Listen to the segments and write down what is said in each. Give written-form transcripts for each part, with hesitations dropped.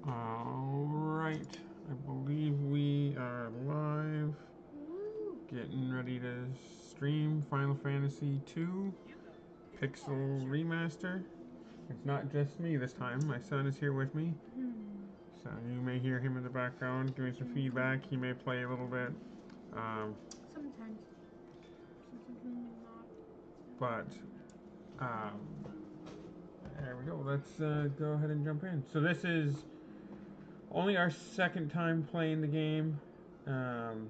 Alright, I believe we are live. Getting ready to stream Final Fantasy II Pixel Remaster. It's not just me this time, my son is here with me. So you may hear him in the background giving some feedback. He may play a little bit. Um, Sometimes. but, um, there we go. Let's go ahead and jump in. So this is only our second time playing the game. Um,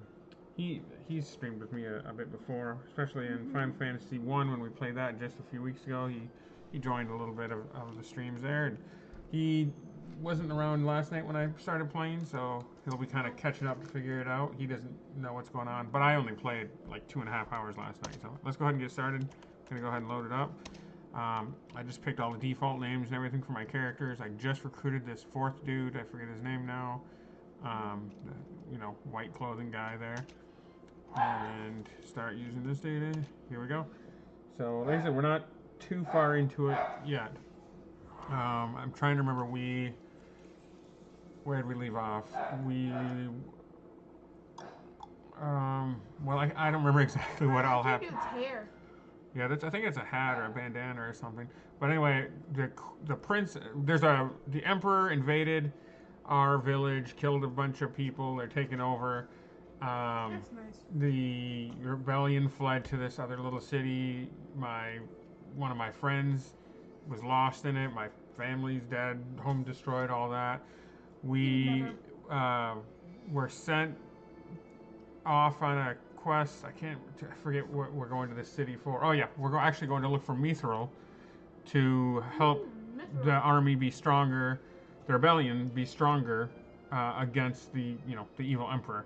he's streamed with me a bit before, especially in Final Fantasy One when we played that just a few weeks ago. He joined a little bit of the streams there, and he wasn't around last night when I started playing, so he'll be kind of catching up to figure it out. He doesn't know what's going on, but I only played like 2.5 hours last night, so let's go ahead and get started. Gonna go ahead and load it up. I just picked all the default names and everything for my characters. I just recruited this fourth dude. I forget his name now. White clothing guy there. And start using this data. Here we go. So, like I said, we're not too far into it yet. I'm trying to remember where did we leave off? I don't remember exactly what all I think happened. it's hair. Yeah, I think it's a hat or a bandana or something. But anyway, the prince, the emperor invaded our village, killed a bunch of people. They're taking over. That's nice. The rebellion fled to this other little city. One of my friends was lost in it. My family's dead, home destroyed, all that. We were sent off on a quest. I forget what we're going to the city for. Oh yeah, we're actually going to look for Mithril to help the army be stronger, the rebellion be stronger against the evil emperor.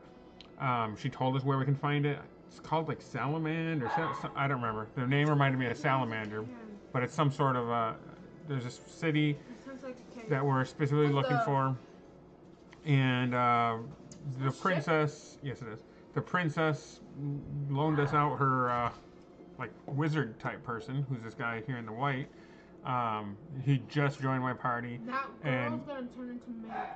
She told us where we can find it. It's called like Salamander. I don't remember. The name reminded me of Salamander, but it's some sort of there's a city that we're specifically looking for, and the princess. Yes, it is. The princess loaned us out her like wizard type person, who's this guy here in the white. He just joined my party. That girl's gonna turn into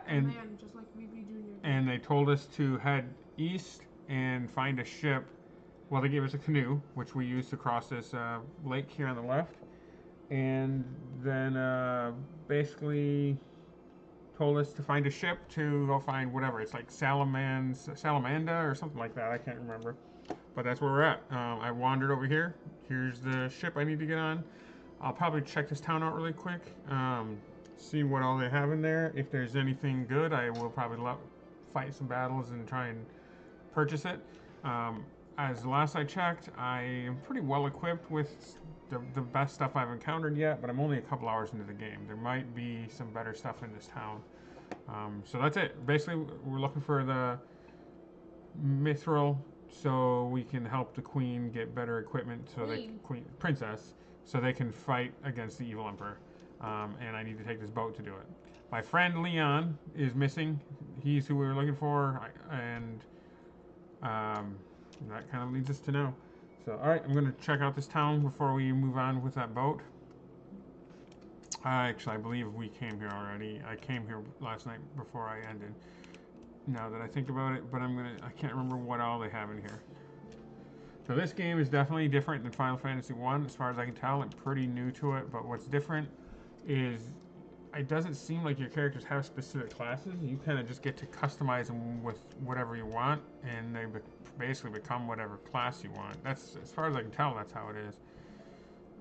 man, just like BB Junior. And they told us to head east and find a ship. Well, they gave us a canoe, which we used to cross this lake here on the left, and then basically told us to find a ship to go find whatever. It's like Salamanda or something like that. I can't remember. But that's where we're at. I wandered over here. Here's the ship I need to get on. I'll probably check this town out really quick. See what all they have in there. If there's anything good, I will probably fight some battles and try and purchase it. As last I checked, I am pretty well equipped with the best stuff I've encountered yet, but I'm only a couple hours into the game. There might be some better stuff in this town. So that's it. Basically, we're looking for the Mithril so we can help the queen get better equipment so princess, so they can fight against the evil emperor. And I need to take this boat to do it. My friend Leon is missing. He's who we were looking for, and that kind of leads us to now. So, all right, I'm going to check out this town before we move on with that boat. Actually, I believe we came here already. I came here last night before I ended. Now that I think about it, but I can't remember what all they have in here. So this game is definitely different than Final Fantasy 1 as far as I can tell. I'm pretty new to it, but what's different is it doesn't seem like your characters have specific classes. You kind of just get to customize them with whatever you want, and they basically become whatever class you want. That's, as far as I can tell, that's how it is.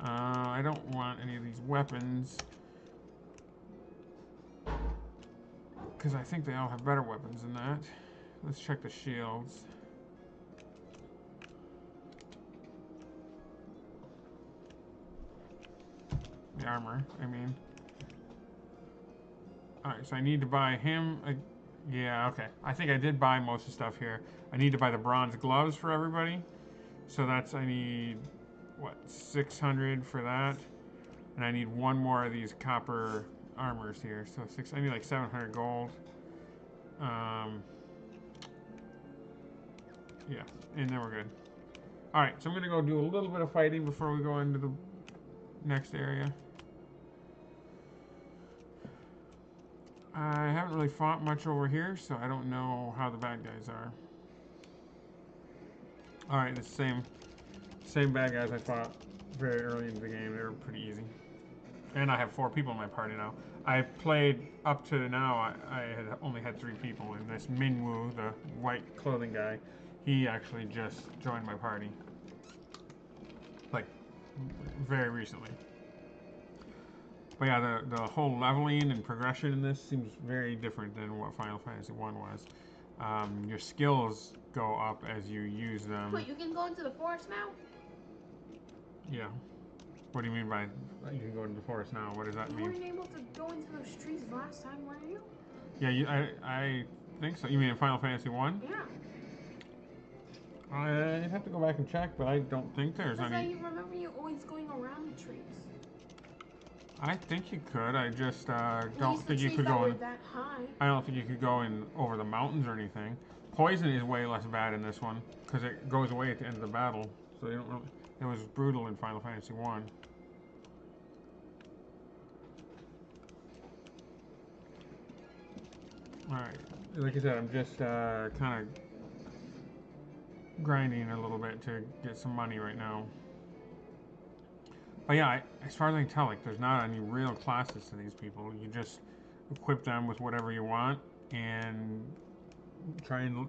I don't want any of these weapons because I think they all have better weapons than that. Let's check the shields. The armor, I mean. Alright, so I need to buy him. Yeah, okay. I think I did buy most of the stuff here. I need to buy the bronze gloves for everybody. So I need, what, 600 for that. And I need one more of these copper armors here. So I need like 700 gold. Yeah, and then we're good. Alright, so I'm going to go do a little bit of fighting before we go into the next area. I haven't really fought much over here, so I don't know how the bad guys are. Alright, the same bad guys I fought very early in the game. They were pretty easy. And I have 4 people in my party now. I played up to now, I had only had 3 people, and this Minwoo, the white clothing guy, he actually just joined my party. Like, very recently. But yeah, the whole leveling and progression in this seems very different than what Final Fantasy 1 was. Your skills go up as you use them. Wait, you can go into the forest now? Yeah. What do you mean by you can go into the forest now? What does that mean? You weren't able to go into those trees last time, were you? Yeah, I think so. You mean in Final Fantasy 1? Yeah. I'd have to go back and check, but I don't think there's Because any. I remember you always going around the trees. I think you could. I just At don't least the think you trees could that go were in. that high. I don't think you could go in over the mountains or anything. Poison is way less bad in this one because it goes away at the end of the battle, so you don't really. It was brutal in Final Fantasy 1. Alright, like I said, I'm just kind of grinding a little bit to get some money right now. But yeah, as far as I can tell, like there's not any real classes to these people. You just equip them with whatever you want and try and,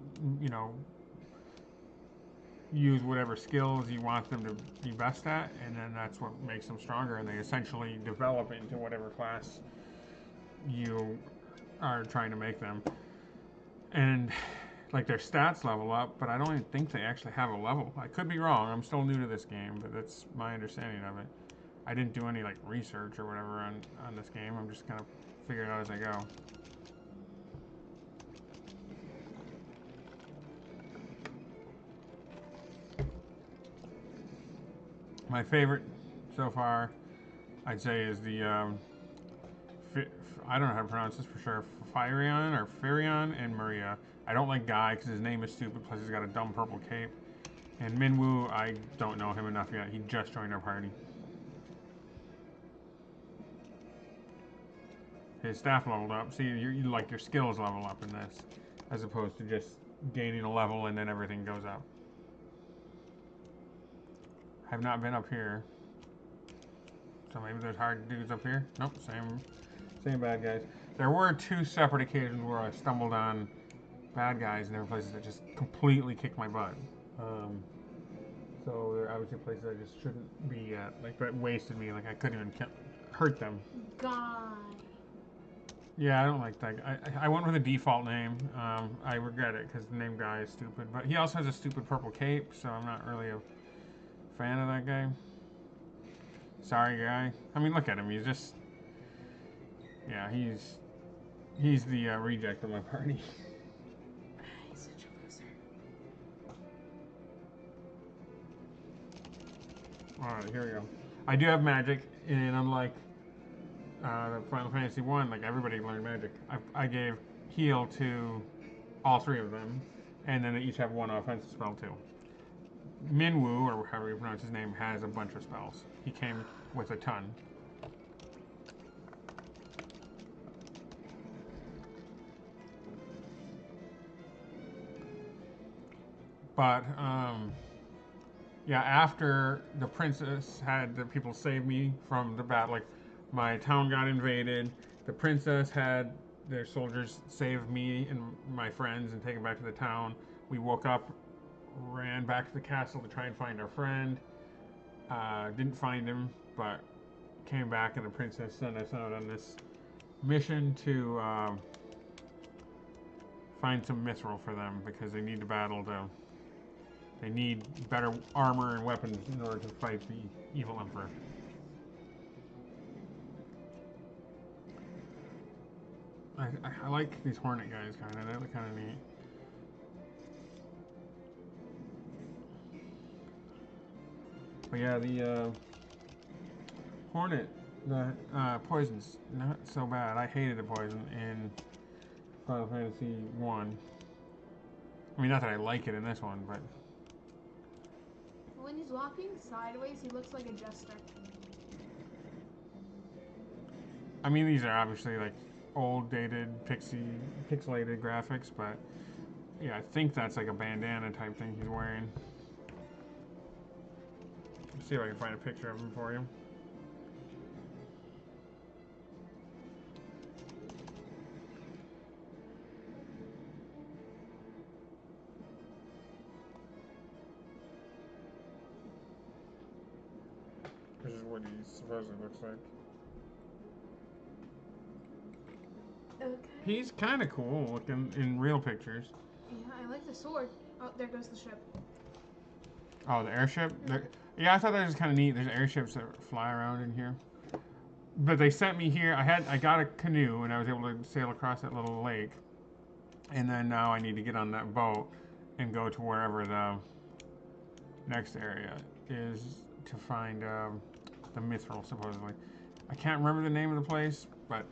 use whatever skills you want them to be best at, and then that's what makes them stronger, and they essentially develop into whatever class you are trying to make them. And like their stats level up, but I don't even think they actually have a level. I could be wrong. I'm still new to this game, but that's my understanding of it. I didn't do any like research or whatever on this game. I'm just kind of figuring it out as I go. My favorite so far, I'd say, is the I don't know how to pronounce this for sure. Firion or Firion and Maria. I don't like Guy because his name is stupid. Plus he's got a dumb purple cape. And Minwoo, I don't know him enough yet. He just joined our party. His staff leveled up. See, you like your skills level up in this, as opposed to just gaining a level and then everything goes up. Have not been up here. So maybe there's hard dudes up here. Nope, same bad guys. There were 2 separate occasions where I stumbled on bad guys in different places that just completely kicked my butt. So there are obviously places I just shouldn't be at. Like that wasted me. Like I couldn't even hurt them. Guy. Yeah, I don't like that. I went with a default name. I regret it because the name Guy is stupid. But he also has a stupid purple cape, so I'm not really a fan of that guy. Sorry, Guy. I mean, look at him. He's just... Yeah, he's the reject of my party. He's such a loser. Alright, here we go. I do have magic, and unlike Final Fantasy 1, like everybody learned magic. I gave heal to all 3 of them, and then they each have 1 offensive spell too. Minwoo, or however you pronounce his name, has a bunch of spells. He came with a ton. But, yeah, after the princess had the people save me from the battle, like, my town got invaded, the princess had their soldiers save me and my friends and take them back to the town. We woke up, ran back to the castle to try and find our friend. Didn't find him, but came back, and the princess sent us out on this mission to find some mithril for them because they need to battle to. They need better armor and weapons in order to fight the evil emperor. I like these hornet guys, kind of. They look kind of neat. But yeah, the hornet, the poison's not so bad. I hated the poison in Final Fantasy 1. I mean, not that I like it in this one, but... When he's walking sideways, he looks like a jester. I mean, these are obviously, like, old dated pixelated graphics, but yeah, I think that's like a bandana type thing he's wearing. Let's see if I can find a picture of him for you. This is what he supposedly looks like. Okay. He's kind of cool looking in real pictures. Yeah, I like the sword. Oh, there goes the ship. Oh, the airship? Yeah, I thought that was kind of neat. There's airships that fly around in here. But they sent me here. I got a canoe and I was able to sail across that little lake. And then now I need to get on that boat and go to wherever the next area is to find the mithril, supposedly. I can't remember the name of the place, but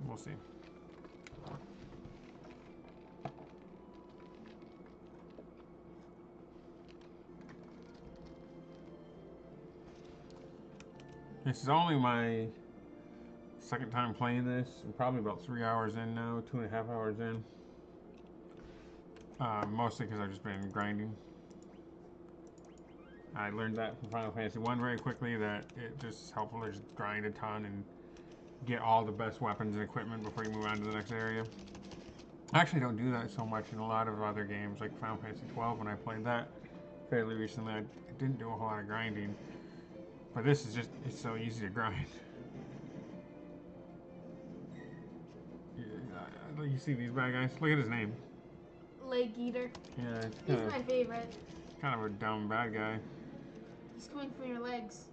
we'll see. This is only my second time playing this. I'm probably about 3 hours in now, 2.5 hours in. Mostly because I've just been grinding. I learned that from Final Fantasy 1 very quickly, that it just is helpful to just grind a ton and get all the best weapons and equipment before you move on to the next area. I actually don't do that so much in a lot of other games, like Final Fantasy 12 when I played that fairly recently. I didn't do a whole lot of grinding. But this is just, it's so easy to grind. Yeah, you see these bad guys? Look at his name. Leg eater. Yeah, it's He's my favorite. kind of a dumb bad guy. He's coming for your legs.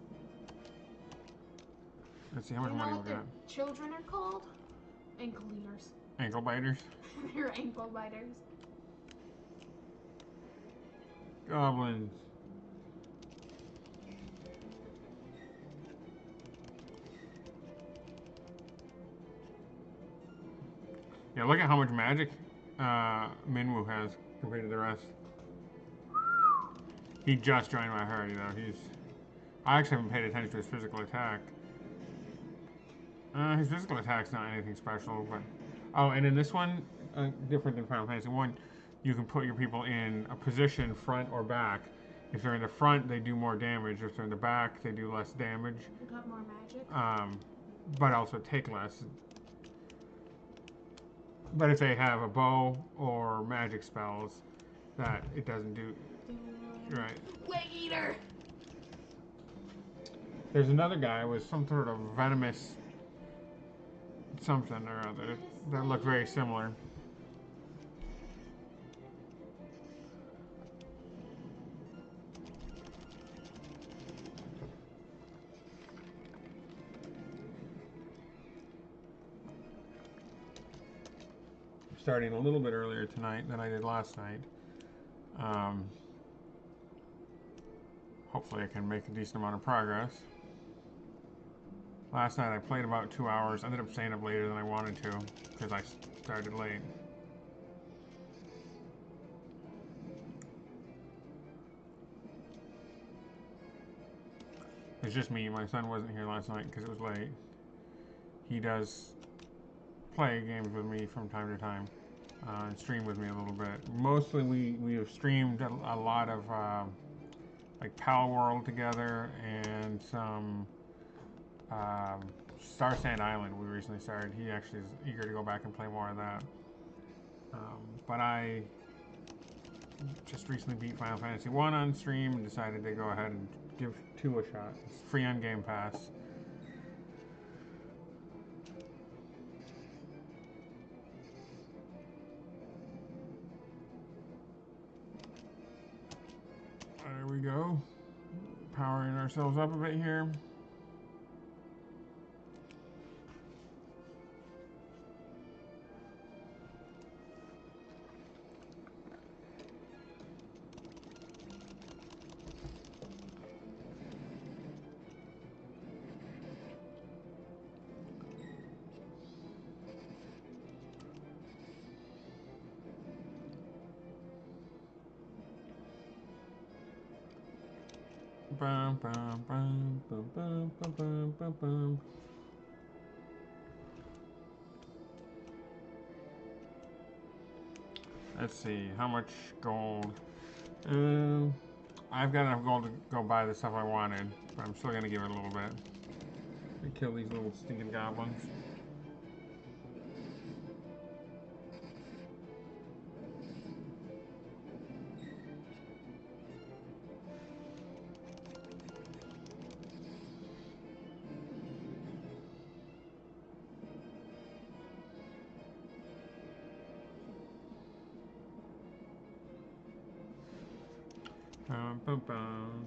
Let's see how much money we got. Children are called? Ankle eaters. Ankle biters? They're ankle biters. Goblins. Yeah, look at how much magic Minwoo has compared to the rest. He just joined my party though. I actually haven't paid attention to his physical attack. His physical attack's not anything special, but oh, and in this one, different than Final Fantasy 1, you can put your people in a position, front or back. If they're in the front, they do more damage. If they're in the back, they do less damage. You got more magic. But also take less. But if they have a bow or magic spells, that it doesn't do. Right. Leg eater. There's another guy with some sort of venomous something or other that look very similar. Starting a little bit earlier tonight than I did last night. Hopefully I can make a decent amount of progress. Last night I played about 2 hours, ended up staying up later than I wanted to because I started late. It's just me. My son wasn't here last night because it was late. He does play games with me from time to time and stream with me a little bit. Mostly we have streamed a lot of like Pal World together and some Star Sand Island we recently started. He actually is eager to go back and play more of that. But I just recently beat Final Fantasy 1 on stream and decided to go ahead and give 2 a shot. It's free on Game Pass. There we go. Powering ourselves up a bit here. Bum, bum, bum, bum, bum, bum, bum, bum, bum. Let's see, how much gold? I've got enough gold to go buy the stuff I wanted, but I'm still gonna give it a little bit. Let me kill these little stinking goblins. Bum, bum.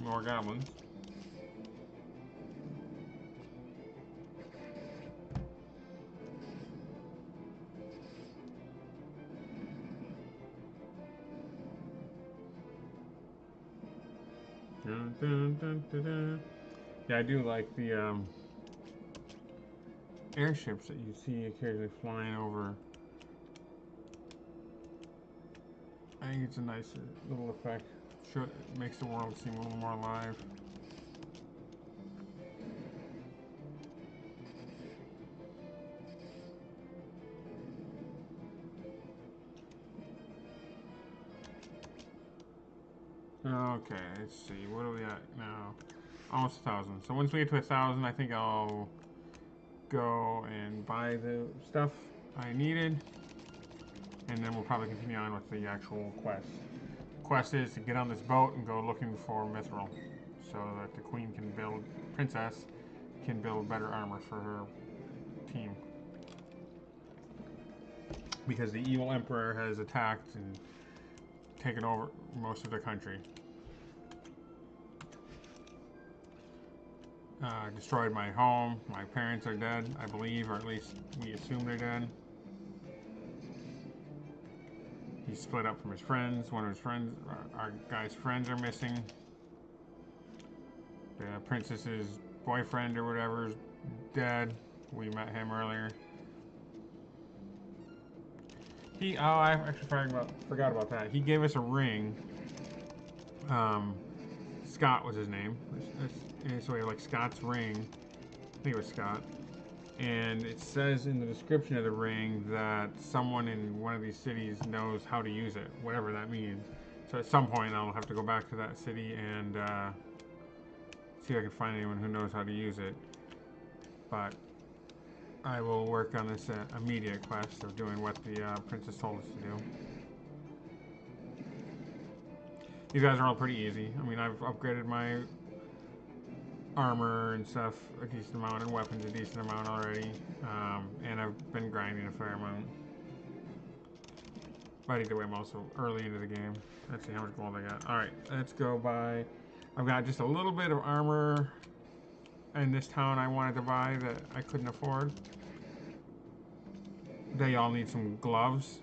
More goblins. Dun, dun, dun, dun, dun. Yeah, I do like the airships that you see occasionally flying over. I think it's a nice little effect. It makes the world seem a little more alive. Okay, let's see. What are we at now? Almost 1,000. So once we get to 1,000, I think I'll go and buy the stuff I needed, and then we'll probably continue on with the actual quest. The quest is to get on this boat and go looking for Mithril, so that the queen can build, princess can build better armor for her team. Because the evil emperor has attacked and taken over most of the country. Destroyed my home. My parents are dead, I believe, or at least we assume they're dead. He split up from his friends. One of his friends, our guy's friends, are missing. The princess's boyfriend or whatever is dead. We met him earlier. I actually forgot about that. He gave us a ring. Scott was his name. So we have like Scott's ring. I think it was Scott. And it says in the description of the ring that someone in one of these cities knows how to use it, whatever that means. So at some point I'll have to go back to that city and see if I can find anyone who knows how to use it. But I will work on this immediate quest of doing what the princess told us to do. These guys are all pretty easy. I mean, I've upgraded my armor and stuff a decent amount, and weapons a decent amount already, and I've been grinding a fair amount. But I need to wait also early into the game. Let's see how much gold I got. Alright, let's go buy. I've got just a little bit of armor in this town I wanted to buy that I couldn't afford. They all need some gloves.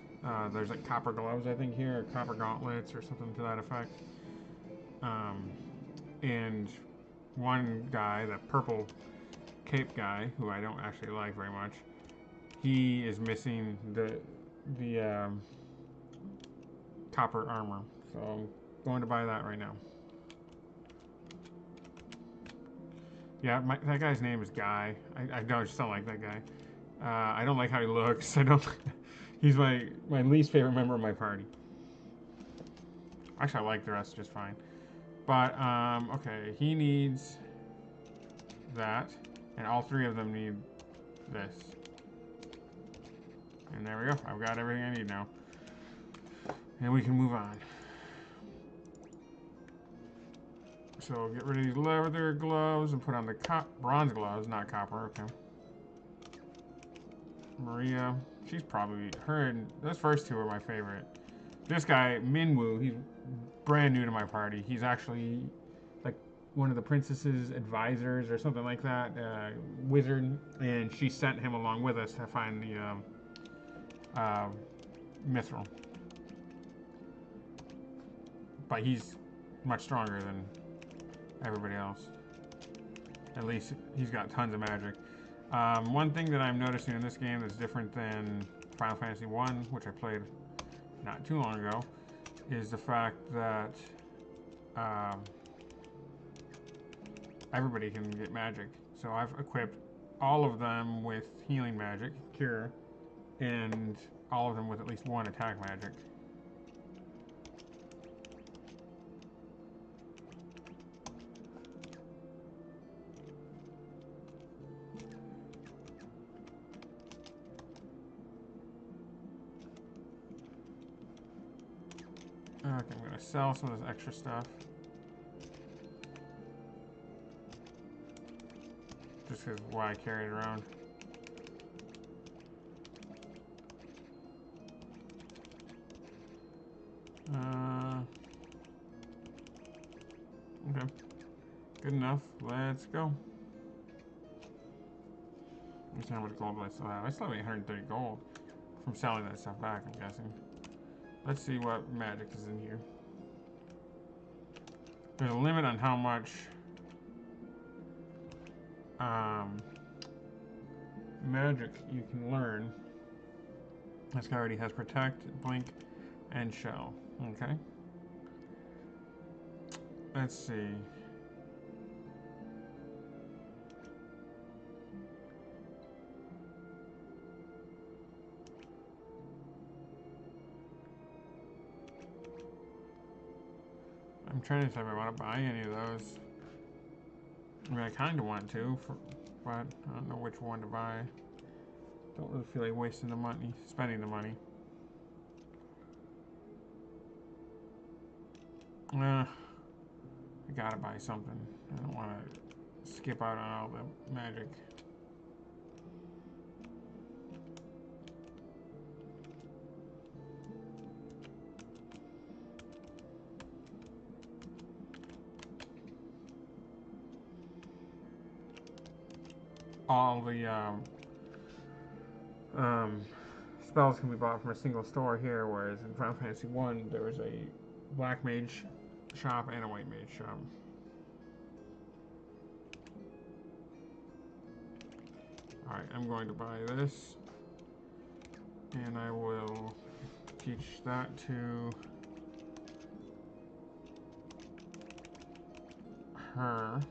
There's like copper gloves, I think, here, or copper gauntlets, or something to that effect. And one guy, the purple cape guy, who I don't actually like very much, he is missing the copper armor. So I'm going to buy that right now. Yeah, that guy's name is Guy. I just don't like that guy. I don't like how he looks. He's my least favorite member of my party. Actually, I like the rest just fine. But, okay, he needs that, and all three of them need this. And there we go. I've got everything I need now. And we can move on. So get rid of these leather gloves and put on the bronze gloves, not copper, okay. Maria, she's probably, those first two are my favorite. This guy, Minwoo, he's brand new to my party. He's actually like one of the princess's advisors or something like that, wizard, and she sent him along with us to find the mithril. But he's much stronger than everybody else. At least he's got tons of magic. One thing that I'm noticing in this game that's different than Final Fantasy 1, which I played not too long ago, is the fact that everybody can get magic. So I've equipped all of them with healing magic, cure, and all of them with at least one attack magic. Okay, I'm gonna sell some of this extra stuff. Just because why I carry it around. Okay. Good enough. Let's go. Let me see how much gold I still have. I still have 830 gold from selling that stuff back, I'm guessing. Let's see what magic is in here. There's a limit on how much magic you can learn. This guy already has Protect, Blink, and Shell. Okay. Let's see. I'm trying to decide if I want to buy any of those. I mean, I kind of want to, but I don't know which one to buy. Don't really feel like wasting the money, spending the money. I gotta buy something. I don't want to skip out on all the magic. All the spells can be bought from a single store here, whereas in Final Fantasy 1 there was a black mage shop and a white mage shop. Alright, I'm going to buy this, and I will teach that to her.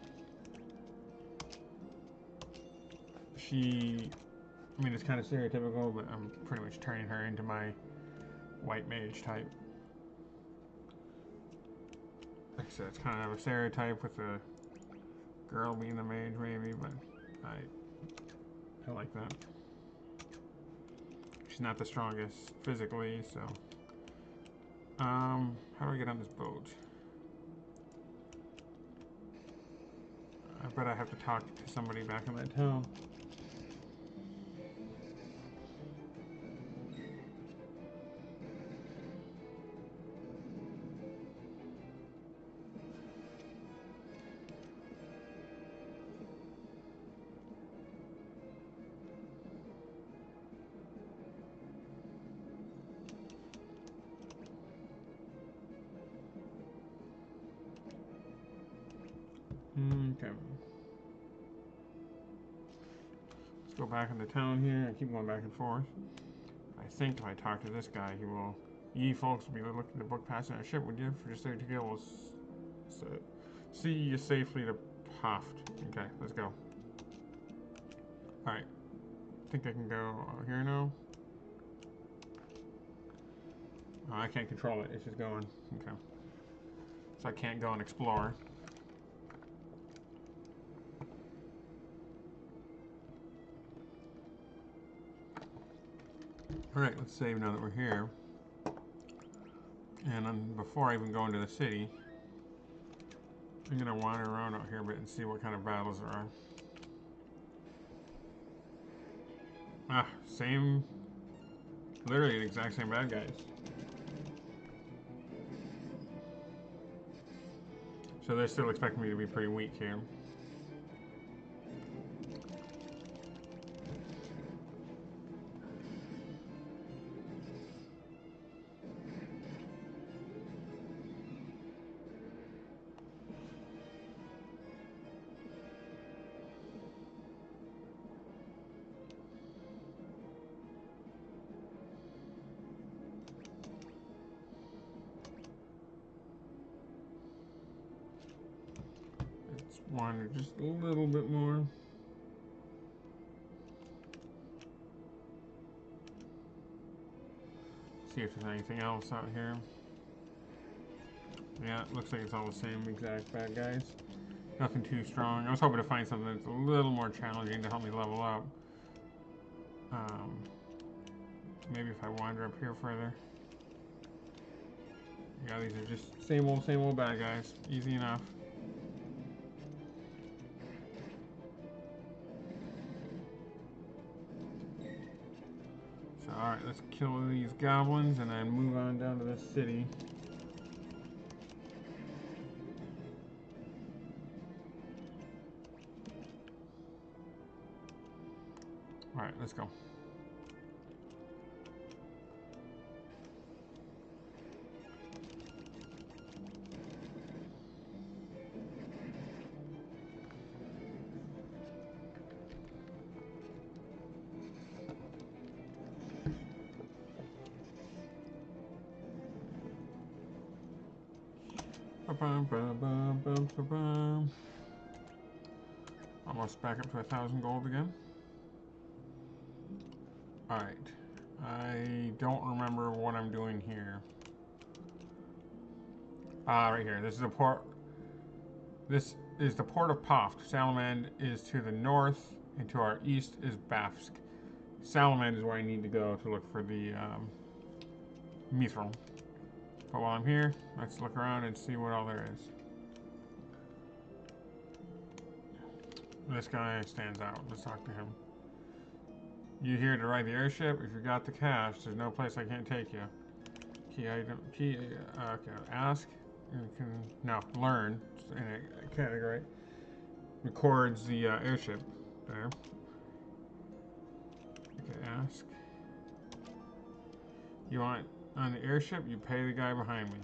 I mean, it's kind of stereotypical, but I'm pretty much turning her into my white mage type. Like I said, it's kind of a stereotype with a girl being the mage, maybe, but I like that. She's not the strongest physically, so. How do I get on this boat? I bet I have to talk to somebody back in that town. Okay. Let's go back into town here. I keep going back and forth. I think if I talk to this guy, he will. Ye folks will be looking to book passing our ship, would you? For just there to go, we'll see you safely to Hoft. Okay, let's go. Alright. I think I can go here now. Oh, I can't control it. It's just going. Okay. So I can't go and explore. Alright, let's save now that we're here. And before I even go into the city, I'm going to wander around out here a bit and see what kind of battles there are. Ah, same, literally the exact same bad guys. So they're still expecting me to be pretty weak here. wander just a little bit more. See if there's anything else out here. Yeah, it looks like it's all the same exact bad guys. Nothing too strong. I was hoping to find something that's a little more challenging to help me level up. Maybe if I wander up here further. Yeah, these are just same old bad guys. Easy enough. So, alright, let's kill these goblins and then move on down to the city. Alright, let's go. Almost back up to 1,000 gold again. Alright. I don't remember what I'm doing here. Right here. This is a port. This is the port of Poft. Salamand is to the north, and to our east is Bafsk. Salamand is where I need to go to look for the mithril. But while I'm here, let's look around and see what all there is. This guy stands out. Let's talk to him. You here to ride the airship? If you got the cash, there's no place I can't take you. Key item. Key. Okay. Ask. You can learn in a category. Records the airship there. Okay. Ask. You want on the airship? You pay the guy behind me.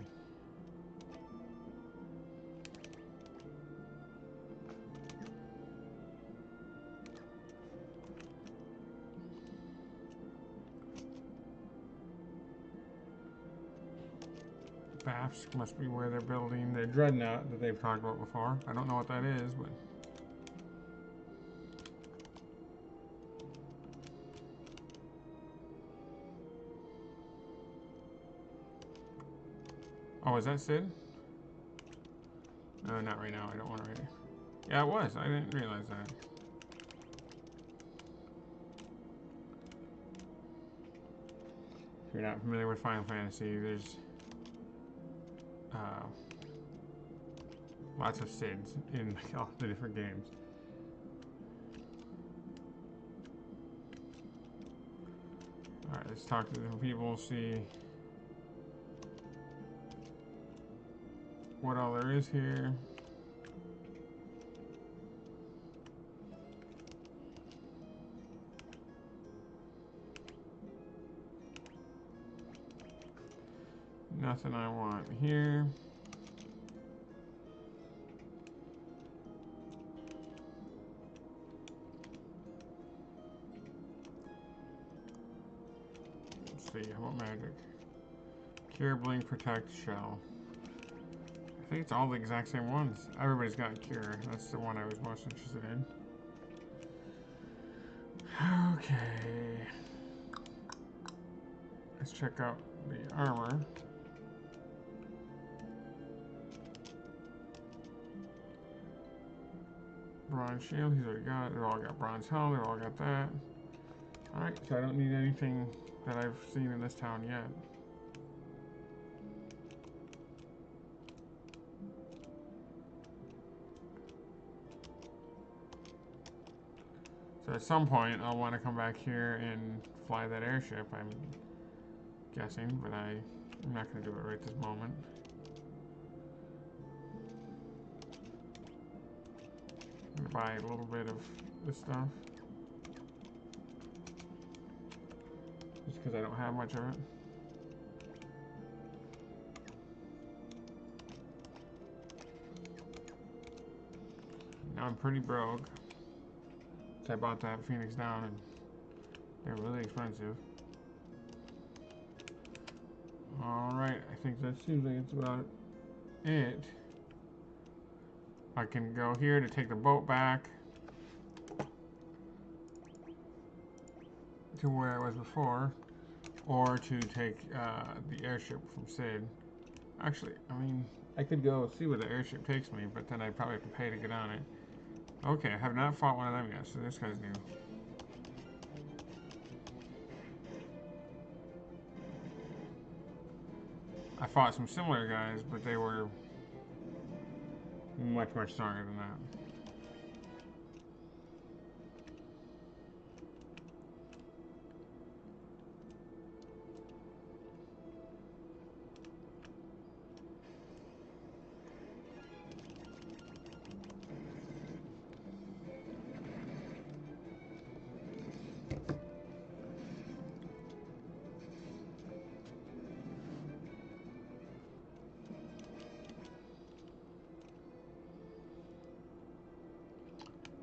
Bafsk must be where they're building their dreadnought that they've talked about before. I don't know what that is, but... Oh, is that Sid? No, not right now. I don't want to read it. Yeah, it was. I didn't realize that. If you're not familiar with Final Fantasy, there's lots of Sids in all the different games. Alright, let's talk to different people, see what all there is here. Nothing I want here. Let's see, how about magic? Cure, blink, protect, shell. I think it's all the exact same ones. Everybody's got cure. That's the one I was most interested in. Okay. Let's check out the armor. Bronze shield, he's already got it. They've all got bronze helm, they've all got that. Alright, so I don't need anything that I've seen in this town yet. So at some point, I'll want to come back here and fly that airship, I'm guessing, but I'm not going to do it right this moment. I'm going to buy a little bit of this stuff. Just because I don't have much of it. Now I'm pretty broke. So I bought that Phoenix Down and they're really expensive. Alright, I think that seems like it's about it. I can go here to take the boat back to where I was before, or to take the airship from Sid. Actually, I mean, I could go see where the airship takes me, but then I'd probably have to pay to get on it. Okay, I have not fought one of them yet, so this guy's new. I fought some similar guys, but they were much, much stronger than that.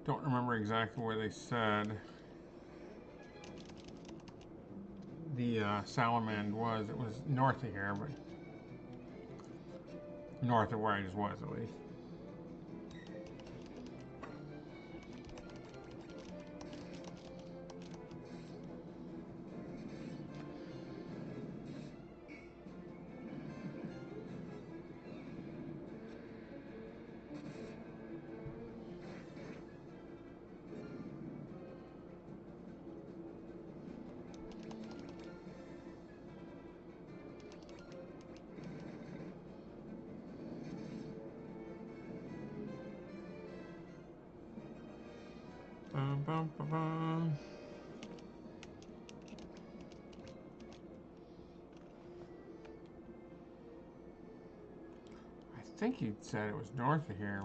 Don't remember exactly where they said the Salamander was. It was north of here, but north of where I just was at least. Bum, bum, bum, bum. I think he said it was north of here,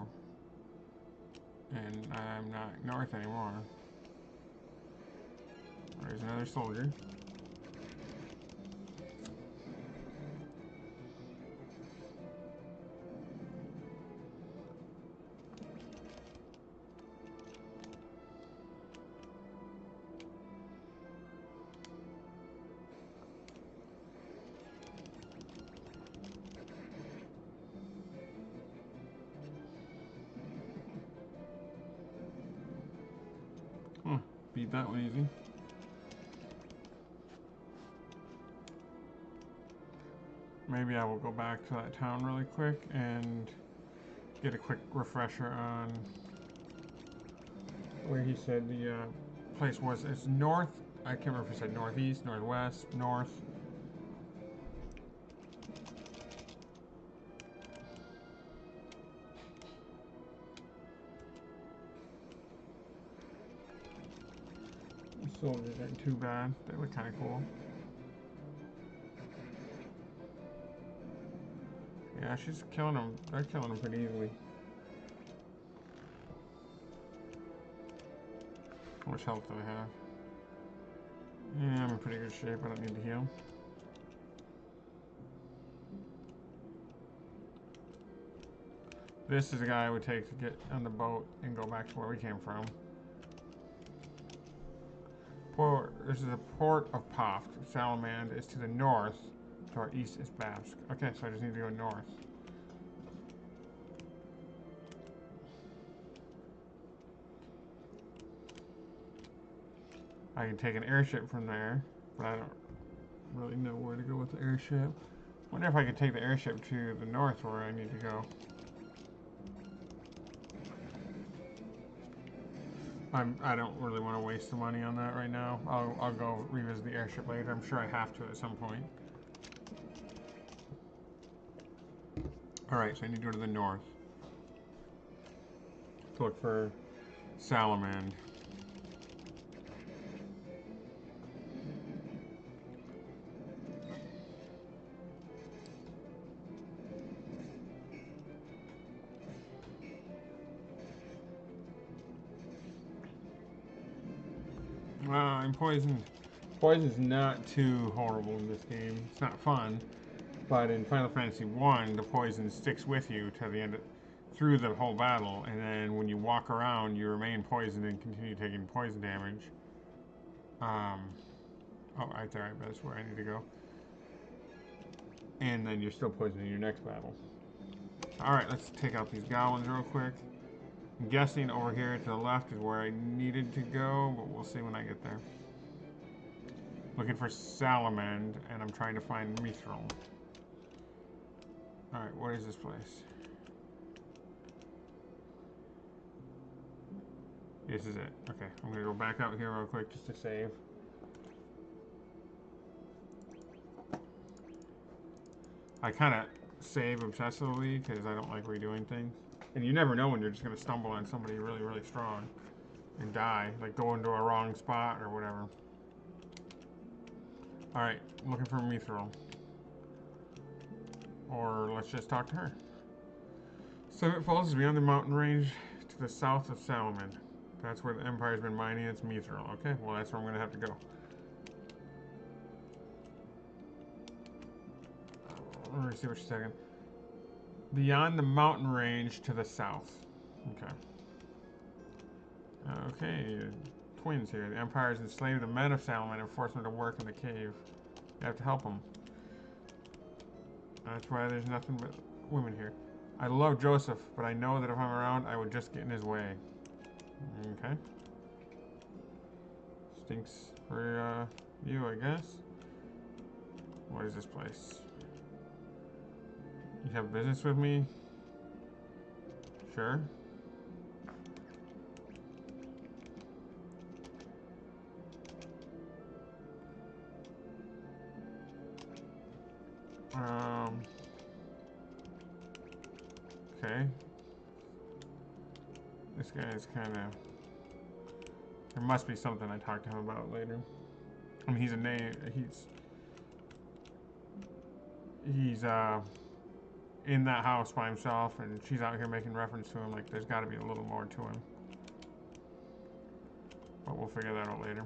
and I'm not north anymore. There's another soldier. Huh, beat that one easy. Maybe I will go back to that town really quick and get a quick refresher on where he said the place was. It's north. I can't remember if he said northeast, northwest, north. The soldiers aren't too bad. They look kind of cool. Yeah, she's killing them. They're killing them pretty easily. How much health do I have? Yeah, I'm in pretty good shape. I don't need to heal. This is the guy I would take to get on the boat and go back to where we came from. This is the port of Poft. Salamander is to the north. To our east is Babsk. Okay, so I just need to go north. I can take an airship from there, but I don't really know where to go with the airship. Wonder if I could take the airship to the north where I need to go. I don't really want to waste the money on that right now. I'll go revisit the airship later. I'm sure I have to at some point. Alright, so I need to go to the north to look for Salamander. I'm poisoned. Poison's not too horrible in this game. It's not fun, but in Final Fantasy 1, the poison sticks with you to the end, through the whole battle, and then when you walk around, you remain poisoned and continue taking poison damage. Oh, right there, I bet that's where I need to go. And then you're still poisoned in your next battle. Alright, let's take out these goblins real quick. I'm guessing over here to the left is where I needed to go, but we'll see when I get there. Looking for Salamand, and I'm trying to find Mithril. Alright, what is this place? This is it. Okay, I'm gonna go back out here real quick just to save. I kind of save obsessively because I don't like redoing things. And you never know when you're just gonna stumble on somebody really, really strong and die. Like go into a wrong spot or whatever. Alright, looking for Mithril. Or let's just talk to her. Summit Falls is beyond the mountain range to the south of Salamand. That's where the Empire's been mining its Mithril. Okay, well that's where I'm gonna have to go. Let me see what she's saying. Beyond the mountain range to the south. Okay. Okay, twins here. The Empire has enslaved the men of Salamand and forced them to work in the cave. You have to help them. That's why there's nothing but women here. I love Joseph, but I know that if I'm around, I would just get in his way. Okay. Stinks for you, I guess. What is this place? You have business with me? Sure. Okay. This guy is kind of... There must be something I talked to him about later. I mean, he's a name... He's in that house by himself, and she's out here making reference to him. Like, there's got to be a little more to him. But we'll figure that out later.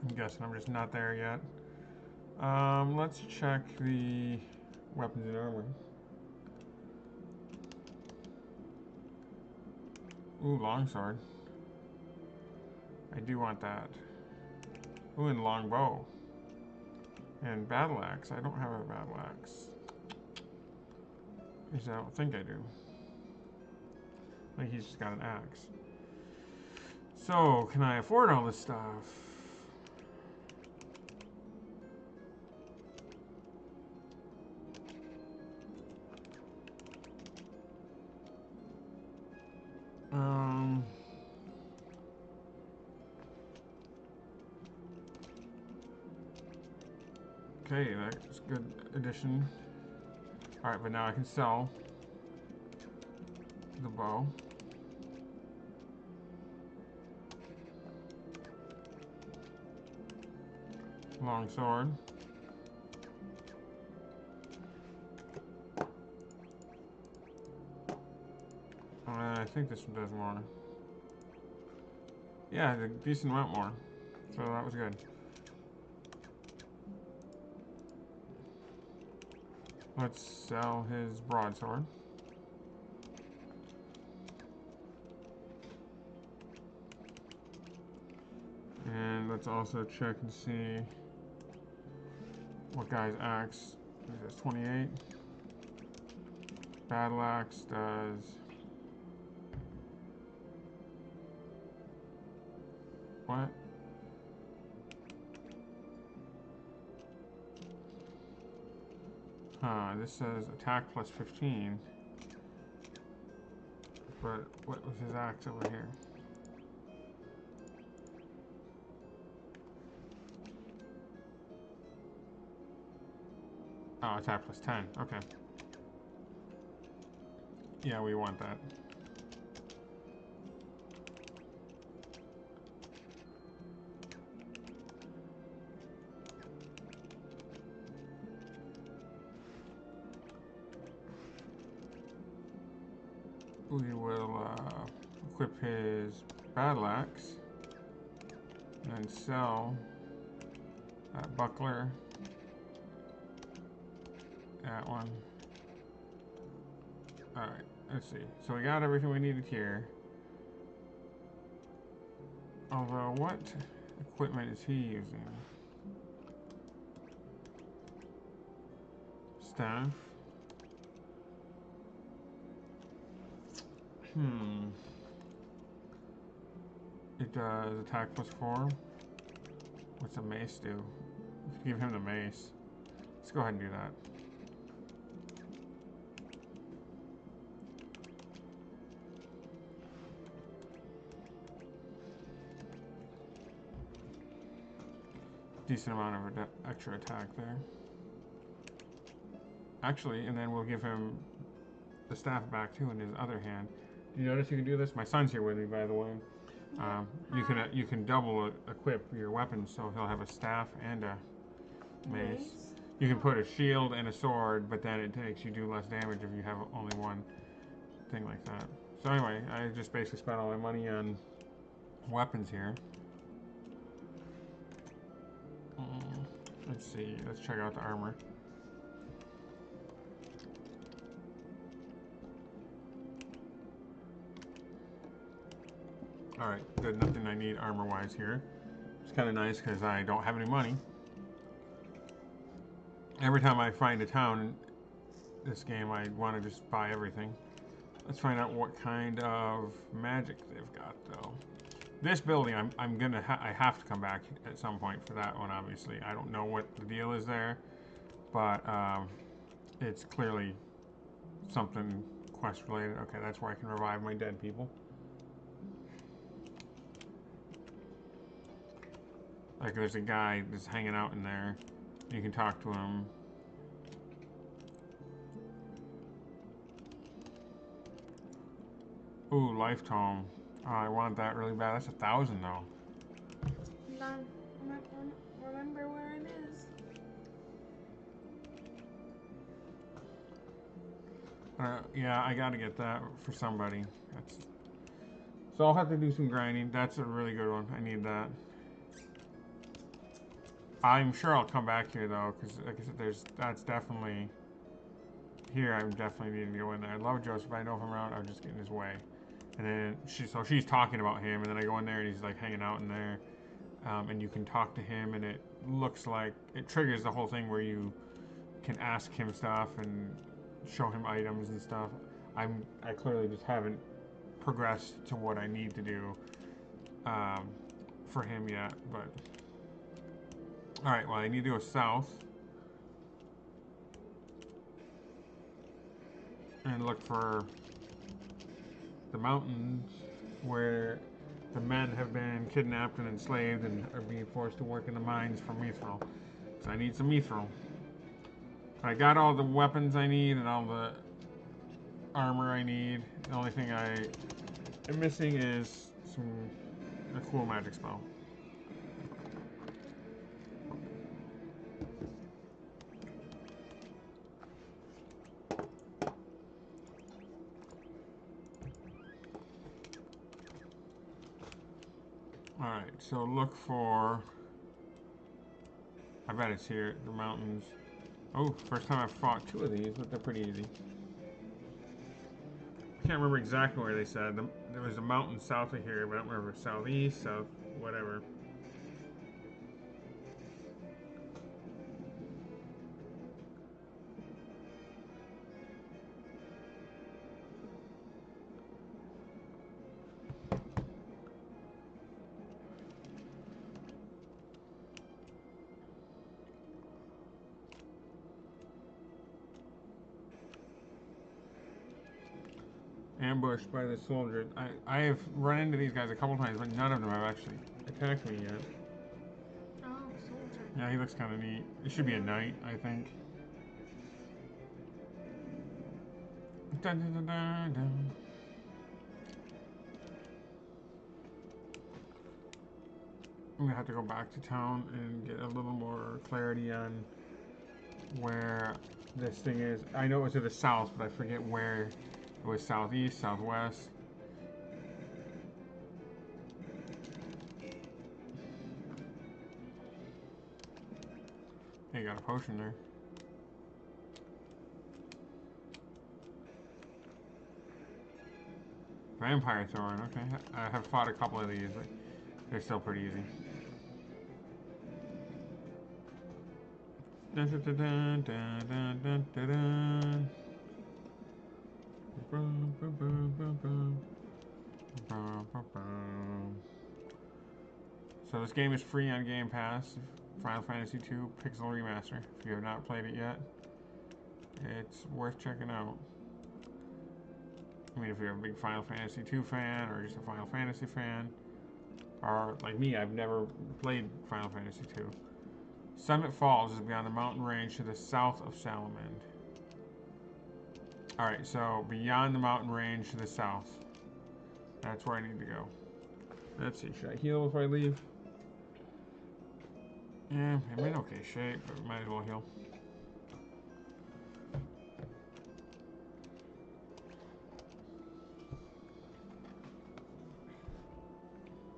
I'm guessing I'm just not there yet. Let's check the weapons and armor. Ooh, longsword. I do want that. Ooh, and longbow. And battle axe. I don't have a battle axe. At least I don't think I do. I think he's just got an axe. So, can I afford all this stuff? Okay, that's a good addition. Alright, but now I can sell the bow. Long sword. I think this one does more. Yeah, a decent amount more. So that was good. Let's sell his broadsword. And let's also check and see what guy's axe does. 28. Battle axe does... What? This says attack plus 15. But what was his axe over here? Oh, attack plus 10. Okay. Yeah, we want that. We will equip his battle axe and sell that buckler. That one. Alright, let's see. So we got everything we needed here. Although, what equipment is he using? Staff. Hmm. It does attack +4. What's a mace do? Give him the mace. Let's go ahead and do that. Decent amount of extra attack there. Actually, and then we'll give him the staff back too in his other hand. Do you notice you can do this? My son's here with me, by the way. You can double equip your weapons, so he'll have a staff and a mace. You can put a shield and a sword, but then it makes you do less damage if you have only one thing like that. So anyway, I just basically spent all my money on weapons here. Let's see. Let's check out the armor. Alright, good. Nothing I need armor-wise here. It's kind of nice because I don't have any money. Every time I find a town in this game, I want to just buy everything. Let's find out what kind of magic they've got, though. This building, I have to come back at some point for that one, obviously. I don't know what the deal is there, but it's clearly something quest-related. Okay, that's where I can revive my dead people. Like, there's a guy that's hanging out in there. You can talk to him. Ooh, life tome. Oh, I want that really bad. That's 1,000 though. Remember where it is. Yeah, I gotta get that for somebody. So I'll have to do some grinding. That's a really good one. I need that. I'm sure I'll come back here though, because like I said, that's definitely here. I'm definitely needing to go in there. I love Joseph, but I know if I'm around, I'll just get in his way. And then she's talking about him, and then I go in there and he's like hanging out in there, and you can talk to him, and it looks like it triggers the whole thing where you can ask him stuff and show him items and stuff. I clearly just haven't progressed to what I need to do for him yet, but all right. Well, I need to go south and look for the mountains where the men have been kidnapped and enslaved and are being forced to work in the mines for mithril. So I need some mithril. I got all the weapons I need and all the armor I need. The only thing I am missing is a cool magic spell. Alright, so look for... I bet it's here, the mountains. Oh, first time I've fought 2 of these, but they're pretty easy. I can't remember exactly where they said. There was a mountain south of here, but I don't remember southeast, south, whatever. Ambushed by the soldier. I have run into these guys a couple times, but none of them have actually attacked me yet. Oh, soldier. Yeah, he looks kind of neat. It should be a knight, I think. Dun, dun, dun, dun, dun. I'm gonna have to go back to town and get a little more clarity on where this thing is. I know it was to the south, but I forget where. It was southeast, southwest. Hey, got a potion there. Vampire Thorn, okay. I have fought a couple of these, but they're still pretty easy. Dun, dun, dun, dun, dun, dun, dun, dun. So this game is free on Game Pass. Final Fantasy II Pixel Remaster. If you have not played it yet, it's worth checking out. I mean, if you're a big Final Fantasy II fan or just a Final Fantasy fan, or like me, I've never played Final Fantasy II. Summit Falls is beyond the mountain range to the south of Salamand. Alright, so beyond the mountain range to the south. That's where I need to go. Let's see, should I heal if I leave? Yeah, I'm in okay shape, but might as well heal.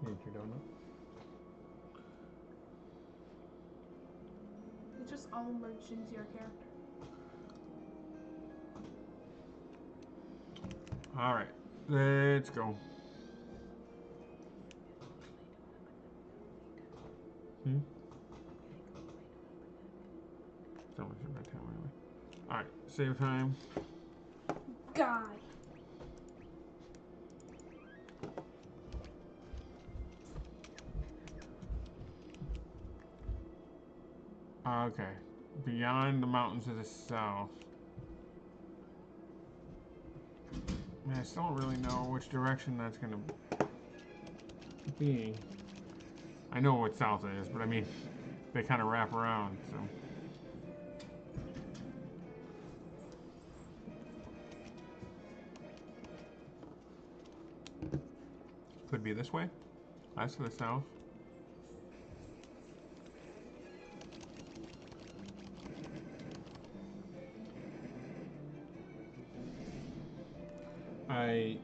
Need your donut? It just all merged into your character. Alright, let's go. Alright, save time. God. Okay, beyond the mountains to the south. Man, I still don't really know which direction that's gonna be. I know what south is, but I mean, they kind of wrap around, so. Could be this way. That's to the south. I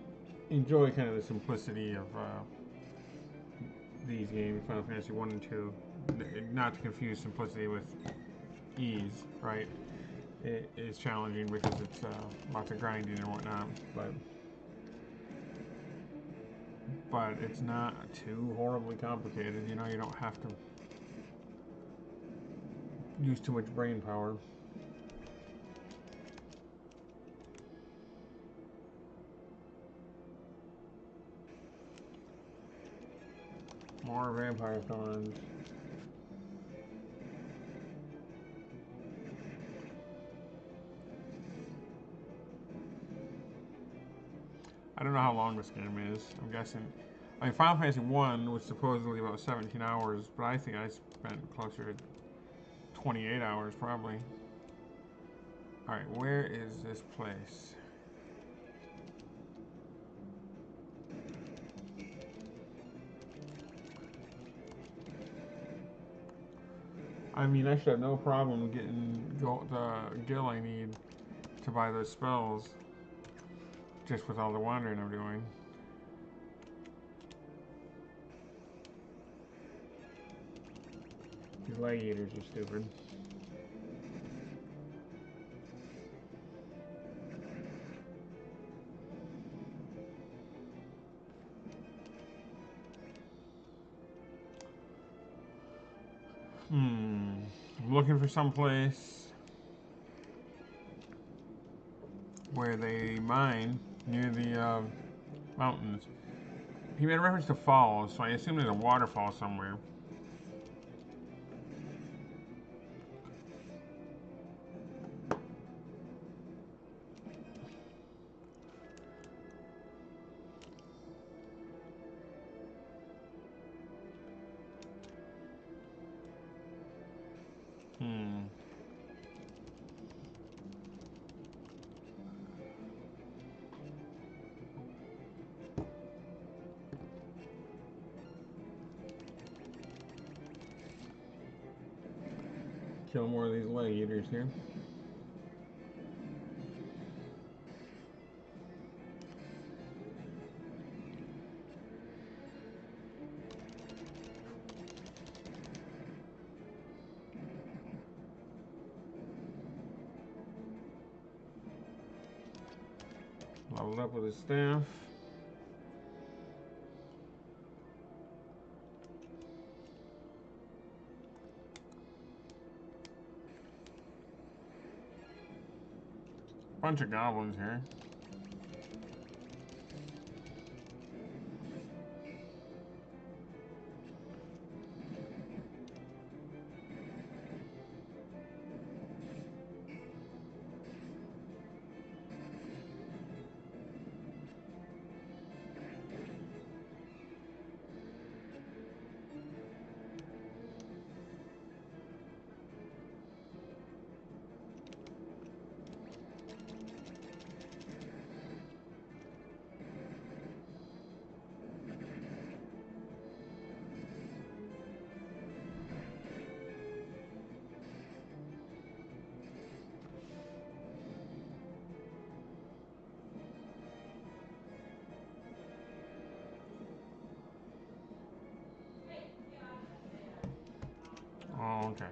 enjoy kind of the simplicity of these games, Final Fantasy 1 and 2. Not to confuse simplicity with ease, right? It is challenging because it's lots of grinding and whatnot, but it's not too horribly complicated. You know, you don't have to use too much brain power. More vampire thorns. I don't know how long this game is. I'm guessing. I mean, Final Fantasy 1 was supposedly about 17 hours, but I think I spent closer to 28 hours probably. Alright, where is this place? I mean, I should have no problem getting the gil I need to buy those spells, just with all the wandering I'm doing. These leg eaters are stupid. I'm looking for some place where they mine near the mountains. He made a reference to falls, so I assume there's a waterfall somewhere. Kill more of these leg eaters here. Leveled up with his staff. Bunch of goblins here. okay.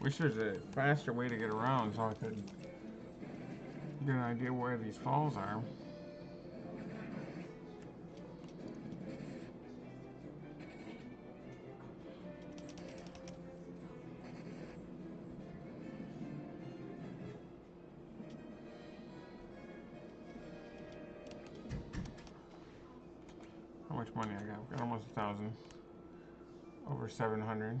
Wish there's a faster way to get around so I could get an idea where these falls are. How much money I got? Got almost 1,000. Over 700.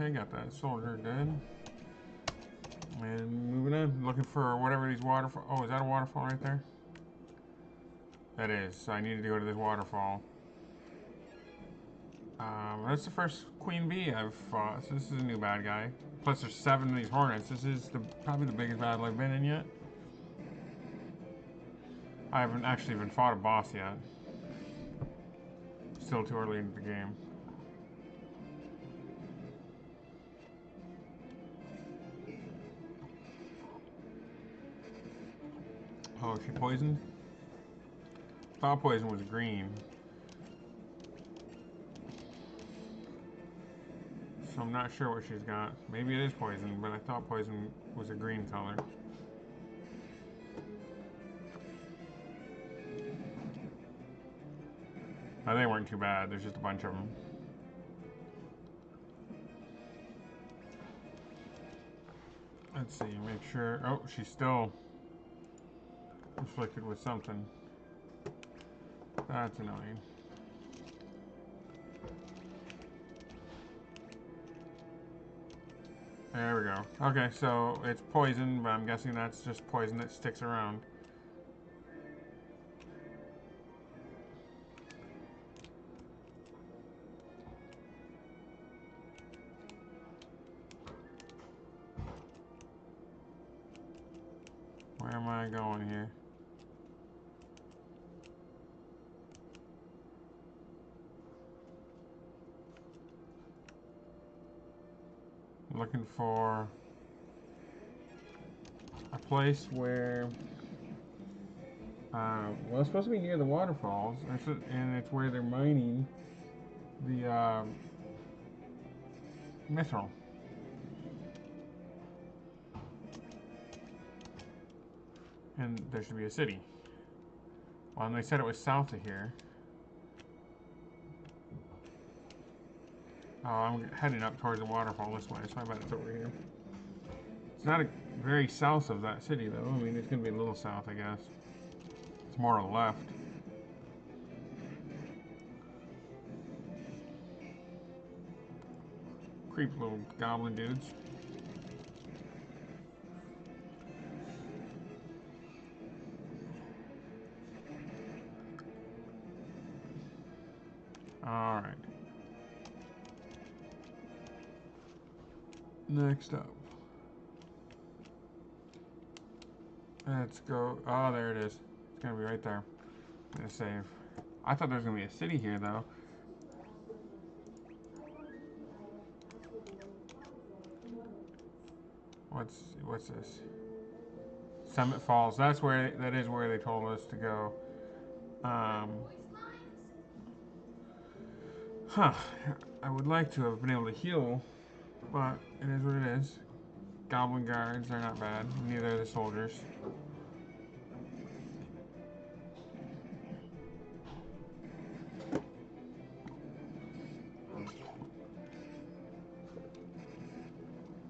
Okay, got that soldier dead. And moving on, looking for whatever these waterfall. Oh, is that a waterfall right there? That is. So I needed to go to this waterfall. That's the first queen bee I've fought. So this is a new bad guy. Plus, there's 7 of these hornets. This is probably the biggest battle I've been in yet. I haven't actually even fought a boss yet. Still too early into the game. Oh, is she poisoned? Thought poison was green. So I'm not sure what she's got. Maybe it is poison, but I thought poison was a green color. Oh, they weren't too bad. There's just a bunch of them. Let's see, make sure. Oh, she's still inflicted with something. That's annoying. There we go. Okay, so it's poison, but I'm guessing that's just poison that sticks around. Where am I going here? I'm looking for a place where, well, it's supposed to be near the waterfalls, and it's where they're mining the mithril. And there should be a city. Well, and they said it was south of here. Oh, I'm heading up towards the waterfall this way, so I bet it's over here. It's not very south of that city, though. I mean, it's going to be a little south, I guess. It's more to the left. Creep little goblin dudes. Alright. Next up. Let's go. Oh, there it is. It's going to be right there. I'm going to save. I thought there was going to be a city here, though. What's this? Summit Falls. That is where they told us to go. Huh. I would like to have been able to heal, but it is what it is. Goblin guards, they're not bad. Neither are the soldiers.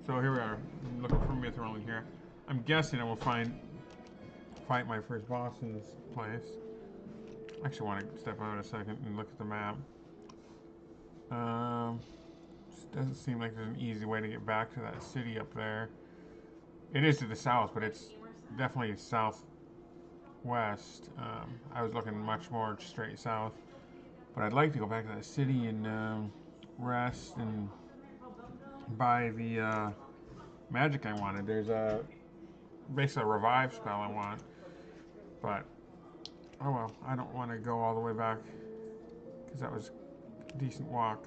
So here we are. I'm looking for mithril in here. I'm guessing I will fight my first boss in this place. I actually want to step out a second and look at the map. Doesn't seem like there's an easy way to get back to that city up there. It is to the south, but it's definitely southwest. I was looking much more straight south. But I'd like to go back to that city and rest and buy the magic I wanted. There's basically a revive spell I want. But, oh well, I don't want to go all the way back because that was a decent walk.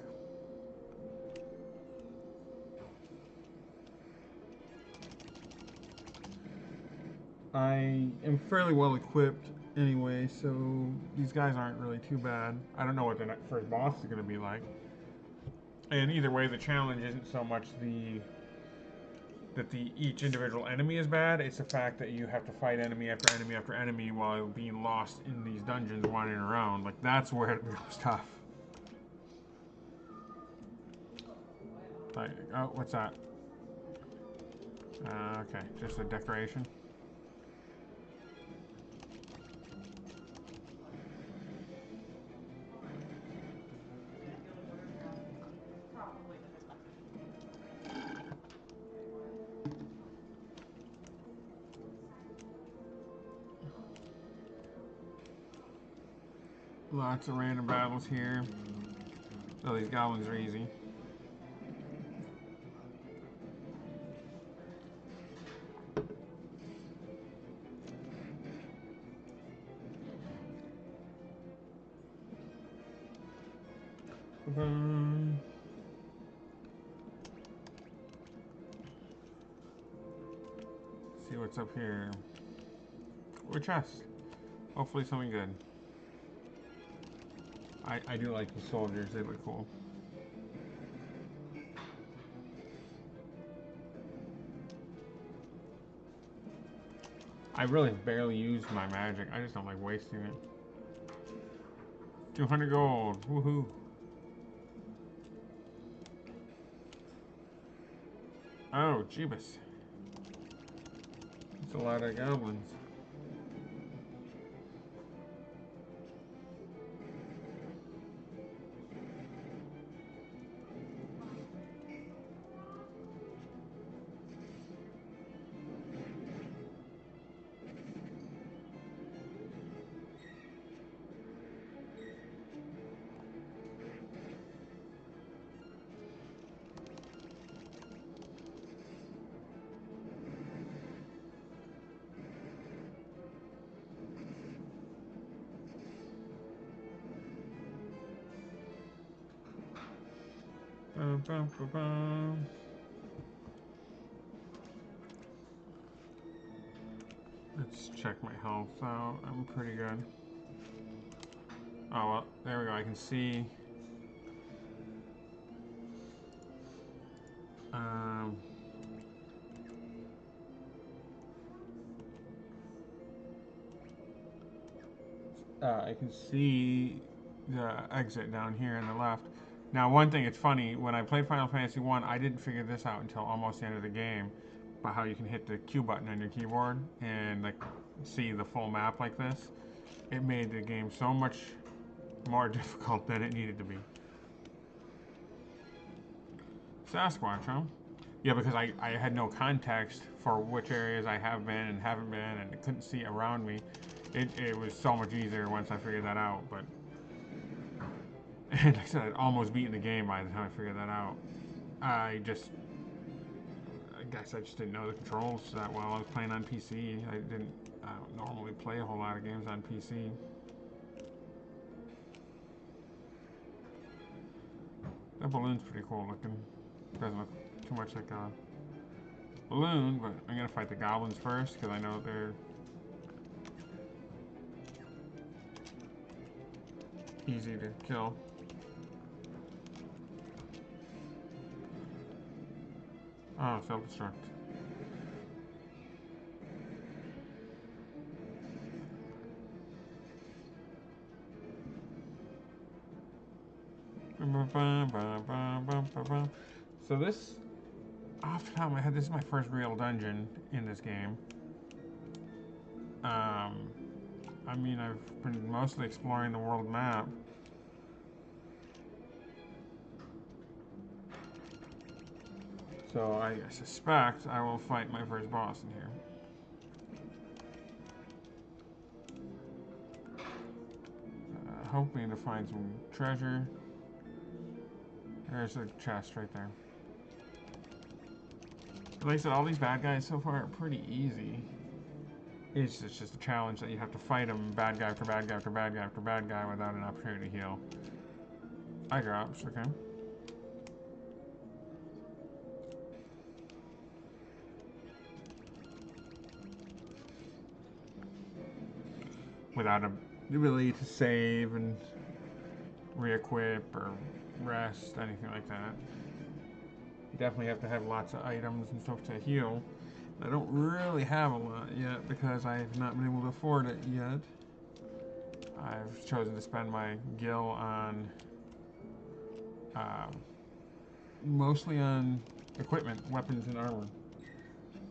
I am fairly well equipped anyway, so these guys aren't really too bad. I don't know what the first boss is going to be like. And either way, the challenge isn't so much the each individual enemy is bad. It's the fact that you have to fight enemy after enemy after enemy while being lost in these dungeons wandering around. Like, that's where it becomes tough. Like, oh, what's that? Okay, just a decoration. Lots of random battles here. Oh, these goblins are easy. See what's up here. Or chest. Hopefully something good. I do like these soldiers, they look cool. I really barely use my magic. I just don't like wasting it. 200 gold. Woohoo. Oh, Jeebus. That's a lot of goblins. Bum, bum, bum, bum. Let's check my health out. I'm pretty good. Oh, well, there we go. I can see. Um, I can see the exit down here on the left. Now, one thing, it's funny, when I played Final Fantasy 1, I didn't figure this out until almost the end of the game, about how you can hit the Q button on your keyboard and like see the full map like this. It made the game so much more difficult than it needed to be. Sasquatch, huh? Yeah, because I had no context for which areas I have been and haven't been, and I couldn't see around me. It was so much easier once I figured that out, but and like I said, I'd almost beaten the game by the time I figured that out. I guess I just didn't know the controls that well. I was playing on PC. I don't normally play a whole lot of games on PC. That balloon's pretty cool looking. Doesn't look too much like a balloon, but I'm gonna fight the goblins first because I know they're easy to kill. Oh, self-destruct. So this, off the top of my head, this is my first real dungeon in this game. I mean, I've been mostly exploring the world map. So I suspect I will fight my first boss in here. Hoping to find some treasure. There's a chest right there. Like I said, all these bad guys so far are pretty easy. it's just a challenge that you have to fight him bad guy after bad guy after bad guy after bad guy without an opportunity to heal. Eye drops, okay. Without the ability to save and re-equip or rest, anything like that. You definitely have to have lots of items and stuff to heal. I don't really have a lot yet because I've not been able to afford it yet. I've chosen to spend my gil on mostly on equipment, weapons, and armor.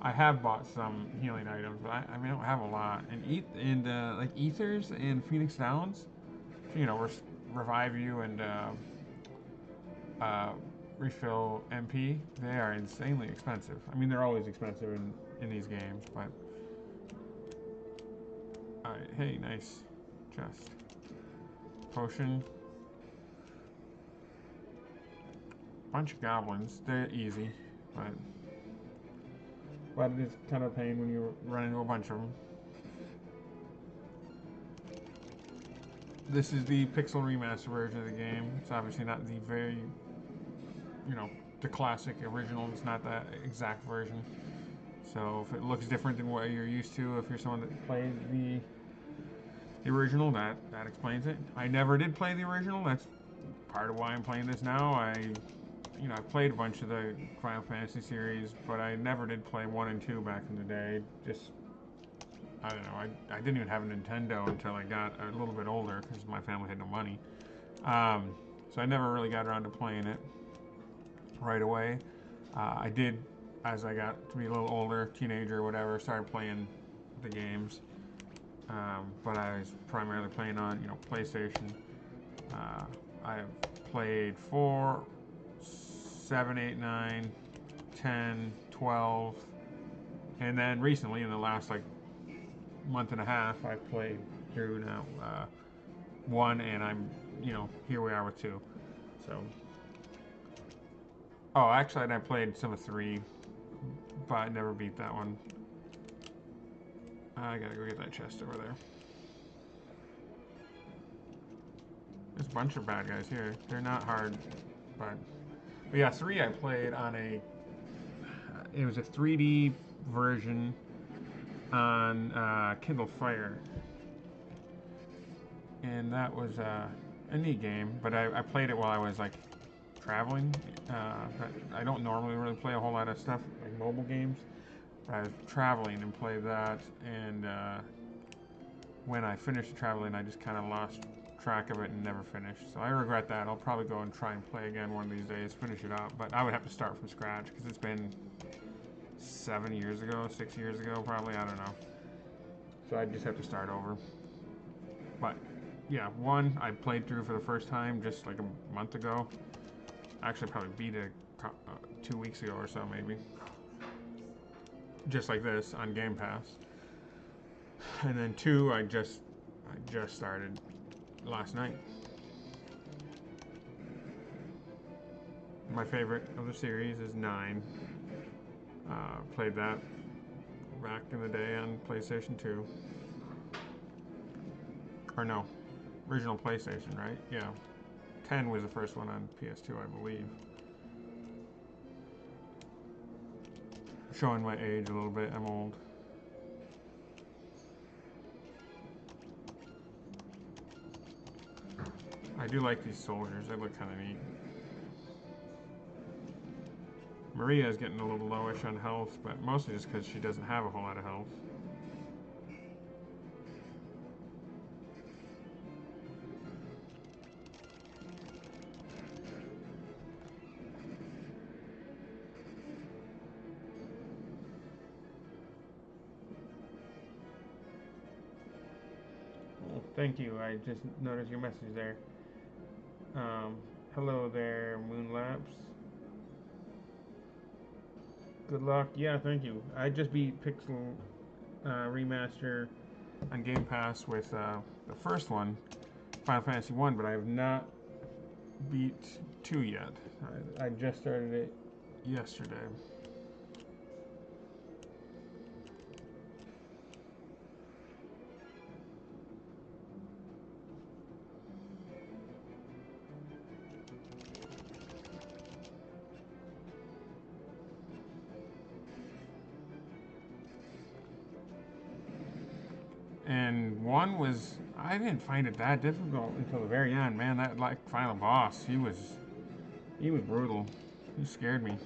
I have bought some healing items, but I mean I don't have a lot. And like ethers and Phoenix Downs, you know, revive you and uh, refill MP. They are insanely expensive. I mean they're always expensive in these games, but all right. Hey, nice chest. Potion. Bunch of goblins. They're easy, but it is kind of a pain when you run into a bunch of them. This is the pixel remaster version of the game. It's obviously not the very, you know, the classic original. It's not that exact version. So if it looks different than what you're used to, if you're someone that plays the original, that explains it. I never did play the original. That's part of why I'm playing this now. I played a bunch of the Final Fantasy series, but I never did play 1 and 2 back in the day. Just, I don't know, I didn't even have a Nintendo until I got a little bit older because my family had no money. So I never really got around to playing it right away. I did, as I got to be a little older, teenager or whatever, started playing the games. But I was primarily playing on, PlayStation. I've played 4, 7, 8, 9, 10, 12, and then recently in the last like month and a half I've played through now 1, and I'm here we are with 2. So actually I played some of 3, but I never beat that one. I gotta go get that chest over there. There's a bunch of bad guys here. They're not hard, but yeah, 3 I played on it was a 3D version on Kindle Fire, and that was a neat game. But I played it while I was like traveling. But I don't normally really play a whole lot of stuff like mobile games. But I was traveling and played that, and when I finished traveling, I just kind of lost track of it and never finished. So I regret that. I'll probably go and try and play again one of these days, finish it up. But I would have to start from scratch because it's been 7 years ago, 6 years ago, probably. I don't know. So I just have to start over. But yeah, 1 I played through for the first time just like a month ago. Actually, probably beat it 2 weeks ago or so, maybe. Just like this on Game Pass. And then 2 I just started last night. My favorite of the series is 9. Played that back in the day on PlayStation 2. Or no, original PlayStation, right? Yeah. 10 was the first one on PS2, I believe. Showing my age a little bit, I'm old. I do like these soldiers, they look kind of neat. Maria is getting a little lowish on health, but mostly just because she doesn't have a whole lot of health. Well, thank you, I just noticed your message there. Hello there, Moonlaps. Good luck. Yeah, thank you. I just beat Pixel Remaster on Game Pass with the first one, Final Fantasy 1, but I have not beat 2 yet. I just started it yesterday. 1 was, I didn't find it that difficult until the very end. Man, that like final boss, he was brutal. He scared me.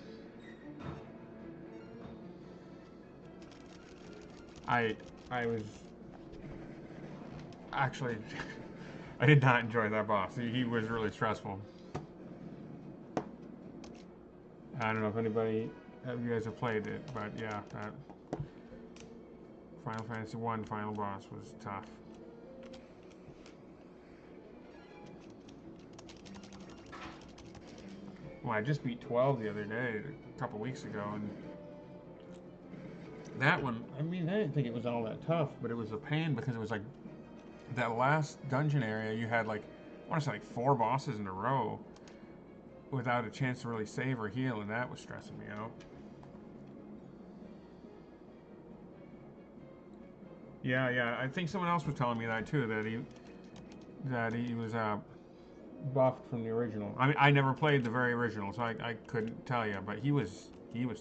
I I was actually I did not enjoy that boss. He was really stressful. I don't know if anybody of you guys have played it, but yeah, that Final Fantasy 1 final boss was tough. Well, I just beat 12 the other day, a couple weeks ago, and that one, I mean, I didn't think it was all that tough, but it was a pain because it was like that last dungeon area, you had like, I want to say like 4 bosses in a row without a chance to really save or heal, and that was stressing me out. Yeah, yeah, I think someone else was telling me that too, that he was buffed from the original. I mean, I never played the very original, so I couldn't tell you, but he was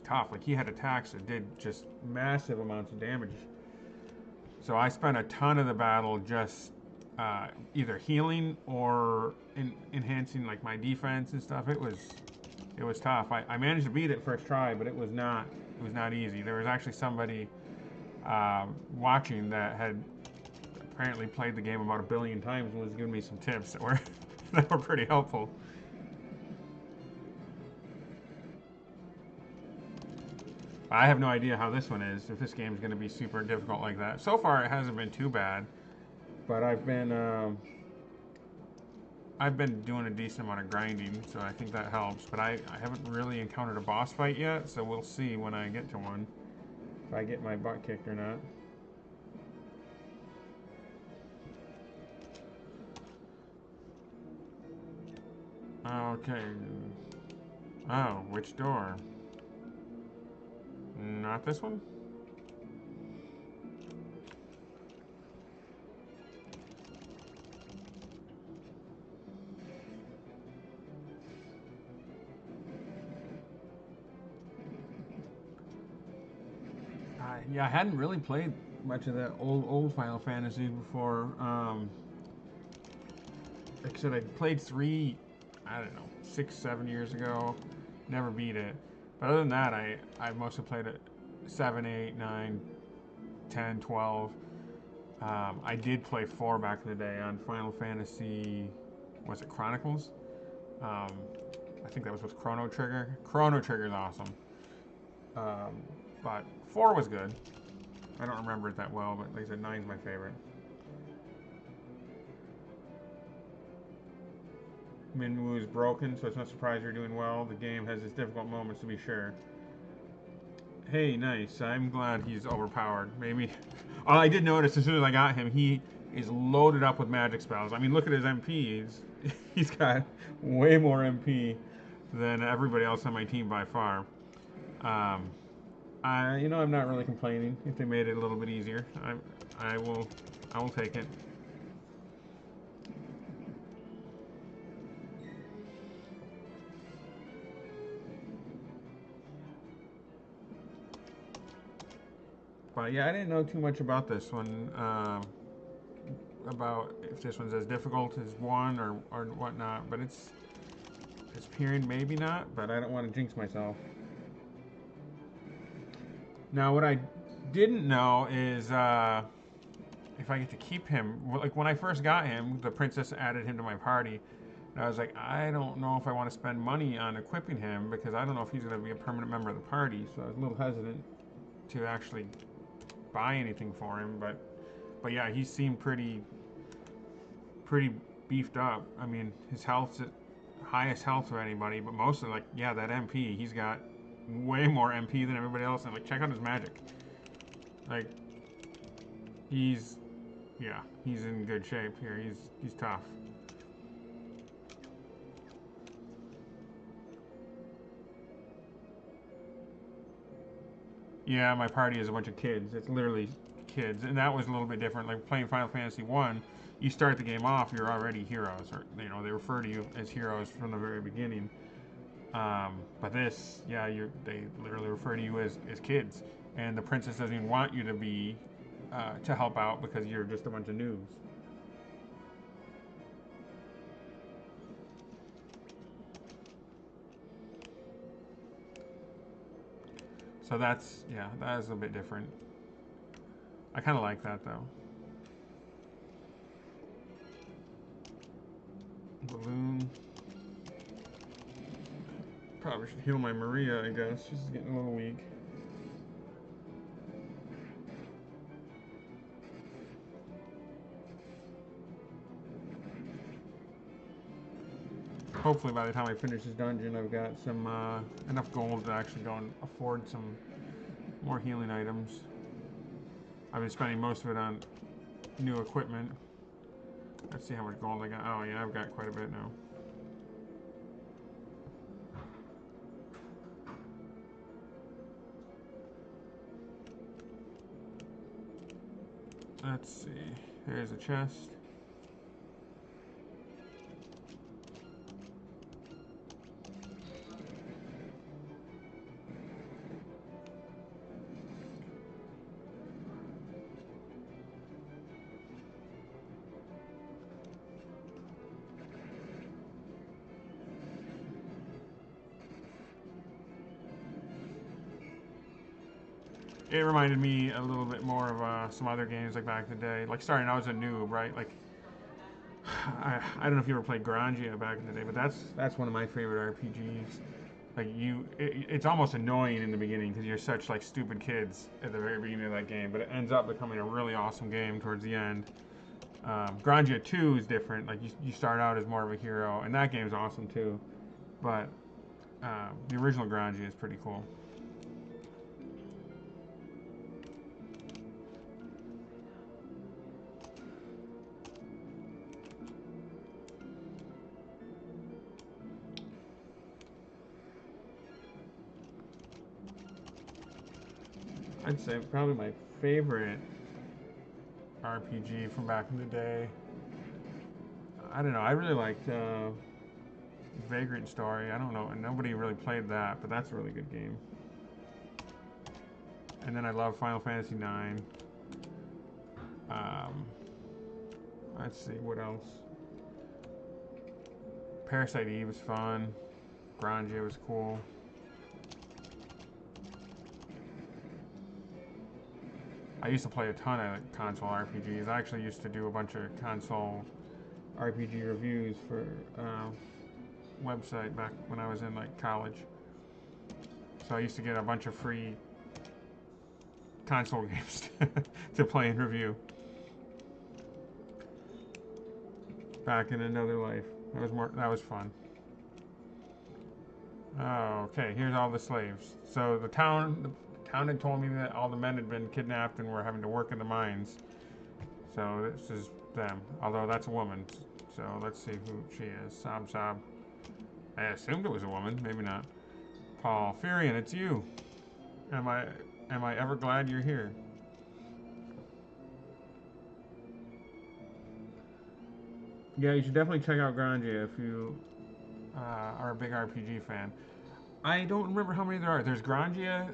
tough. Like he had attacks that did just massive amounts of damage. So I spent a ton of the battle just either healing or enhancing like my defense and stuff. It was tough. I managed to beat it first try, but it was not easy. There was actually somebody watching that had apparently played the game about 1 billion times and was giving me some tips that were that were pretty helpful. I have no idea how this one is, if this game is going to be super difficult like that. So far, it hasn't been too bad, but I've been doing a decent amount of grinding, so I think that helps. But I haven't really encountered a boss fight yet, so we'll see when I get to one, if I get my butt kicked or not. Okay. Oh, which door? Not this one? Yeah, I hadn't really played much of that old Final Fantasy before. Like I said, I played 3, I don't know, 6, 7 years ago. Never beat it. But other than that, I mostly played it 7, 8, 9, 10, 12. I did play 4 back in the day on Final Fantasy, was it Chronicles? Um, I think that was with Chrono Trigger. Chrono Trigger is awesome. Um, but 4 was good. I don't remember it that well, but like I said, 9's my favorite. Minwu is broken, so it's not surprised you're doing well. The game has its difficult moments, to be sure. Hey, nice. I'm glad he's overpowered. Maybe. Oh, I did notice as soon as I got him, he is loaded up with magic spells. I mean, look at his MP. He's got way more MP than everybody else on my team by far. Um, I'm not really complaining. If they made it a little bit easier, I will take it. But yeah, I didn't know too much about this one. About if this one's as difficult as 1 or whatnot. But it's appearing maybe not. But I don't want to jinx myself. Now, what I didn't know is if I get to keep him. Like when I first got him, the princess added him to my party. And I was like, I don't know if I want to spend money on equipping him because I don't know if he's going to be a permanent member of the party. So I was a little hesitant to actually buy anything for him. But yeah, he seemed pretty beefed up. I mean, his health's at highest health of anybody, but mostly like yeah, that MP. He's got way more MP than everybody else. And like, check out his magic. Like, he's in good shape here. He's tough. Yeah, my party is a bunch of kids. It's literally kids, and that was a little bit different. Like playing Final Fantasy 1, you start the game off, you're already heroes, or they refer to you as heroes from the very beginning. But this, yeah, they literally refer to you as kids, and the princess doesn't even want you to be to help out because you're just a bunch of noobs. So that's, yeah, that is a bit different. I kind of like that though. Balloon. Probably should heal my Maria, I guess. She's getting a little weak. Hopefully by the time I finish this dungeon, I've got some enough gold to actually go and afford some more healing items. I've been spending most of it on new equipment. Let's see how much gold I got. Oh yeah, I've got quite a bit now. Let's see. There's a chest. It reminded me a little bit more of some other games like back in the day. Like starting out as a noob, right? Like I don't know if you ever played Grandia back in the day, but that's one of my favorite RPGs. Like it's almost annoying in the beginning because you're such like stupid kids at the very beginning of that game, but it ends up becoming a really awesome game towards the end. Grandia 2 is different. Like you start out as more of a hero, and that game's awesome too. But the original Grandia is pretty cool. I'd say probably my favorite RPG from back in the day. I don't know. I really liked Vagrant Story. I don't know, and nobody really played that, but that's a really good game. And then I love Final Fantasy IX. Um, let's see what else. Parasite Eve was fun. Grandia was cool. I used to play a ton of console RPGs. I actually used to do a bunch of console RPG reviews for website back when I was in like college. So I used to get a bunch of free console games to play and review. Back in another life. That was fun. Oh, okay, here's all the slaves. So the town had told me that all the men had been kidnapped and were having to work in the mines. So this is them. Although that's a woman. So let's see who she is. Sob Sob. I assumed it was a woman, maybe not. Paul Furion, it's you. Am I ever glad you're here? Yeah, you should definitely check out Grandia if you are a big RPG fan. I don't remember how many there are. There's Grandia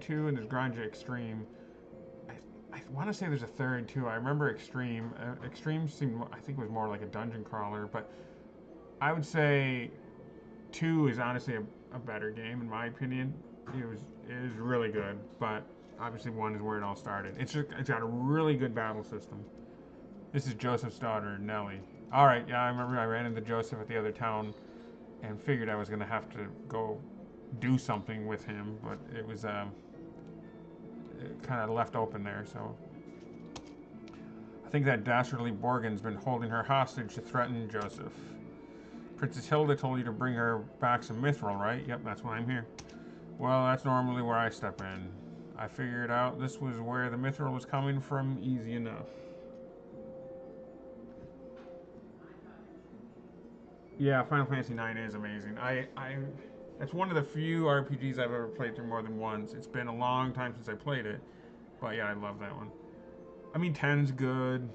2, and there's Grandia Extreme. I want to say there's a third too. I remember Extreme. Extreme seemed, I think, was more like a dungeon crawler, but I would say 2 is honestly a better game in my opinion. It is really good, but obviously 1 is where it all started. It's got a really good battle system. This is Joseph's daughter, Nellie. All right, yeah, I remember I ran into Joseph at the other town and figured I was gonna have to go do something with him, but it was kind of left open there. So I think that dastardly Borgen's been holding her hostage to threaten Joseph. Princess Hilda told you to bring her back some mithril, right? Yep, that's why I'm here. Well, that's normally where I step in. I figured out this was where the mithril was coming from easy enough. Yeah, Final Fantasy IX is amazing. That's one of the few RPGs I've ever played through more than once. It's been a long time since I played it, but yeah, I love that one. I mean, 10's good.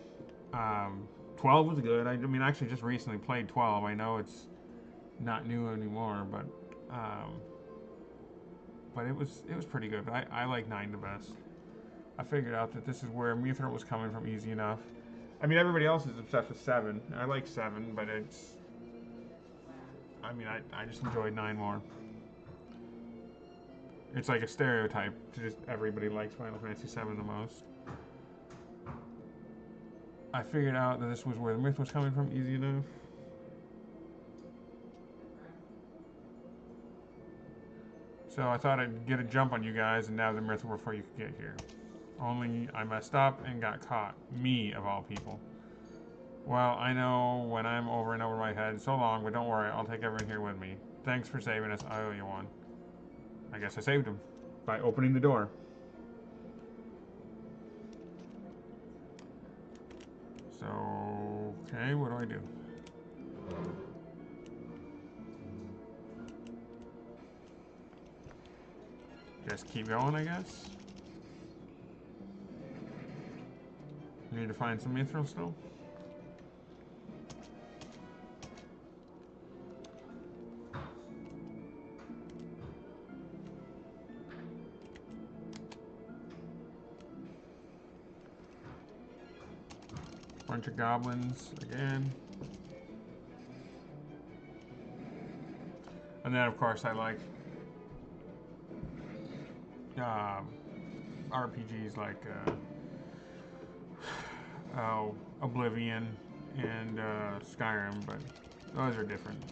12 was good. I mean, I actually just recently played 12. I know it's not new anymore, but it was pretty good. But I like 9 the best. I figured out that this is where Mithril was coming from easy enough. I mean, everybody else is obsessed with 7. I like 7, but it's... I mean, I just enjoyed 9 more. It's like a stereotype to just everybody likes Final Fantasy 7 the most. I figured out that this was where the myth was coming from easy enough. So I thought I'd get a jump on you guys and nab the myth before you could get here. Only I messed up and got caught. Me, of all people. Well, I know when I'm over and over my head so long, but don't worry, I'll take everyone here with me. Thanks for saving us, I owe you one. I guess I saved him by opening the door. So, okay, what do I do? Just keep going, I guess. Need to find some mithril still. Bunch of goblins again. And then, of course, I like RPGs like Oblivion and Skyrim, but those are different.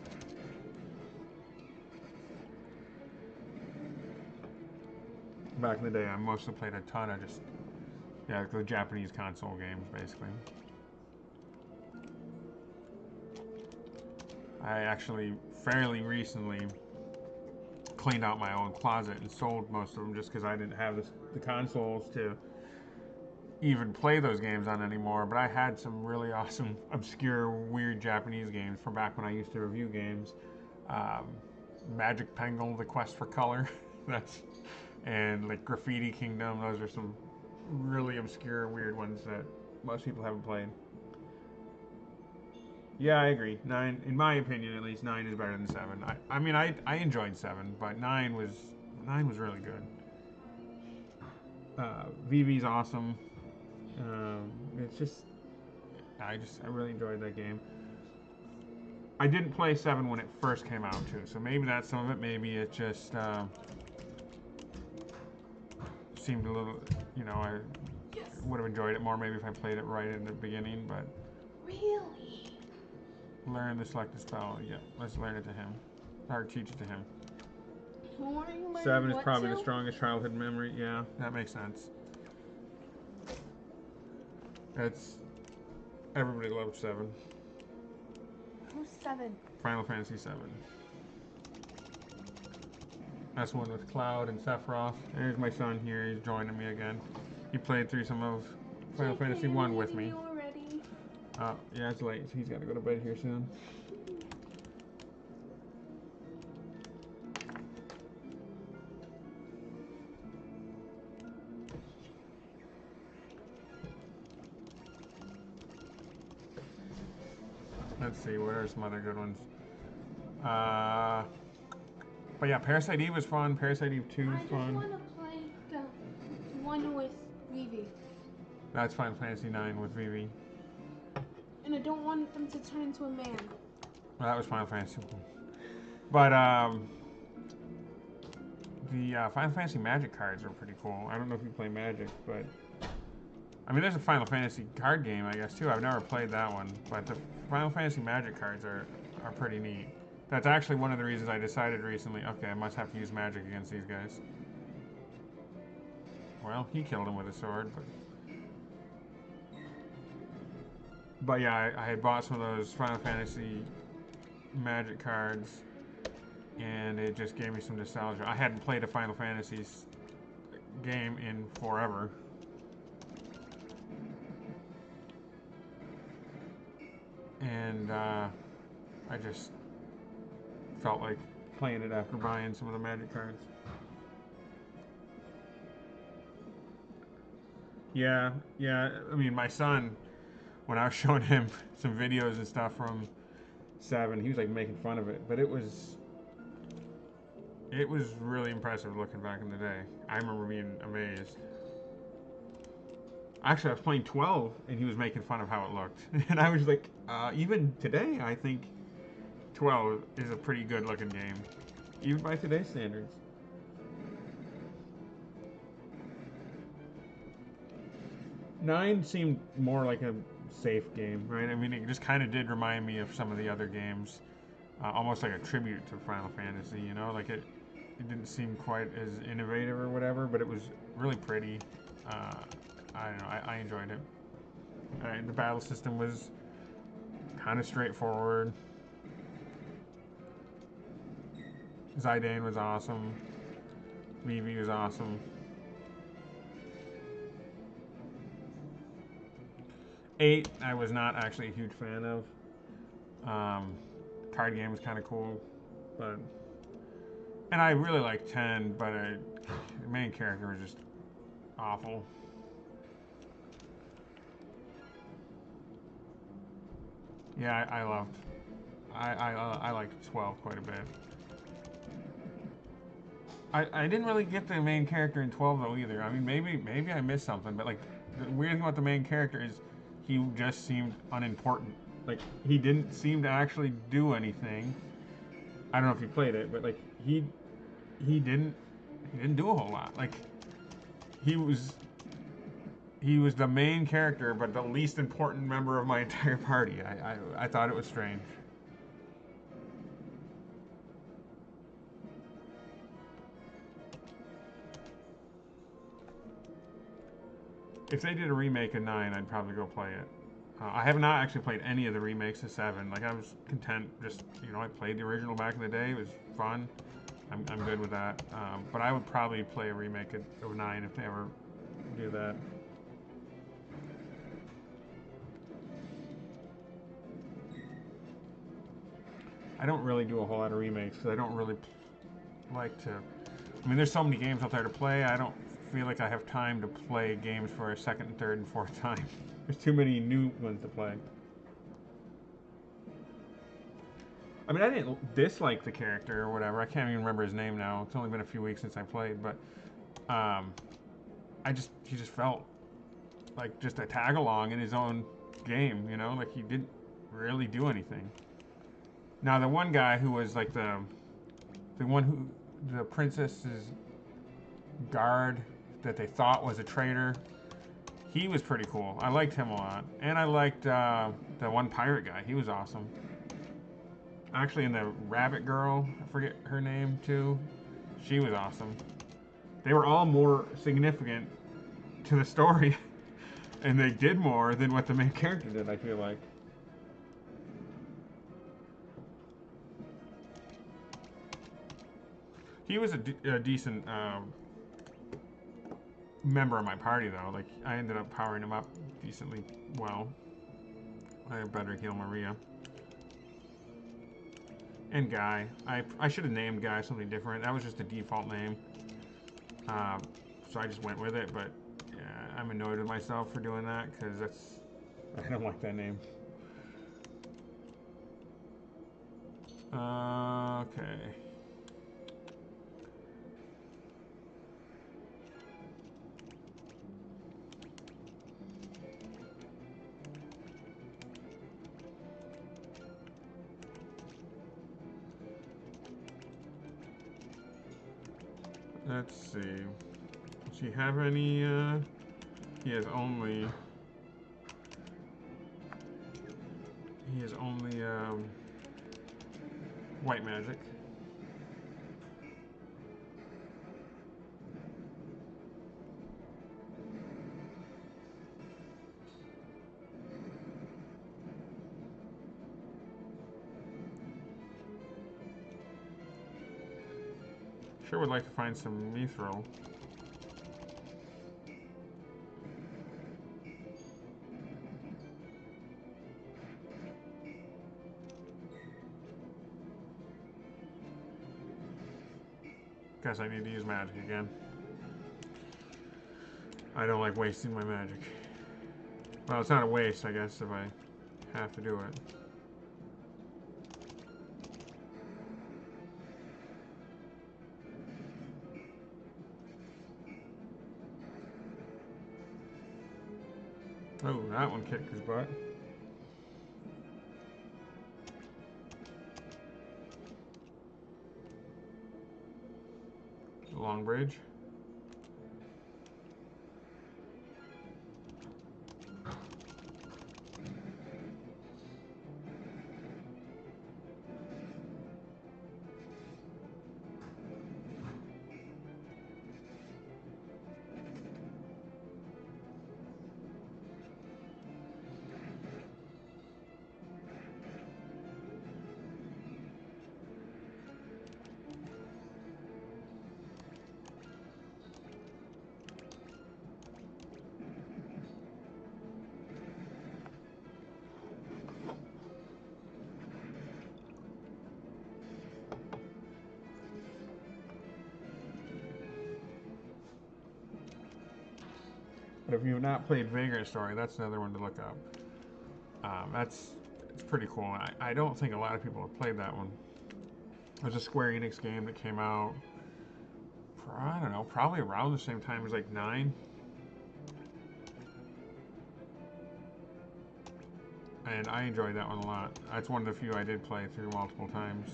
Back in the day, I mostly played a ton of just, yeah, the Japanese console games, basically. I actually fairly recently cleaned out my old closet and sold most of them just because I didn't have the consoles to even play those games on anymore. But I had some really awesome, obscure, weird Japanese games from back when I used to review games. Magic Penguin, The Quest for Color, and like Graffiti Kingdom. Those are some really obscure, weird ones that most people haven't played. Yeah, I agree. 9, in my opinion, at least 9 is better than 7. I mean, I enjoyed 7, but 9 was really good. VV's awesome. It's just, I really enjoyed that game. I didn't play 7 when it first came out too, so maybe that's some of it. Maybe it just seemed a little, you know, I would have enjoyed it more maybe if I played it right in the beginning, but. Really? Learn to select the spell. Yeah, let's learn it to him. Or teach it to him. 7 is probably the strongest childhood memory. Yeah, that makes sense. That's... Everybody loved 7. Who's 7? Final Fantasy 7. That's one with Cloud and Sephiroth. There's my son here. He's joining me again. He played through some of Final Fantasy 1 with me. Yeah, it's late, so he's got to go to bed here soon. Let's see, what are some other good ones? But yeah, Parasite Eve was fun. Parasite Eve 2 was fun. I just want to play the one with Vivi. That's Final Fantasy 9 with Vivi. And I don't want them to turn into a man. Well, that was Final Fantasy 1. But the Final Fantasy Magic cards are pretty cool. I don't know if you play Magic, but I mean, there's a Final Fantasy card game, I guess, too. I've never played that one, but the Final Fantasy Magic cards are pretty neat. That's actually one of the reasons I decided recently, okay, I must have to use magic against these guys. Well, he killed him with a sword, but yeah, I had bought some of those Final Fantasy Magic cards, and it just gave me some nostalgia. I hadn't played a Final Fantasy game in forever. And I just felt like playing it after buying some of the Magic cards. Yeah, I mean, my son, when I was showing him some videos and stuff from 7, he was like making fun of it, but it was really impressive looking back in the day. I remember being amazed. Actually, I was playing 12, and he was making fun of how it looked, and I was like, even today, I think 12 is a pretty good looking game, even by today's standards. 9 seemed more like a safe game, right? I mean, it just kind of did remind me of some of the other games, almost like a tribute to Final Fantasy. You know, like it didn't seem quite as innovative or whatever, but it was really pretty. Uh, I don't know. I enjoyed it. The battle system was kind of straightforward. Zidane was awesome. Vivi was awesome. 8, I was not actually a huge fan of. Um, Card game was kind of cool, but and I really liked 10, but the main character was just awful. Yeah, I loved. I liked 12 quite a bit. I didn't really get the main character in 12 though either. I mean, maybe I missed something, but like the weird thing about the main character is he just seemed unimportant. Like he didn't seem to actually do anything. I don't know if you played it, but like he didn't he didn't do a whole lot. Like he was he was the main character, but the least important member of my entire party. I thought it was strange. If they did a remake of 9, I'd probably go play it. I have not actually played any of the remakes of 7. Like I was content, just I played the original back in the day. It was fun. I'm good with that. But I would probably play a remake of 9 if they ever do that. I don't really do a whole lot of remakes because I don't really like to. I mean, there's so many games out there to play. I don't feel like I have time to play games for a second, and third, and fourth time. There's too many new ones to play. I mean, I didn't dislike the character or whatever. I can't even remember his name now. It's only been a few weeks since I played, but he just felt like just a tag along in his own game. Like he didn't really do anything. Now the one guy who was like the one who the princess's guard that they thought was a traitor. He was pretty cool. I liked him a lot, and I liked the one pirate guy. He was awesome. Actually, in the rabbit girl, I forget her name too. She was awesome. They were all more significant to the story, and they did more than what the main character did. I feel like. He was a decent member of my party, though. Like I ended up powering him up decently well. I better heal Maria. And Guy. I should have named Guy something different. That was just the default name. So I just went with it, but yeah, I'm annoyed with myself for doing that because I don't like that name. Okay. Let's see. Does he have any? He has only. He has only white magic. Sure would like to find some mithril. Guess I need to use magic again. I don't like wasting my magic. Well, it's not a waste, I guess, if I have to do it. Oh, that one kicked his butt. Long bridge. But if you've not played Vagrant Story, that's another one to look up. It's pretty cool. I don't think a lot of people have played that one. It was a Square Enix game that came out for, I don't know, probably around the same time as like 9. And I enjoyed that one a lot. That's one of the few I did play through multiple times.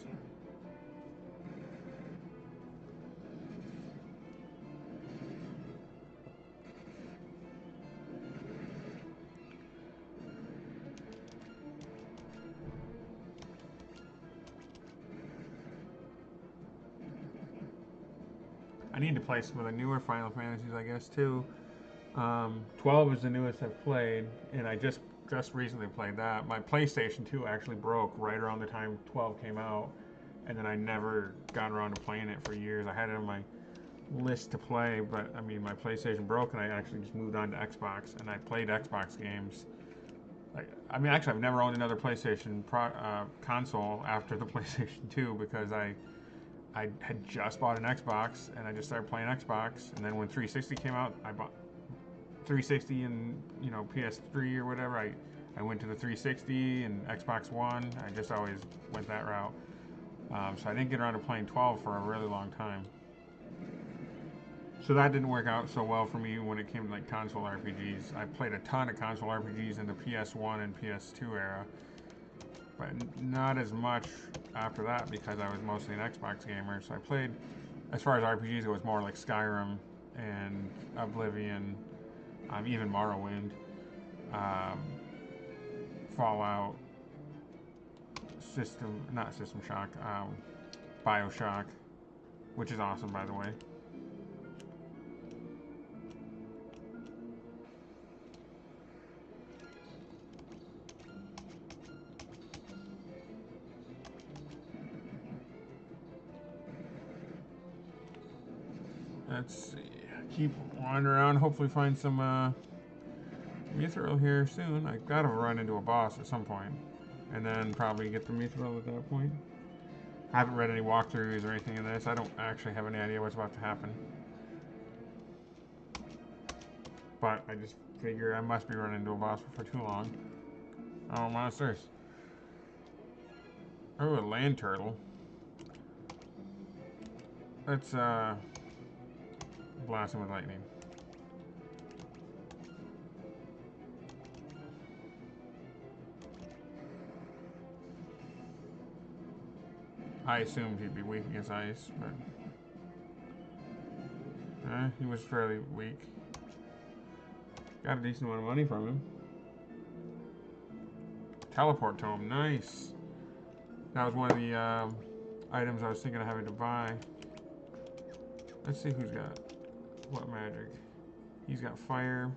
I need to play some of the newer Final Fantasies, I guess, too. 12 is the newest I've played, and I just recently played that. My PlayStation 2 actually broke right around the time 12 came out, and then I never got around to playing it for years. I had it on my list to play, but I mean, my PlayStation broke, and I actually just moved on to Xbox, and I played Xbox games. I mean, actually, I've never owned another PlayStation console after the PlayStation 2 because I had just bought an Xbox and I just started playing Xbox. And then when 360 came out, I bought 360 and PS3 or whatever. I went to the 360 and Xbox One. I just always went that route. So I didn't get around to playing 12 for a really long time. So that didn't work out so well for me when it came to like console RPGs. I played a ton of console RPGs in the PS1 and PS2 era, but not as much after that because I was mostly an Xbox gamer. So I played, as far as RPGs, it was more like Skyrim and Oblivion, even Morrowind, Fallout, not System Shock, Bioshock, which is awesome, by the way. Let's see. Keep wandering around. Hopefully, find some mithril here soon. I gotta run into a boss at some point, and then probably get the mithril at that point. I haven't read any walkthroughs or anything in this. I don't actually have any idea what's about to happen. But I just figure I must be running into a boss for too long. Oh, monsters. Oh, a land turtle. Let's blast him with lightning. I assumed he'd be weak against ice, but he was fairly weak. Got a decent amount of money from him. Teleport tome, nice. That was one of the items I was thinking of having to buy. Let's see who's got what magic. He's got fire,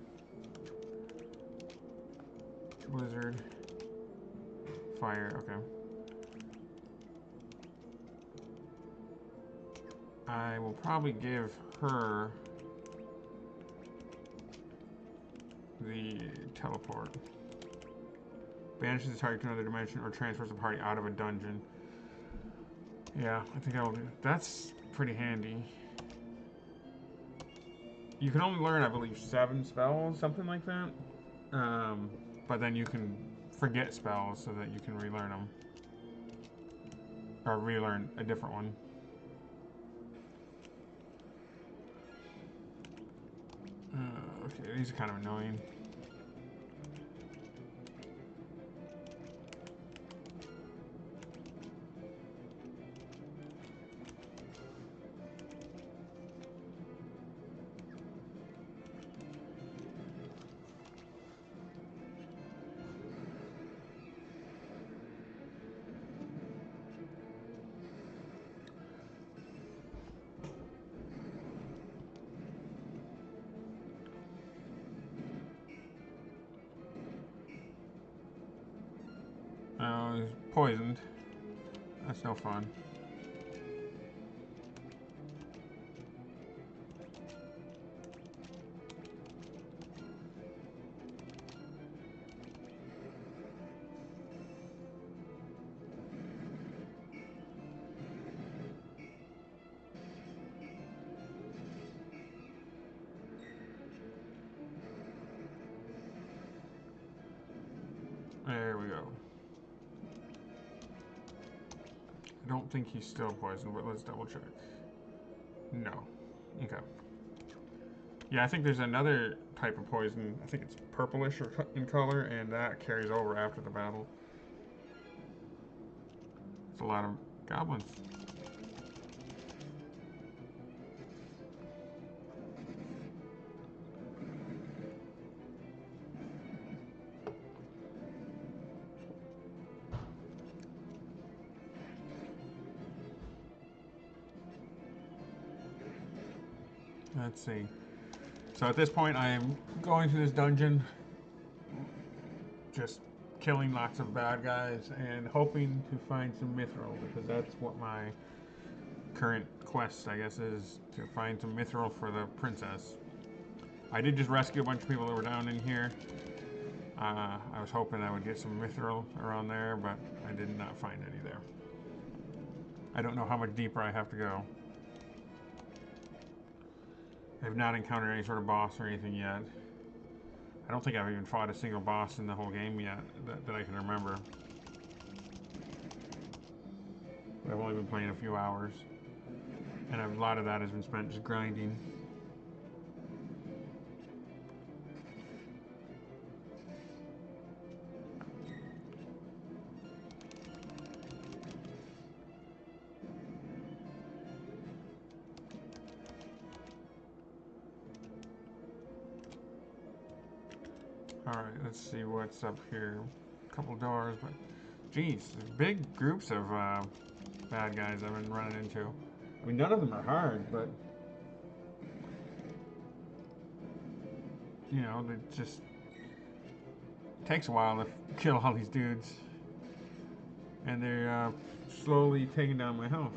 blizzard, fire, okay. I will probably give her the teleport. Banishes the target to another dimension or transfers the party out of a dungeon. Yeah, I think I will do. That's pretty handy. You can only learn, I believe, 7 spells, something like that. But then you can forget spells so that you can relearn them. Or relearn a different one. Okay, these are kind of annoying. poisoned. That's no fun. There we go. I don't think he's still poisoned, but let's double check. No. Okay. Yeah, I think there's another type of poison. I think it's purplish in color, and that carries over after the battle. It's a lot of goblins. Let's see. So at this point, I am going to this dungeon, just killing lots of bad guys and hoping to find some mithril, because that's what my current quest, I guess, is to find some mithril for the princess. I did just rescue a bunch of people that were down in here. I was hoping I would get some mithril around there, but I did not find any there. I don't know how much deeper I have to go. I've not encountered any sort of boss or anything yet. I don't think I've even fought a single boss in the whole game yet that I can remember. I've only been playing a few hours, and a lot of that has been spent just grinding. Alright, let's see what's up here. A couple doors, but geez, big groups of bad guys I've been running into. I mean, none of them are hard, but you know, it just takes a while to kill all these dudes. And they're slowly taking down my health.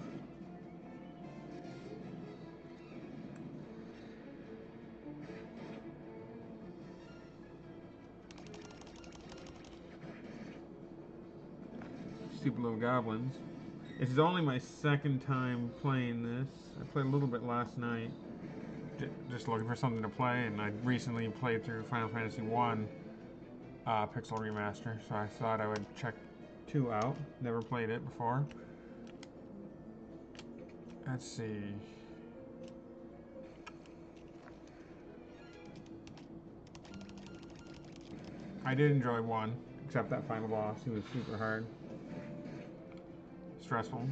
Stupid little goblins. This is only my second time playing this. I played a little bit last night, just looking for something to play, and I recently played through Final Fantasy 1 Pixel Remaster, so I thought I would check 2 out. Never played it before. Let's see. I did enjoy 1, except that final boss. He was super hard. Stressful.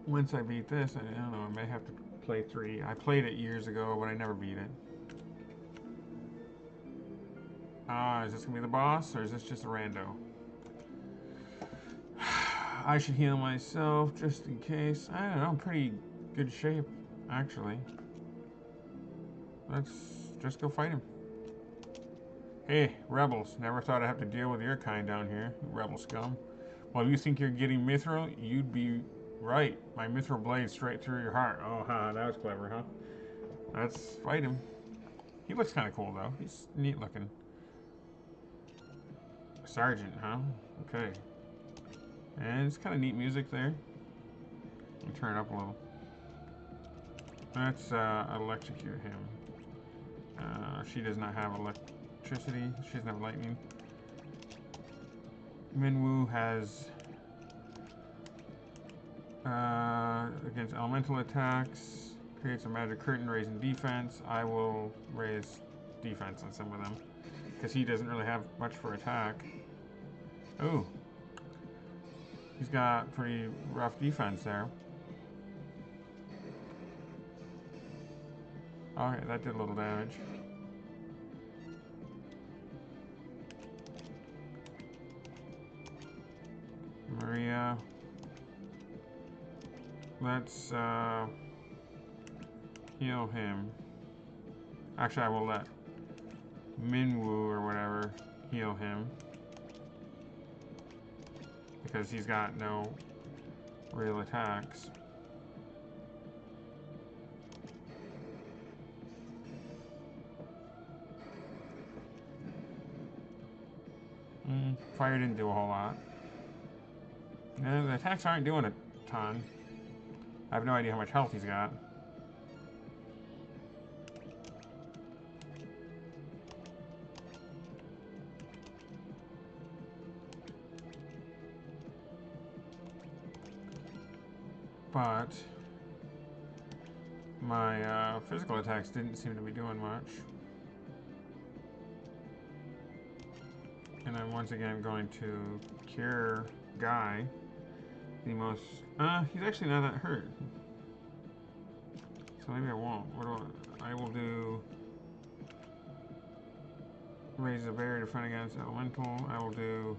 Once I beat this, I don't know, I may have to play 3. I played it years ago, but I never beat it. Is this gonna be the boss, or is this just a rando? I should heal myself just in case. I don't know, I'm pretty good shape, actually. Let's just go fight him. Hey, rebels, never thought I'd have to deal with your kind down here, rebel scum. Well, if you think you're getting mithril, you'd be right. My mithril blade straight through your heart. Oh, that was clever, huh? Let's fight him. He looks kind of cool, though. He's neat looking. Sergeant, huh? Okay. And it's kind of neat music there. Let me turn it up a little. Let's electrocute him. She does not have electricity. She doesn't have lightning. Minwoo has against elemental attacks. Creates a magic curtain, raising defense. I will raise defense on some of them, because he doesn't really have much for attack. Ooh. He's got pretty rough defense there. Okay, that did a little damage. Maria. Let's heal him. Actually, I will let Minwoo or whatever heal him. Because he's got no real attacks. Fire didn't do a whole lot. And the attacks aren't doing a ton. I have no idea how much health he's got. But my physical attacks didn't seem to be doing much. And I'm once again going to cure Guy. The most... he's actually not that hurt. So maybe I won't. I will do... Raise the barrier to fight against elemental. I will do...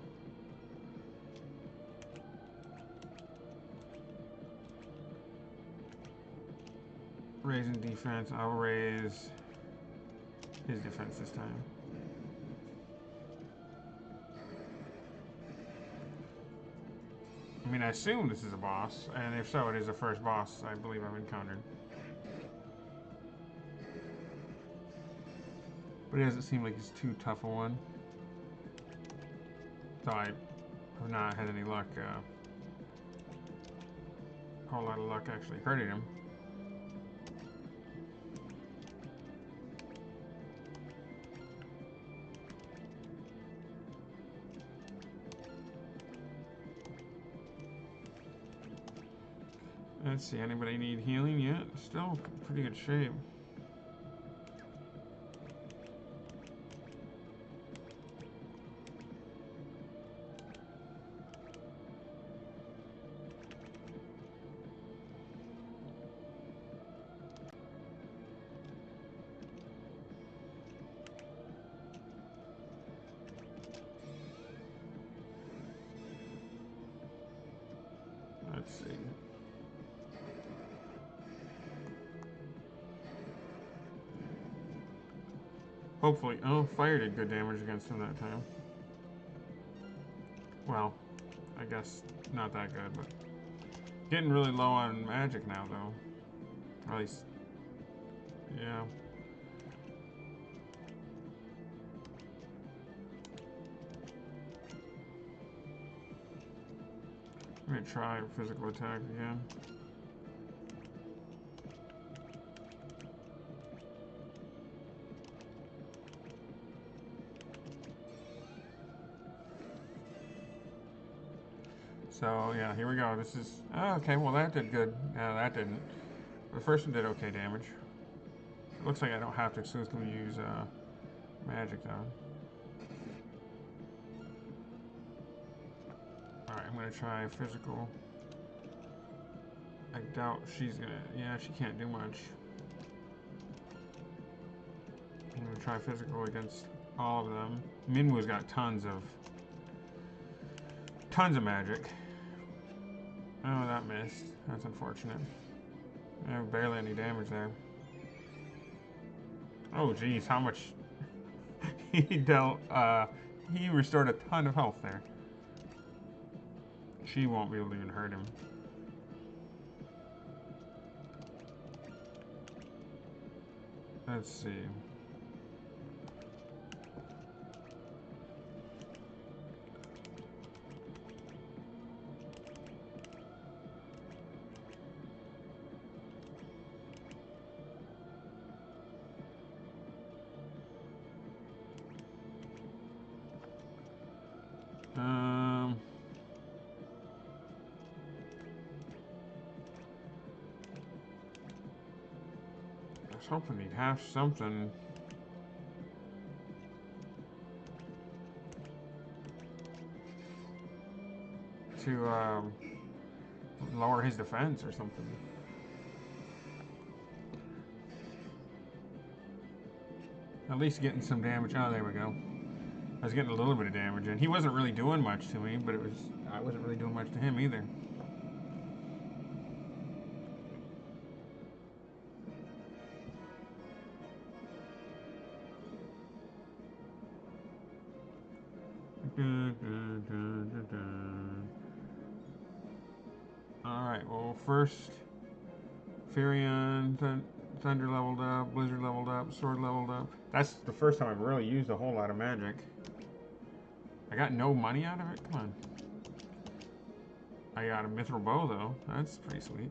Raising defense. I'll raise his defense this time. I mean, I assume this is a boss, and if so, it is the first boss I believe I've encountered. But it doesn't seem like it's too tough a one. So I have not had any luck, a whole lot of luck actually hurting him. Let's see, anybody need healing yet? Still pretty good shape. Let's see. Hopefully, oh, fire did good damage against him that time. Well, I guess not that good, but getting really low on magic now, though. Or at least, yeah. I'm gonna try physical attack again. So yeah, here we go. This is okay. Well, that did good. No, that didn't. The first one did okay damage. It looks like I don't have to exclusively use magic though. All right, I'm gonna try physical. I doubt she's gonna. Yeah, she can't do much. I'm gonna try physical against all of them. Minwoo's got tons of magic. Oh, that missed. That's unfortunate. Barely any damage there. Oh, geez, how much he dealt. He restored a ton of health there. She won't be able to even hurt him. Let's see. I was hoping he'd have something. To lower his defense or something. At least getting some damage. Oh, there we go. I was getting a little bit of damage in. He wasn't really doing much to me, but I wasn't really doing much to him either. Alright, well, first, Furion, Thunder leveled up, Blizzard leveled up, Sword leveled up. That's the first time I've really used a whole lot of magic. I got no money out of it? Come on. I got a Mithril Bow, though. That's pretty sweet.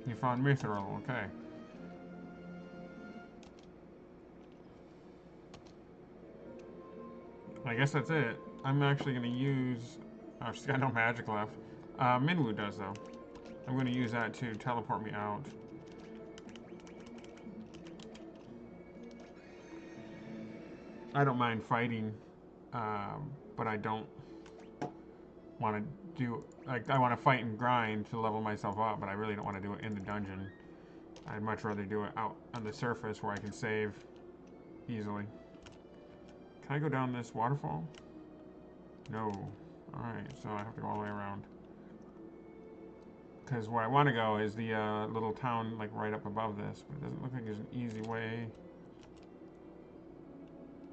You found Mithril, okay. I guess that's it. I'm actually going to use... Oh, she's got no magic left. Minwu does, though. I'm going to use that to teleport me out. I don't mind fighting, but I don't want to do... Like, I want to fight and grind to level myself up, but I really don't want to do it in the dungeon. I'd much rather do it out on the surface where I can save easily. Can I go down this waterfall? No. Alright, so I have to go all the way around. Because where I want to go is the little town, like, right up above this. But it doesn't look like there's an easy way.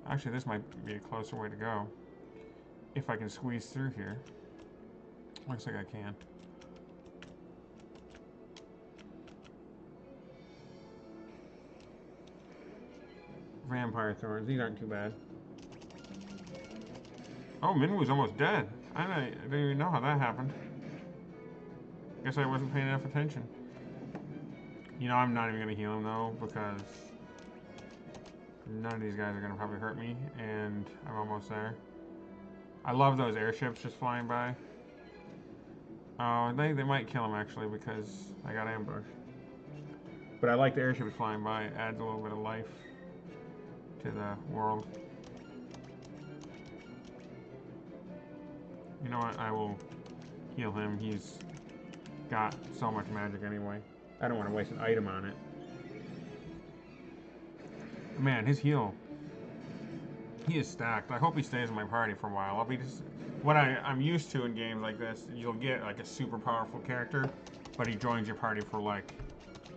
Actually, this might be a closer way to go. If I can squeeze through here. Looks like I can. Vampire thorns. These aren't too bad. Oh, Minwu's almost dead. I didn't even know how that happened. Guess I wasn't paying enough attention. You know, I'm not even going to heal him, though, because none of these guys are going to probably hurt me, and I'm almost there. I love those airships just flying by. Oh, they might kill him, actually, because I got ambushed. But I like the airships flying by. It adds a little bit of life to the world. You know what? I will heal him. He's got so much magic anyway. I don't want to waste an item on it. Man, his heal. He is stacked. I hope he stays in my party for a while. I'll be just... What I'm used to in games like this, you'll get like a super powerful character, but he joins your party for like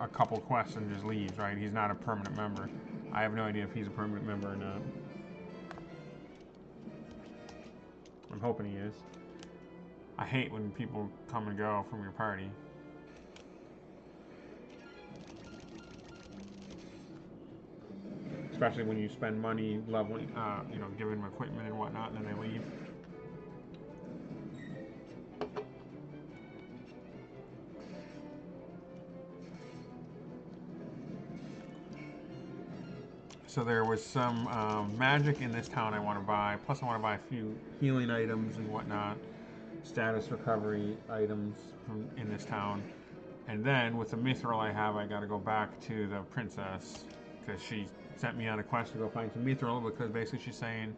a couple quests and just leaves, right? He's not a permanent member. I have no idea if he's a permanent member or not. I'm hoping he is. I hate when people come and go from your party. Especially when you spend money leveling, you know, giving them equipment and whatnot, and then they leave. So there was some magic in this town I want to buy. Plus I want to buy a few healing items and whatnot. Status recovery items in this town. And then with the mithril I have, I got to go back to the princess. Because she sent me on a quest to go find some mithril. Because basically she's saying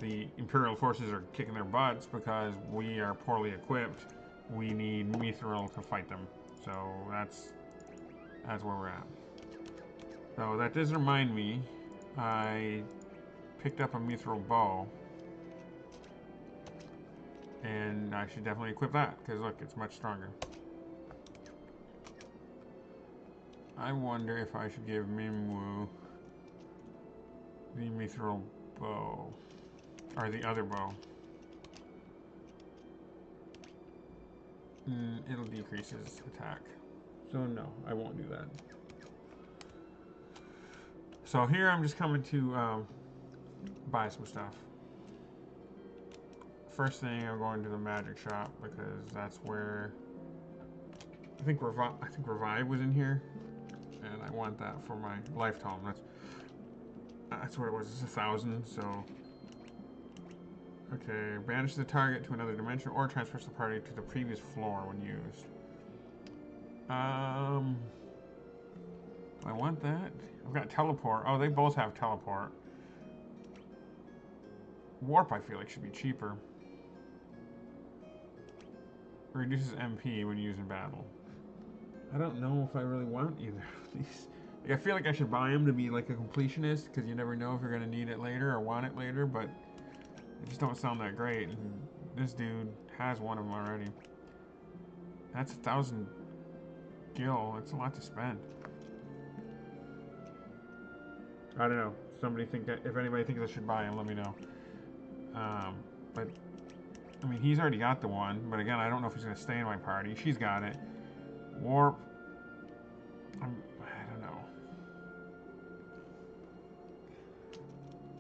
the Imperial forces are kicking their butts because we are poorly equipped. We need mithril to fight them. So that's where we're at. So that does remind me, I picked up a mithril bow, and I should definitely equip that, because look, it's much stronger. I wonder if I should give Minwu the mithril bow, or the other bow. It'll decrease his attack. So no, I won't do that. So here I'm just coming to buy some stuff. First thing, I'm going to the magic shop because that's where I think Revive was in here, and I want that for my life tome. That's what it was. It's 1,000. So okay, banish the target to another dimension or transfers the party to the previous floor when used. I want that. I've got teleport. Oh, they both have teleport. Warp, I feel like, should be cheaper. Reduces MP when used in battle. I don't know if I really want either of these. Like, I feel like I should buy them to be like a completionist, because you never know if you're gonna need it later or want it later. But they just don't sound that great. And this dude has one of them already. That's 1,000 gil. That's a lot to spend. I don't know. Somebody think that if anybody thinks I should buy him, let me know. But I mean, he's already got the one. But again, I don't know if he's gonna stay in my party. She's got it. Warp. I don't know.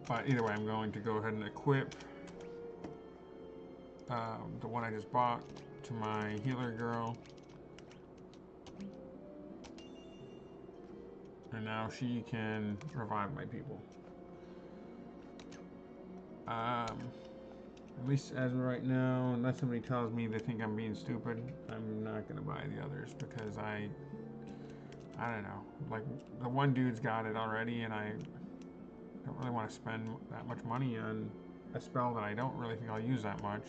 But either way, I'm going to go ahead and equip the one I just bought to my healer girl. And now she can revive my people. At least as of right now, unless somebody tells me they think I'm being stupid, I'm not gonna buy the others because I don't know. Like, the one dude's got it already, and I don't really want to spend that much money on a spell that I don't really think I'll use that much.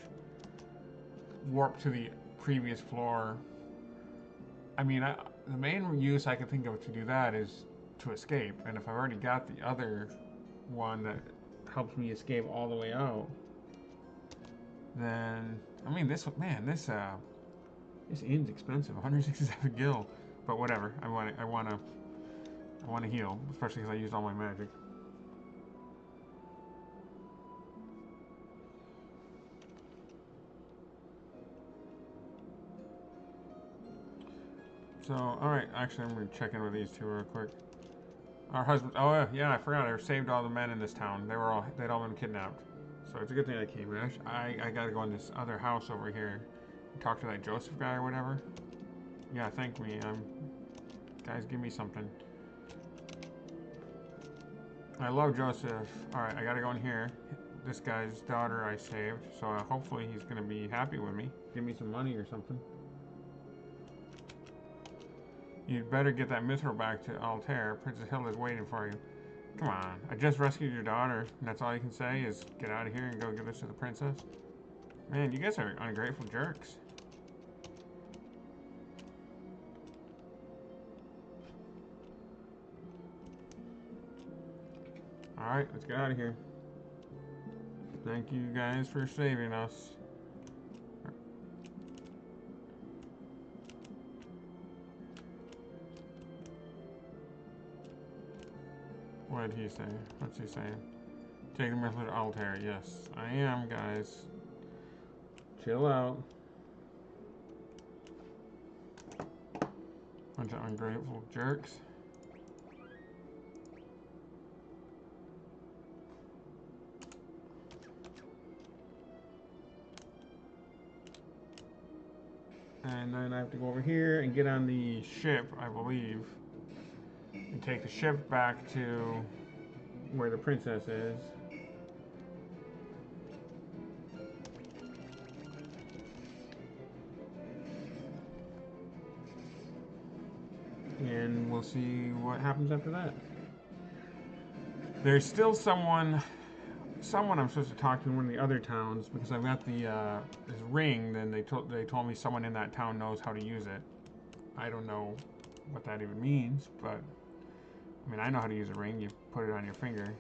Warp to the previous floor. I mean, the main use I can think of to do that is to escape, and if I've already got the other one that helps me escape all the way out, then I mean, this inn's expensive, 167 gil, but whatever. I want to heal, especially because I used all my magic. So, alright, actually, I'm going to check in with these two real quick. Our husband, oh yeah, I forgot, I saved all the men in this town. They'd all been kidnapped. So it's a good thing I came here. I gotta go in this other house over here and talk to that Joseph guy or whatever. Yeah, thank me. Guys, give me something. I love Joseph. Alright, I gotta go in here. This guy's daughter I saved, so hopefully he's gonna be happy with me. Give me some money or something. You'd better get that mithril back to Altair. Princess Hilda's waiting for you. Come on, I just rescued your daughter, and that's all you can say is get out of here and go give this to the princess? Man, you guys are ungrateful jerks. Alright, let's get out of here. Thank you guys for saving us. What did he say? What's he saying? Take the method to Altair. Yes, I am, guys. Chill out. Bunch of ungrateful jerks. And then I have to go over here and get on the ship, I believe, and take the ship back to where the princess is. And we'll see what happens after that. There's still someone I'm supposed to talk to in one of the other towns because I've got the this ring. Then they told me someone in that town knows how to use it. I don't know what that even means, but I mean, I know how to use a ring. You put it on your finger.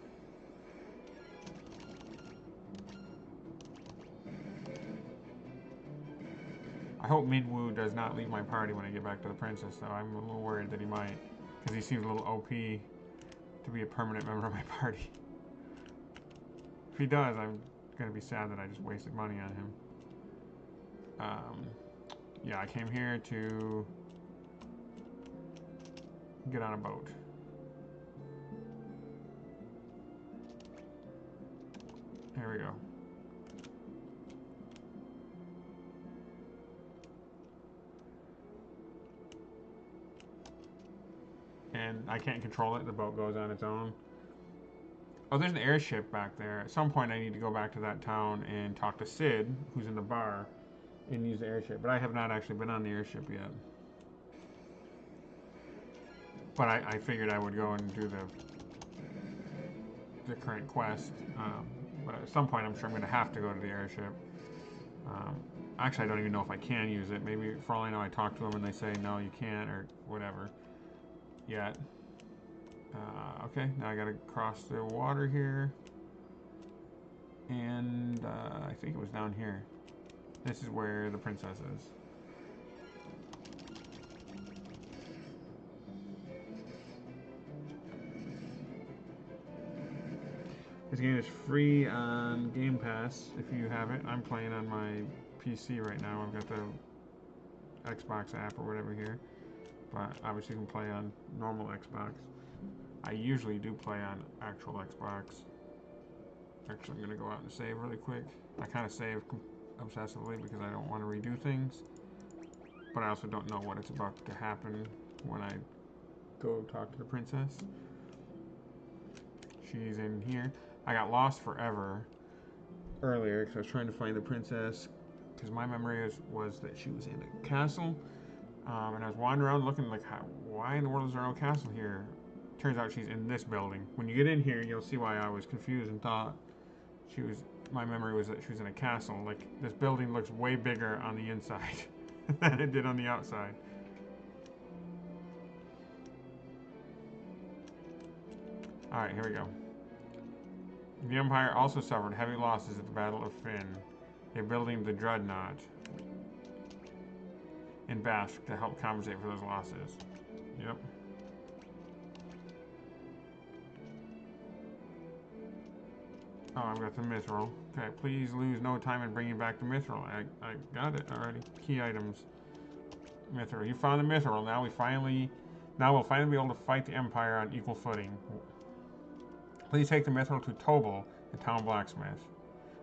I hope Minwoo does not leave my party when I get back to the princess, though. I'm a little worried that he might, because he seems a little OP to be a permanent member of my party. If he does, I'm going to be sad that I just wasted money on him. Yeah, I came here to get on a boat. Here we go. And I can't control it. The boat goes on its own. Oh, there's an airship back there. At some point, I need to go back to that town and talk to Sid, who's in the bar, and use the airship. But I have not actually been on the airship yet. But I figured I would go and do the current quest. But at some point, I'm sure I'm going to have to go to the airship. Actually, I don't even know if I can use it. Maybe for all I know, I talk to them and they say no, you can't, or whatever. Yet. Okay, now I gotta cross the water here. And I think it was down here. This is where the princess is. This game is free on Game Pass if you have it. I'm playing on my PC right now. I've got the Xbox app or whatever here. But obviously you can play on normal Xbox. I usually do play on actual Xbox. Actually, I'm going to go out and save really quick. I kind of save obsessively because I don't want to redo things. But I also don't know what it's about to happen when I go talk to the princess. She's in here. I got lost forever earlier because I was trying to find the princess because my memory was that she was in a castle. And I was wandering around looking like, why in the world is there no castle here? Turns out she's in this building. When you get in here, you'll see why I was confused and thought my memory was that she was in a castle. Like, this building looks way bigger on the inside than it did on the outside. Alright, here we go. The Empire also suffered heavy losses at the Battle of Finn. They're building the Dreadnought in Basque to help compensate for those losses. Yep. Oh, I've got the mithril. Okay, please lose no time in bringing back the mithril. I got it already. Key items. Mithril. You found the mithril. Now we'll finally be able to fight the Empire on equal footing. Please take the mithril to Tobal, the town blacksmith.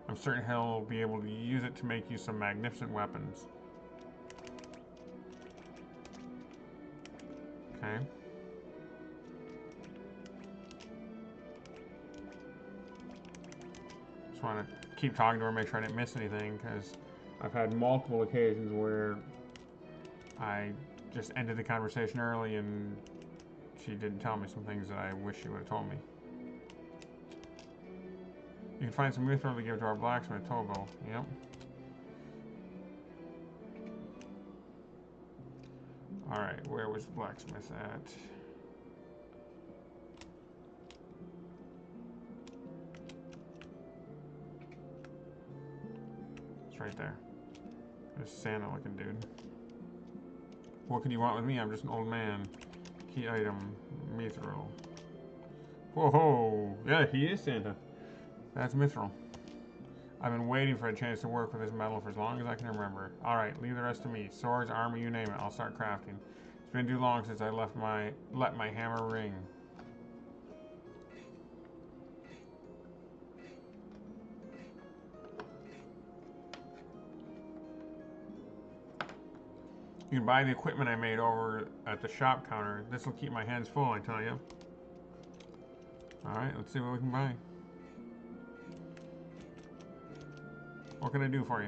I'm certain he'll be able to use it to make you some magnificent weapons. Okay. Just want to keep talking to her, make sure I didn't miss anything, because I've had multiple occasions where I just ended the conversation early and she didn't tell me some things that I wish she would have told me. You can find some mithril to give to our blacksmith, Tobal. Yep. Alright, where was the blacksmith at? It's right there. This Santa looking dude. What could you want with me? I'm just an old man. Key item, mithril. Whoa, yeah, he is Santa. That's mithril. I've been waiting for a chance to work with this metal for as long as I can remember. Alright, leave the rest to me. Swords, armor, you name it. I'll start crafting. It's been too long since I let my hammer ring. You can buy the equipment I made over at the shop counter. This will keep my hands full, I tell you. Alright, let's see what we can buy. What can I do for you?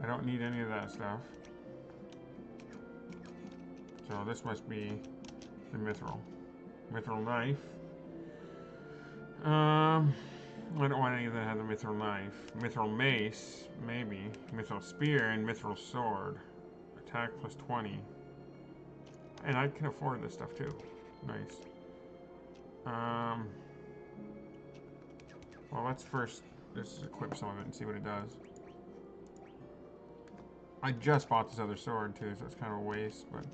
I don't need any of that stuff. So this must be the mithril. Mithril knife. I don't want any that have the mithril knife. Mithril mace, maybe. Mithril spear and mithril sword. Attack plus 20. And I can afford this stuff too. Nice. Well, let's first just equip some of it and see what it does. I just bought this other sword too, so it's kind of a waste, but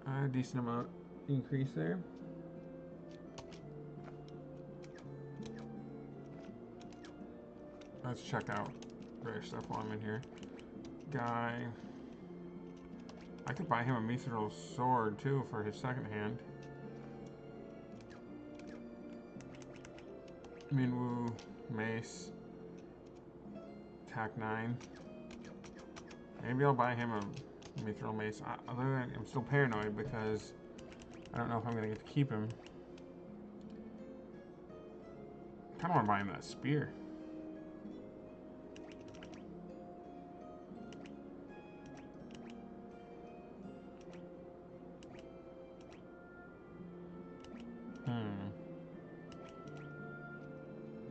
a decent amount increase there. Let's check out various stuff while I'm in here. Guy. I could buy him a mithril sword too for his second hand. Minwu, mace, attack 9. Maybe I'll buy him a mithril mace. Other than I'm still paranoid because I don't know if I'm gonna get to keep him. I kinda wanna buy him that spear.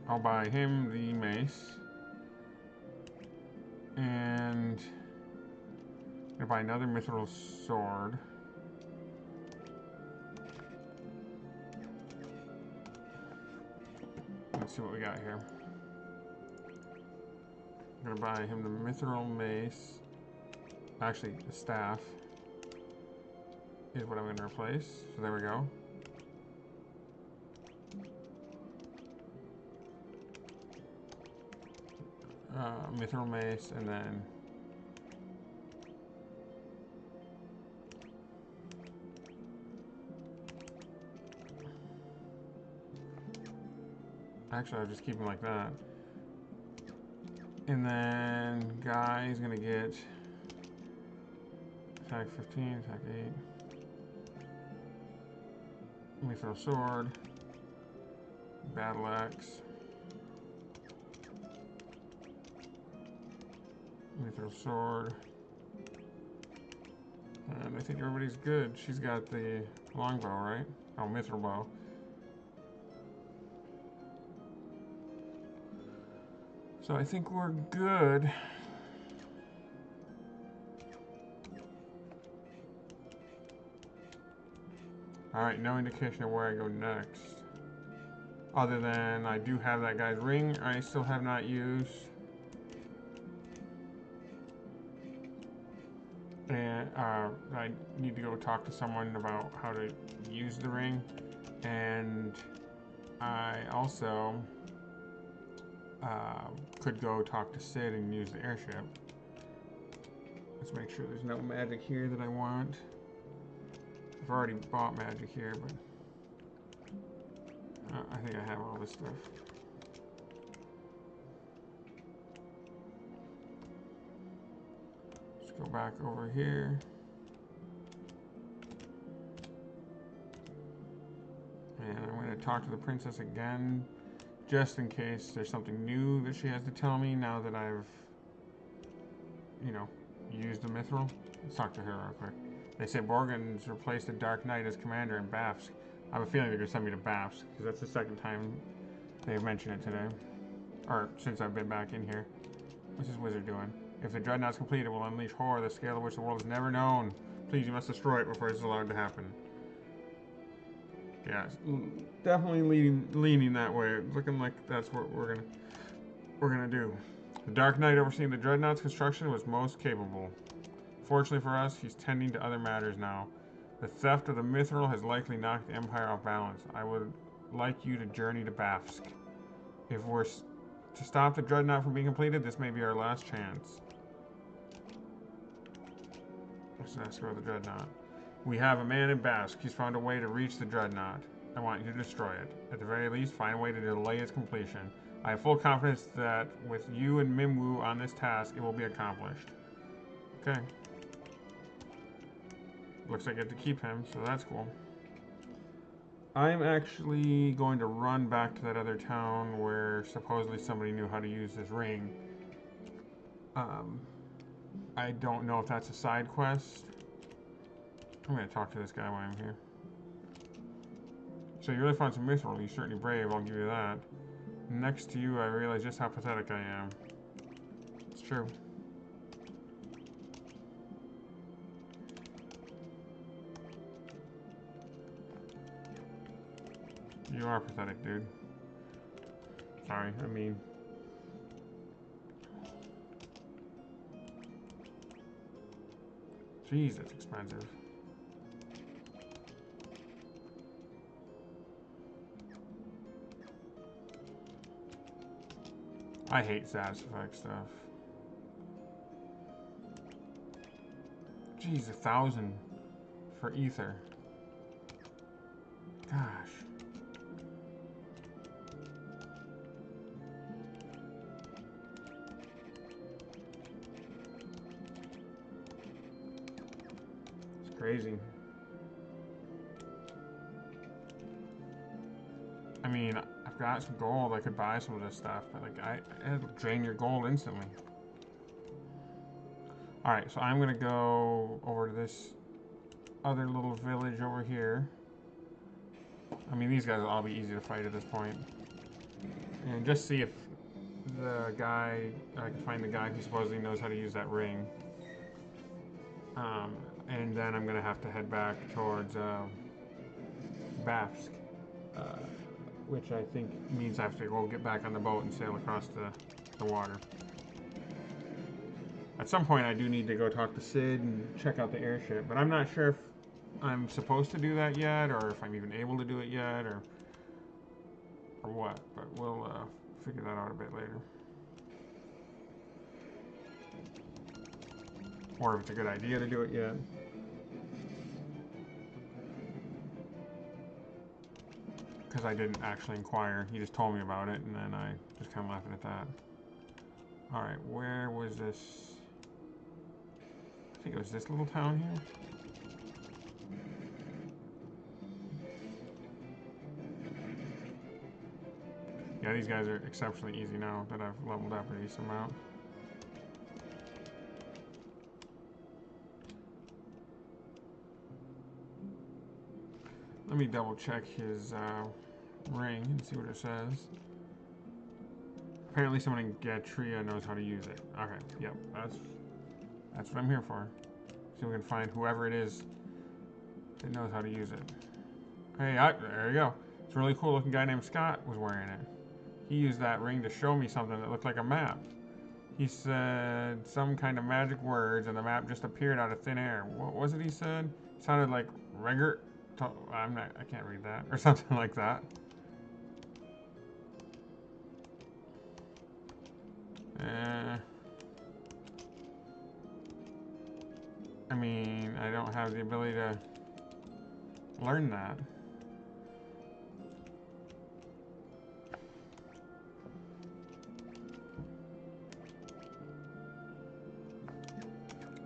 I'll buy him the mace. buy another mithril sword. Let's see what we got here. I'm gonna buy him the mithril mace. Actually, the staff is what I'm gonna replace. So there we go. Mithril mace, and then actually I'll just keep him like that. And then guy's gonna get attack 15, attack 8. Mithril sword, battle axe, mithril sword, and I think everybody's good. She's got the longbow, right? Oh, mithril bow. So I think we're good. Alright, no indication of where I go next. Other than I do have that guy's ring I still have not used. And I need to go talk to someone about how to use the ring. And I also could go talk to Sid and use the airship. Let's make sure there's no magic here that I want. I've already bought magic here, but I think I have all this stuff. Let's go back over here. And I'm going to talk to the princess again, just in case there's something new that she has to tell me now that I've, you know, used the mithril. Let's talk to her real quick. They say Borgen's replaced the Dark Knight as commander in Bafsk. I have a feeling they're going to send me to Bafsk, because that's the second time they've mentioned it today. Or since I've been back in here. What's this wizard doing? If the Dreadnought's complete, it will unleash horror, the scale of which the world has never known. Please, you must destroy it before it's allowed to happen. Yeah, definitely leaning that way. Looking like that's what we're gonna do. The Dark Knight overseeing the Dreadnought's construction was most capable. Fortunately for us, he's tending to other matters now. The theft of the mithril has likely knocked the Empire off balance. I would like you to journey to Bafsk. If we're to stop the Dreadnought from being completed, this may be our last chance. Let's ask about the Dreadnought. We have a man in Bafsk. He's found a way to reach the Dreadnought. I want you to destroy it. At the very least, find a way to delay its completion. I have full confidence that with you and Mimwu on this task, it will be accomplished. Okay. Looks like I get to keep him, so that's cool. I'm actually going to run back to that other town where supposedly somebody knew how to use this ring. I don't know if that's a side quest. I'm going to talk to this guy while I'm here. So you really found some mithril. You're certainly brave, I'll give you that. Next to you, I realize just how pathetic I am. It's true. You are pathetic, dude. Sorry, I mean... Jeez, that's expensive. I hate status effect stuff. Jeez, 1,000 for ether. Gosh. It's crazy. I mean, I've got some gold. I could buy some of this stuff, but like, it'll drain your gold instantly. Alright, so I'm gonna go over to this other little village over here. I mean, these guys will all be easy to fight at this point. And just see if the guy, I can find the guy who supposedly knows how to use that ring. And then I'm gonna have to head back towards Bafsk, uh, which I think means I have to go get back on the boat and sail across the water. At some point, I do need to go talk to Sid and check out the airship, but I'm not sure if I'm supposed to do that yet, or if I'm even able to do it yet, or what. But we'll figure that out a bit later. Or if it's a good idea to do it yet. Because I didn't actually inquire. He just told me about it, and then I just kind of left it at that. Alright, where was this? I think it was this little town here. Yeah, these guys are exceptionally easy now that I've leveled up a decent amount. Let me double check his ring and see what it says. Apparently someone in Gatria knows how to use it. Okay, yep, that's what I'm here for. See if we can find whoever it is that knows how to use it. Hey, there you go. It's a really cool looking guy named Scott was wearing it. He used that ring to show me something that looked like a map. He said some kind of magic words and the map just appeared out of thin air. What was it he said? It sounded like Regert. I can't read that. Or something like that. I mean, I don't have the ability to learn that.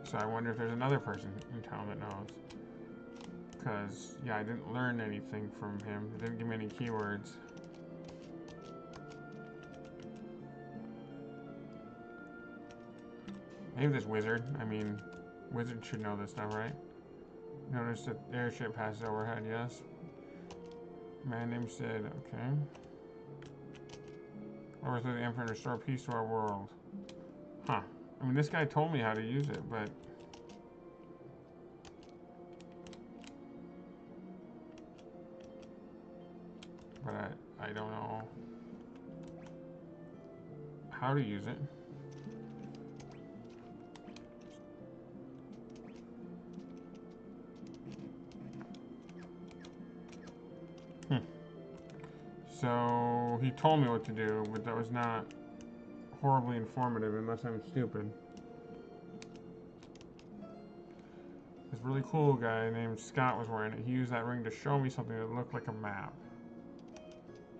So I wonder if there's another person in town that knows. Because, yeah, I didn't learn anything from him. It didn't give me any keywords. Maybe this wizard. I mean, wizard should know this stuff, right? Notice that airship passes overhead, yes. Man named Sid, okay. Overthrow the Emperor and restore peace to our world. Huh. I mean, this guy told me how to use it, but... I don't know how to use it. So he told me what to do, but that was not horribly informative unless I'm stupid. This really cool guy named Scott was wearing it. He used that ring to show me something that looked like a map.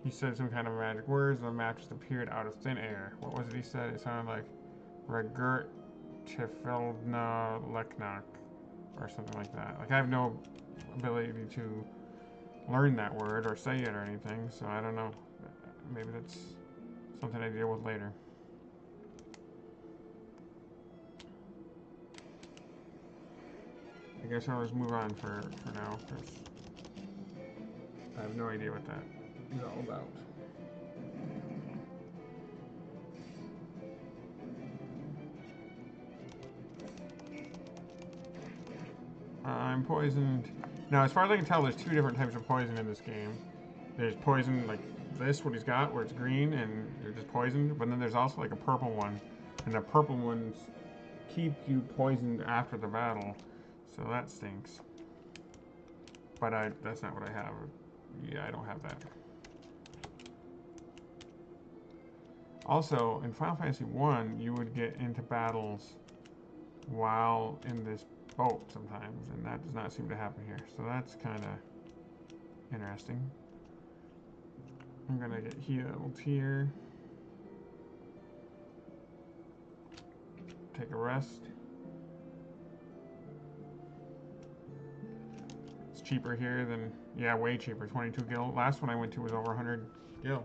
He said some kind of magic words, and the map just appeared out of thin air. What was it he said? It sounded like Regert Tifeldna Leknak, or something like that. Like, I have no ability to learn that word or say it or anything, so I don't know. Maybe that's something I deal with later. I guess I'll just move on for now, because I have no idea what that is all about. I'm poisoned. Now, as far as I can tell, there's two different types of poison in this game. There's poison like this, what he's got, where it's green and you're just poisoned, but then there's also like a purple one, and the purple ones keep you poisoned after the battle, so that stinks. But that's not what I have. Yeah, I don't have that. Also, in Final Fantasy 1, you would get into battles while in this boat sometimes, and that does not seem to happen here. So that's kind of interesting. I'm gonna get healed here. Take a rest. It's cheaper here than, yeah, way cheaper, 22 gil. Last one I went to was over 100 gil.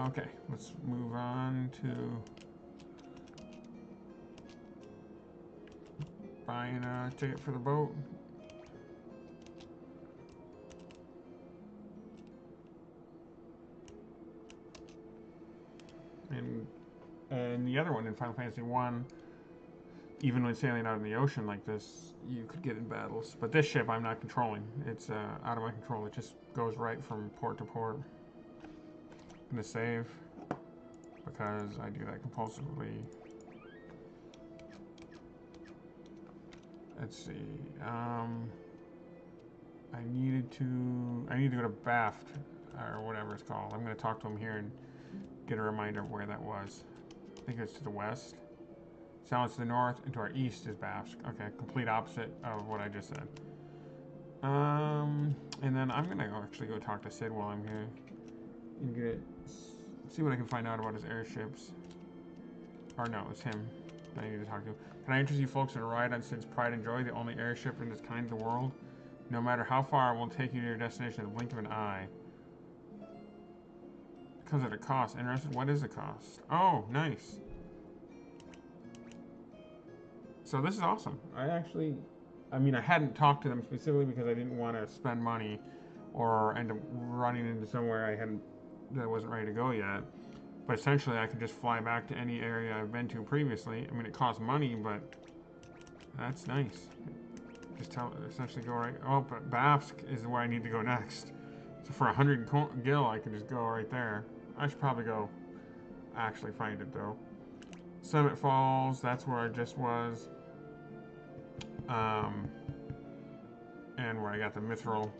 Okay, let's move on to buying a ticket for the boat. And the other one in Final Fantasy 1, even when sailing out in the ocean like this, you could get in battles. But this ship I'm not controlling. It's out of my control. It just goes right from port to port. I'm gonna save because I do that compulsively. Let's see. I need to go to Baft or whatever it's called. I'm gonna talk to him here and get a reminder of where that was. I think it's to the west. Silence to the north, and to our east is Baft. Okay, complete opposite of what I just said. And then I'm gonna actually go talk to Sid while I'm here and see what I can find out about his airships. Or no, it's him that I need to talk to. Can I interest you folks in a ride on Sid's Pride and Joy, the only airship in its kind in the world? No matter how far, it will take you to your destination in the blink of an eye. Because of the cost. Interested? What is the cost? Oh, nice. So this is awesome. I hadn't talked to them specifically because I didn't want to spend money or end up running into somewhere that wasn't ready to go yet. But essentially, I could just fly back to any area I've been to previously. I mean, it costs money, but that's nice. Just essentially go right. Oh, but Bafsk is where I need to go next. So for 100 gil, I can just go right there. I should probably go actually find it though. Summit Falls, that's where I just was. And where I got the Mithril.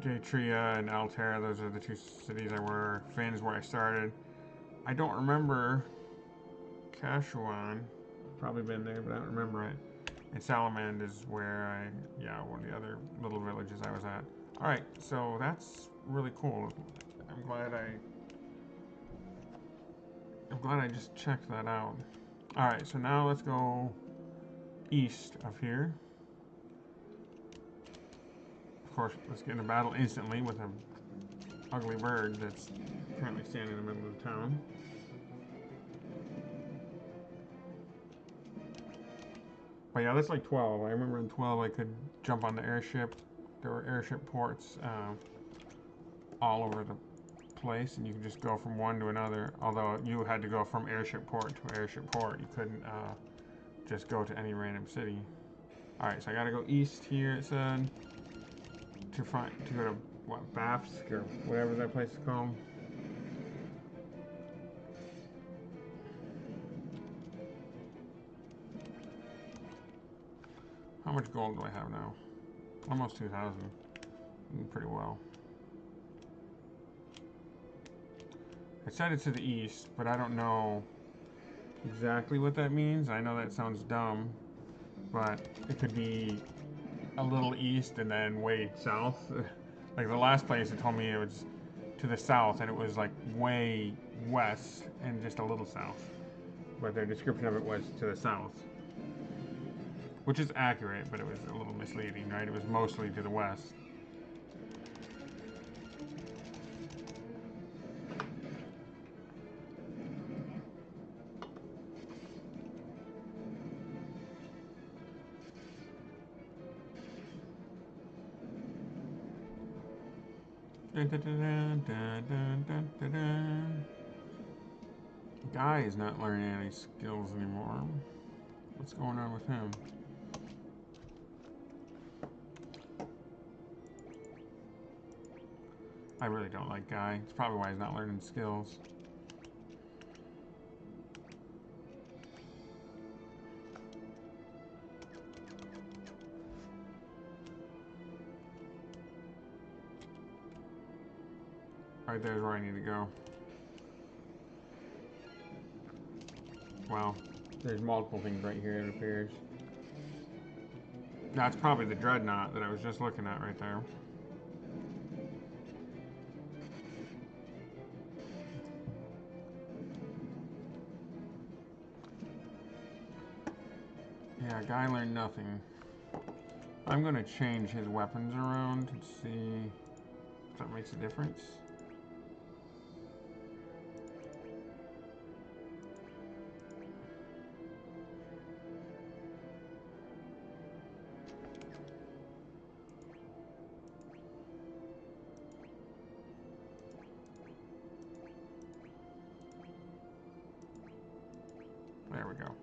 Jatria and Altair, those are the two cities I were. Finn is where I started. I don't remember Kashuan. Probably been there, but I don't remember it. And Salamand is where one of the other little villages I was at. Alright, so that's really cool. I'm glad I just checked that out. Alright, so now let's go east of here. Of course, let's get in a battle instantly with an ugly bird that's currently standing in the middle of the town. But yeah, that's like 12. I remember in 12 I could jump on the airship. There were airship ports all over the place, and you could just go from one to another. Although you had to go from airship port to airship port. You couldn't just go to any random city. Alright, so I gotta go east here, it said. To go to what, Bafsk or whatever that place is called. How much gold do I have now? Almost 2,000. Pretty well. I said it's to the east, but I don't know exactly what that means. I know that sounds dumb, but it could be a little east and then way south. Like the last place it told me it was to the south, and it was like way west and just a little south. But their description of it was to the south, which is accurate, but it was a little misleading, right? It was mostly to the west. Dun, dun, dun, dun, dun, dun, dun, dun. Guy is not learning any skills anymore. What's going on with him? I really don't like Guy. It's probably why he's not learning skills. Right there's where I need to go. Well, there's multiple things right here, it appears. That's probably the dreadnought that I was just looking at right there. Yeah, Guy learned nothing. I'm going to change his weapons around and see if that makes a difference. There we go.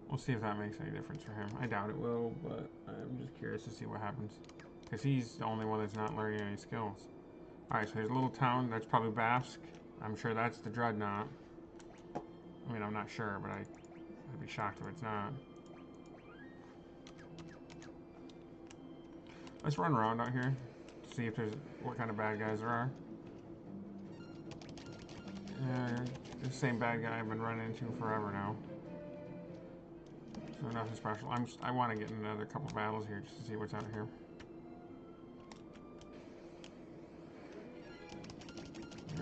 We'll see if that makes any difference for him. I doubt it will, but I'm just curious to see what happens. Because he's the only one that's not learning any skills. Alright, so there's a little town. That's probably Basque. I'm sure that's the Dreadnought. I mean, I'm not sure, but I'd be shocked if it's not. Let's run around out here. See if there's what kind of bad guys there are. Yeah, the same bad guy I've been running into forever now. So nothing special. I want to get in another couple battles here just to see what's out here.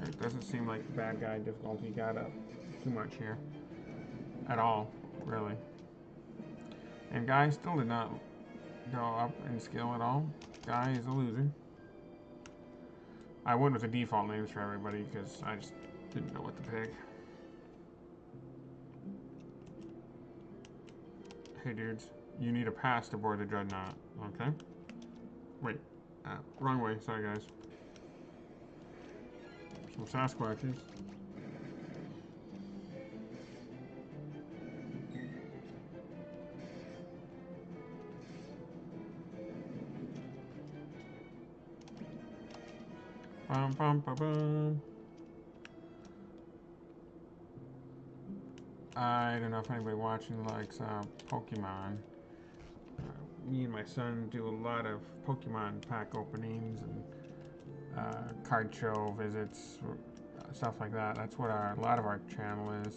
It doesn't seem like the bad guy difficulty got up too much here. At all, really. And Guy still did not go up in skill at all. Guy is a loser. I went with the default names for everybody because I just didn't know what to pick. Hey dudes, you need a pass to board the Dreadnought, okay? Wait, wrong way, sorry guys. Some Sasquatches. Bum, bum, bum, bum. I don't know if anybody watching likes Pokemon. Me and my son do a lot of Pokemon pack openings and card show visits, stuff like that. That's what a lot of our channel is.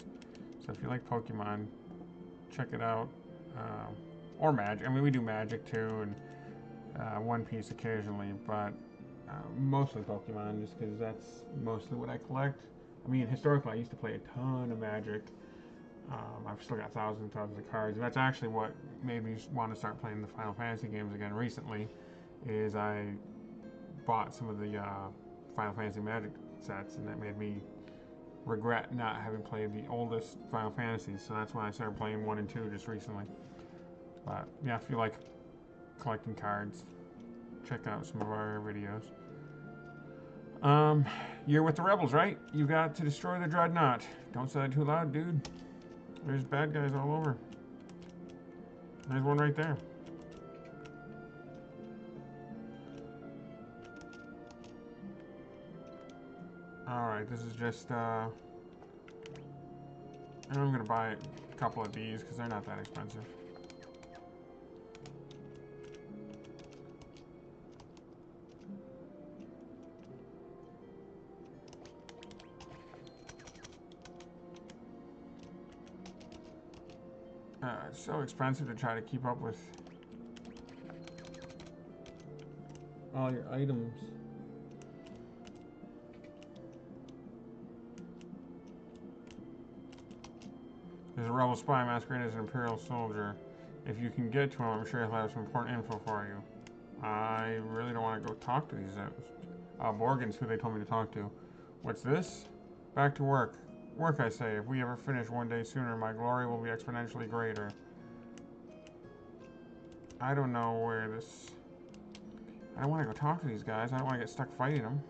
So if you like Pokemon, check it out. Or Magic. I mean, we do Magic too, and One Piece occasionally, but mostly Pokemon, just because that's mostly what I collect. I mean, historically, I used to play a ton of Magic. I've still got thousands and thousands of cards, and that's actually what made me want to start playing the Final Fantasy games again recently, is I bought some of the Final Fantasy Magic sets, and that made me regret not having played the oldest Final Fantasies, so that's why I started playing 1 and 2 just recently. But yeah, if you like collecting cards, check out some of our videos. You're with the rebels, right? You got to destroy the Dreadnought. Don't say that too loud, dude. There's bad guys all over. There's one right there. Alright, this is just, I'm gonna buy a couple of these because they're not that expensive. It's so expensive to try to keep up with all your items. There's a rebel spy masquerading as an Imperial soldier. If you can get to him, I'm sure he'll have some important info for you. I really don't want to go talk to these Borgans, who they told me to talk to. What's this? Back to work. Work, I say. If we ever finish one day sooner, my glory will be exponentially greater. I don't know where this... I don't want to go talk to these guys. I don't want to get stuck fighting them.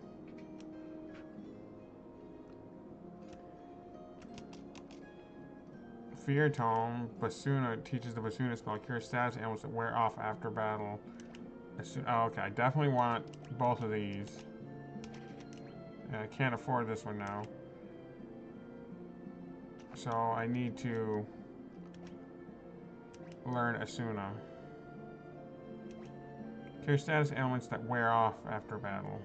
Fear Tome. Basuna teaches the Basuna spell. Cure status ailments that wear off after battle. Oh, okay. I definitely want both of these. Yeah, I can't afford this one now. So I need to learn Asuna. Cure status ailments that wear off after battle.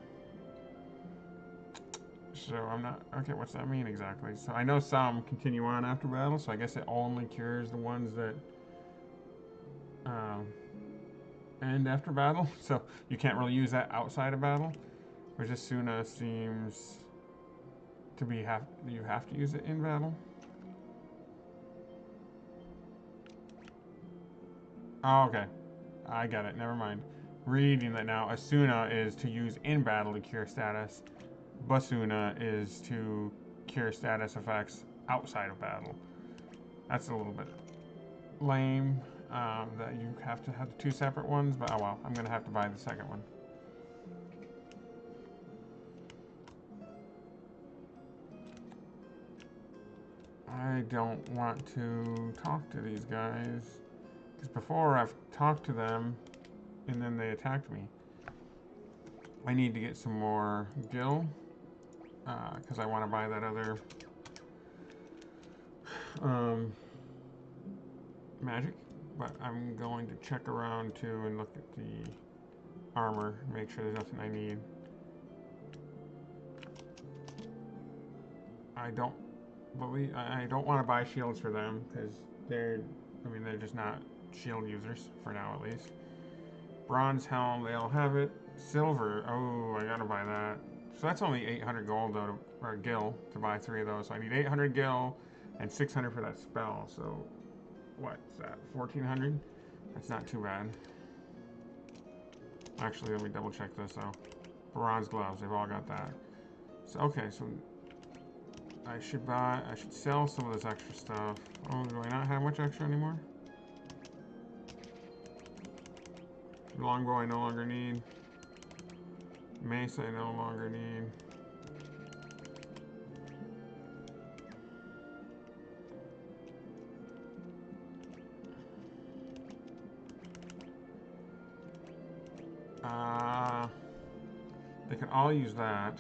So I'm not... Okay, what's that mean exactly? So I know some continue on after battle, so I guess it only cures the ones that end after battle. So you can't really use that outside of battle. Which Asuna seems to be... you have to use it in battle. Oh, okay. I got it. Never mind. Reading that now. Asuna is to use in battle to cure status. Basuna is to cure status effects outside of battle. That's a little bit lame that you have to have two separate ones, but oh well, I'm going to have to buy the second one. I don't want to talk to these guys. Because before I've talked to them and then they attacked me. I need to get some more gil. Because I want to buy that other magic. But I'm going to check around too and look at the armor. Make sure there's nothing I need. I don't want to buy shields for them because they're just not shield users for now at least. Bronze helm, they all have it. Silver, oh, I gotta buy that. So that's only 800 gold though, or gil to buy 3 of those. So I need 800 gil and 600 for that spell. So what's that? 1400? That's not too bad. Actually, let me double check this though. Bronze gloves, they've all got that. So okay, so I should sell some of this extra stuff. Oh, do I not have much extra anymore? Longbow I no longer need. Mace I no longer need. They can all use that.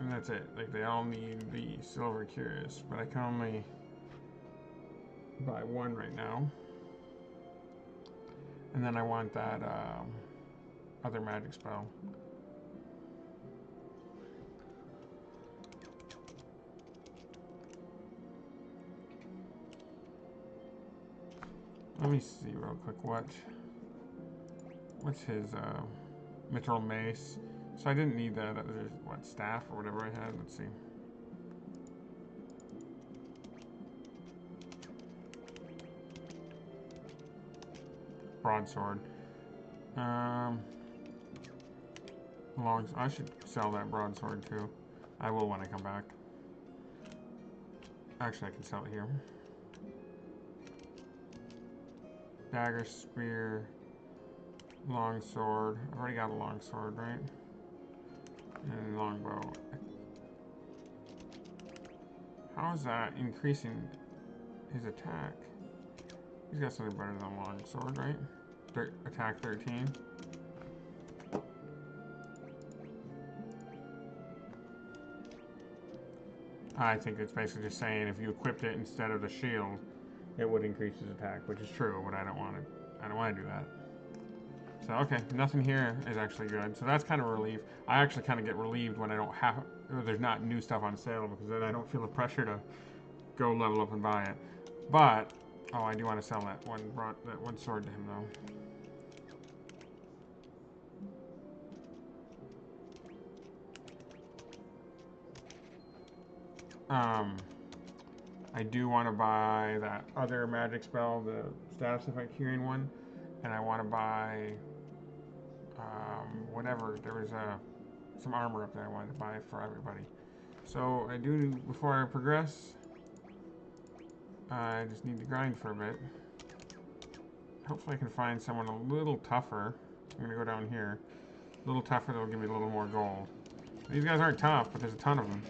And that's it. Like, they all need the silver curious, but I can only buy 1 right now. And then I want that other magic spell. Let me see real quick what's his mithril mace. So I didn't need that. That was what, staff or whatever I had. Let's see. Broadsword. I should sell that broadsword too. I will when I come back. Actually, I can sell it here. Dagger, spear, long sword. I've already got a long sword, right? And longbow. How is that increasing his attack? He's got something better than a long sword, right? Attack 13. I think it's basically just saying if you equipped it instead of the shield, it would increase his attack, which is true, but I don't want to do that. So, okay, nothing here is actually good. So that's kind of a relief. I actually kind of get relieved when I don't have, or there's not new stuff on sale, because then I don't feel the pressure to go level up and buy it. But, oh, I do want to sell that one sword to him, though. I do want to buy that other magic spell, the status effect hearing one, and I want to buy whatever. There was some armor up there I wanted to buy for everybody. So I do, before I progress, I just need to grind for a bit. Hopefully I can find someone a little tougher. I'm going to go down here. A little tougher that will give me a little more gold. These guys aren't tough, but there's a ton of them.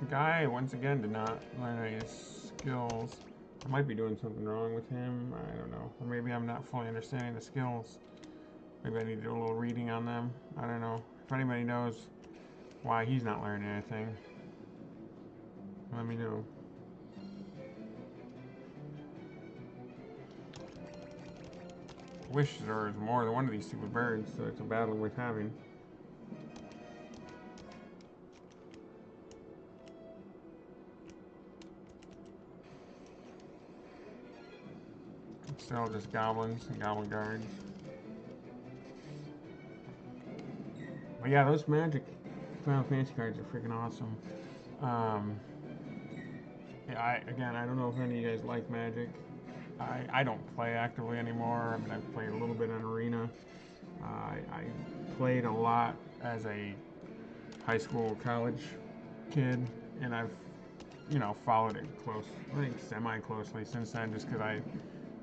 The guy, once again, did not learn any skills. I might be doing something wrong with him. I don't know. Or maybe I'm not fully understanding the skills. Maybe I need to do a little reading on them. I don't know. If anybody knows why he's not learning anything, let me know. Wish there was more than one of these stupid birds, so it's a battle worth having. It's still just goblins and goblin guards. But yeah, those magic Final Fantasy cards are freaking awesome. Um, yeah, I don't know if any of you guys like Magic. I don't play actively anymore. I mean, I've played a little bit in Arena. I played a lot as a high school, college kid, and I've, followed it close, I think semi-closely since then, just because I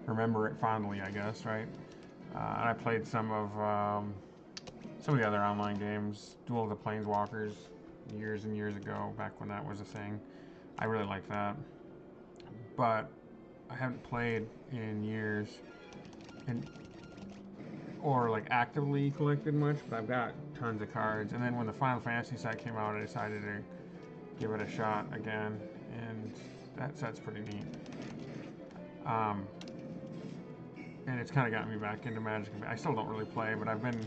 remember it fondly, I guess, right? And I played some of the other online games, Duel of the Planeswalkers, years and years ago, back when that was a thing. I really like that, but I haven't played in years, and or like actively collected much. But I've got tons of cards. And then when the Final Fantasy set came out, I decided to give it a shot again, and that set's pretty neat. Um, and it's kind of gotten me back into Magic. I still don't really play, but I've been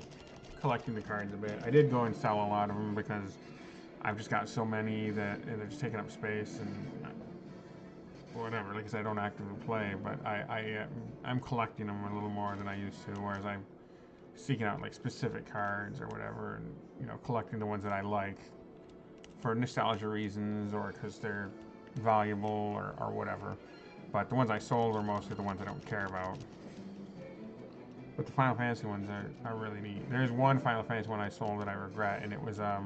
collecting the cards a bit. I did go and sell a lot of them because I've just got so many that they're just taking up space and whatever. Like I said, I don't actively play, but I'm collecting them a little more than I used to. Whereas I'm seeking out like specific cards or whatever, and collecting the ones that I like for nostalgia reasons or because they're valuable or whatever. But the ones I sold are mostly the ones I don't care about. But the Final Fantasy ones are really neat. There's one Final Fantasy one I sold that I regret, and it was a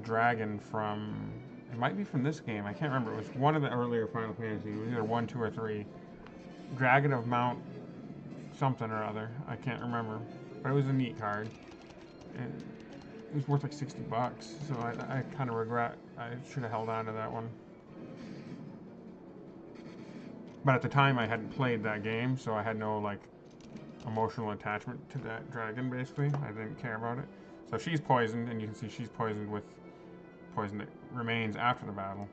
dragon from. It might be from this game. I can't remember. It was one of the earlier Final Fantasy. It was either 1, 2, or 3. Dragon of Mount something or other. I can't remember. But it was a neat card. And it was worth like $60, so I kind of regret. I should have held on to that one. But at the time, I hadn't played that game, so I had no like emotional attachment to that dragon. Basically, I didn't care about it. So she's poisoned, and you can see she's poisoned with poison that remains after the battle.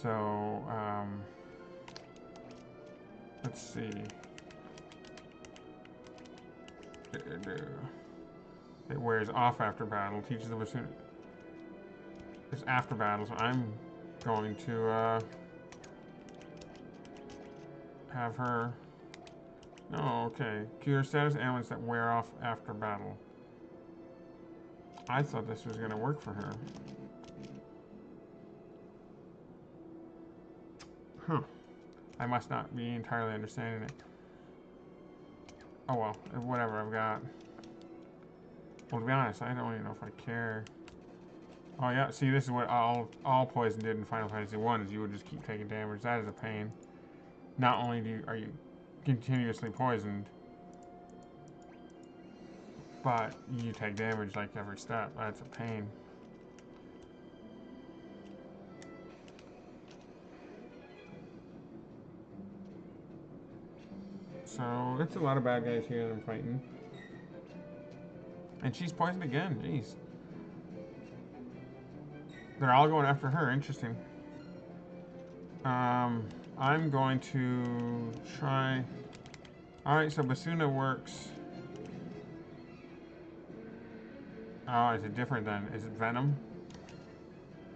So let's see. It wears off after battle. Teaches the pursuit. It's after battle, so I'm going to have her. No, okay. Cure status ailments that wear off after battle. I thought this was going to work for her. Huh. I must not be entirely understanding it. Oh well, whatever I've got. Well, to be honest, I don't even know if I care. Oh yeah, see, this is what all poison did in Final Fantasy 1 is you would just keep taking damage. That is a pain. Not only are you continuously poisoned, but you take damage like every step. That's a pain. So it's a lot of bad guys here that I'm fighting. And she's poisoned again, jeez. They're all going after her, interesting. I'm going to try. Alright, so Basuna works. Oh, is it different then? Is it venom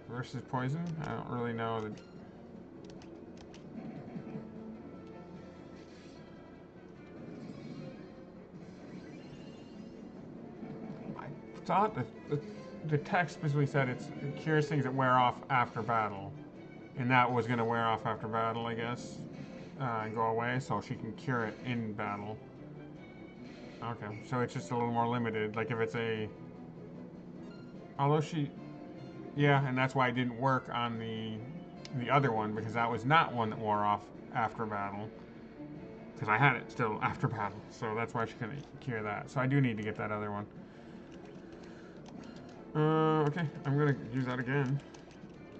versus poison? I don't really know. I thought that the text specifically said it cures things that wear off after battle. And that was going to wear off after battle, I guess. And go away, so she can cure it in battle. Okay, so it's just a little more limited. Like if it's a... Although she... Yeah, and that's why it didn't work on the other one, because that was not one that wore off after battle. Because I had it still after battle, so that's why she couldn't cure that. So I do need to get that other one. Okay, I'm gonna use that again.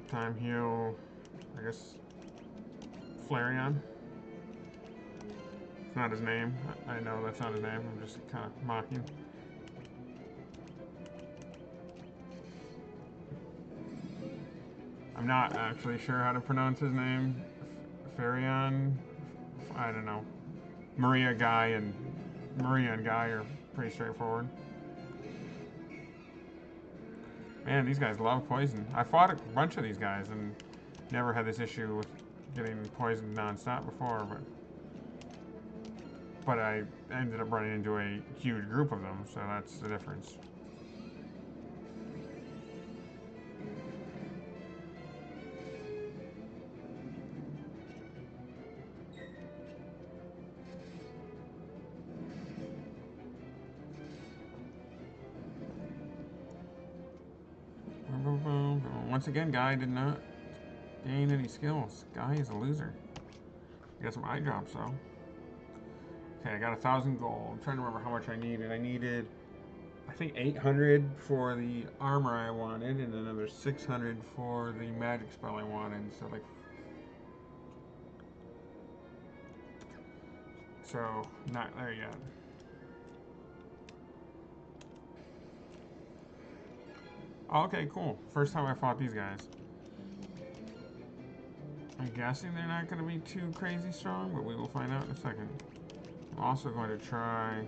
Time heal, I guess, Flareon. It's not his name. I know that's not his name. I'm just kind of mocking. I'm not actually sure how to pronounce his name. Farion? I don't know. Maria and Guy are pretty straightforward. Man, these guys love poison. I fought a bunch of these guys and never had this issue with getting poisoned nonstop before, but I ended up running into a huge group of them, so that's the difference. Once again, guy did not gain any skills. Guy is a loser. Got some eye drops though. Okay, I got 1,000 gold. I'm trying to remember how much I needed. I needed, I think, 800 for the armor I wanted, and another 600 for the magic spell I wanted. So not there yet. Okay, cool. First time I fought these guys. I'm guessing they're not going to be too crazy strong, but we will find out in a second. I'm also going to try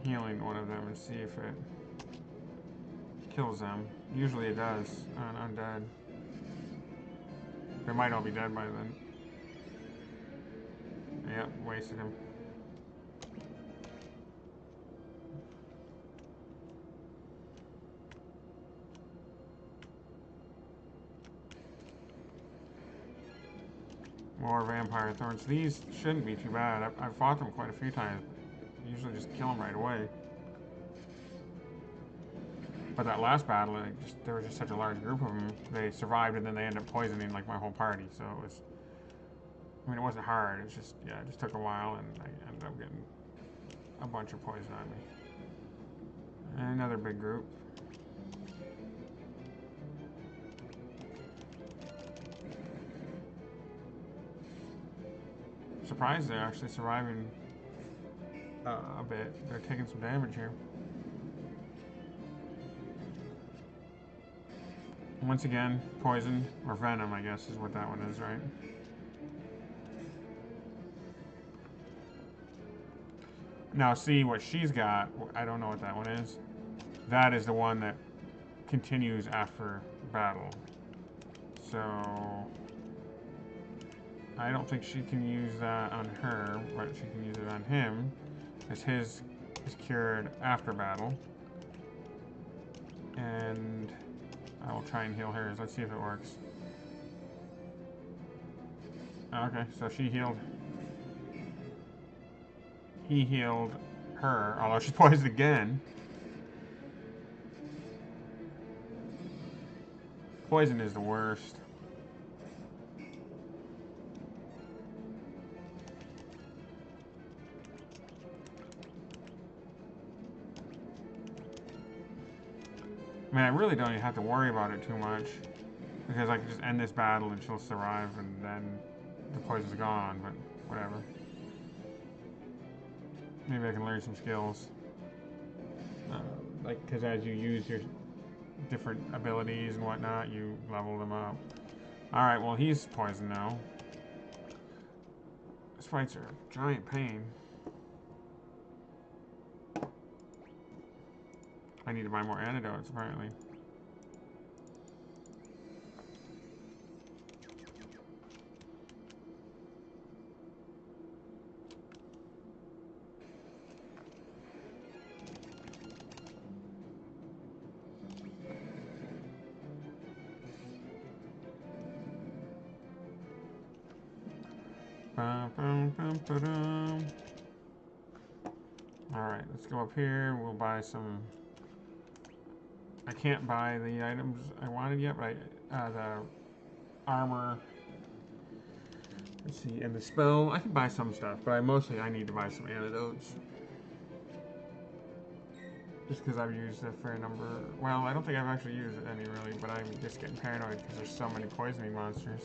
healing one of them and see if it kills them. Usually it does on undead. They might all be dead by then. Yep, wasted him. More vampire thorns. These shouldn't be too bad. I've fought them quite a few times. Usually just kill them right away. But that last battle, there was just such a large group of them. They survived, and then they ended up poisoning like my whole party. So it was. I mean, it wasn't hard. It's just, yeah, it just took a while, and I ended up getting a bunch of poison on me. And another big group. Surprised they're actually surviving a bit. They're taking some damage here. Once again, poison, or venom, I guess is what that one is, right? Now, see what she's got. I don't know what that one is. That is the one that continues after battle. So I don't think she can use that on her, but she can use it on him, as his is cured after battle. And I will try and heal hers. Let's see if it works. Okay, so she healed. He healed her, although she's poisoned again. Poison is the worst. I mean, I really don't even have to worry about it too much, because I can just end this battle and she'll survive, and then the poison's gone, but whatever. Maybe I can learn some skills. Because as you use your different abilities and whatnot, you level them up. Alright, well, he's poisoned now. These fights are a giant pain. I need to buy more antidotes, apparently. Alright, let's go up here. We'll buy some. I can't buy the items I wanted yet, but the armor. Let's see, and the spell. I can buy some stuff, but I need to buy some antidotes. Just because I've used a fair number. Well, I don't think I've actually used any really, but I'm just getting paranoid because there's so many poisoning monsters.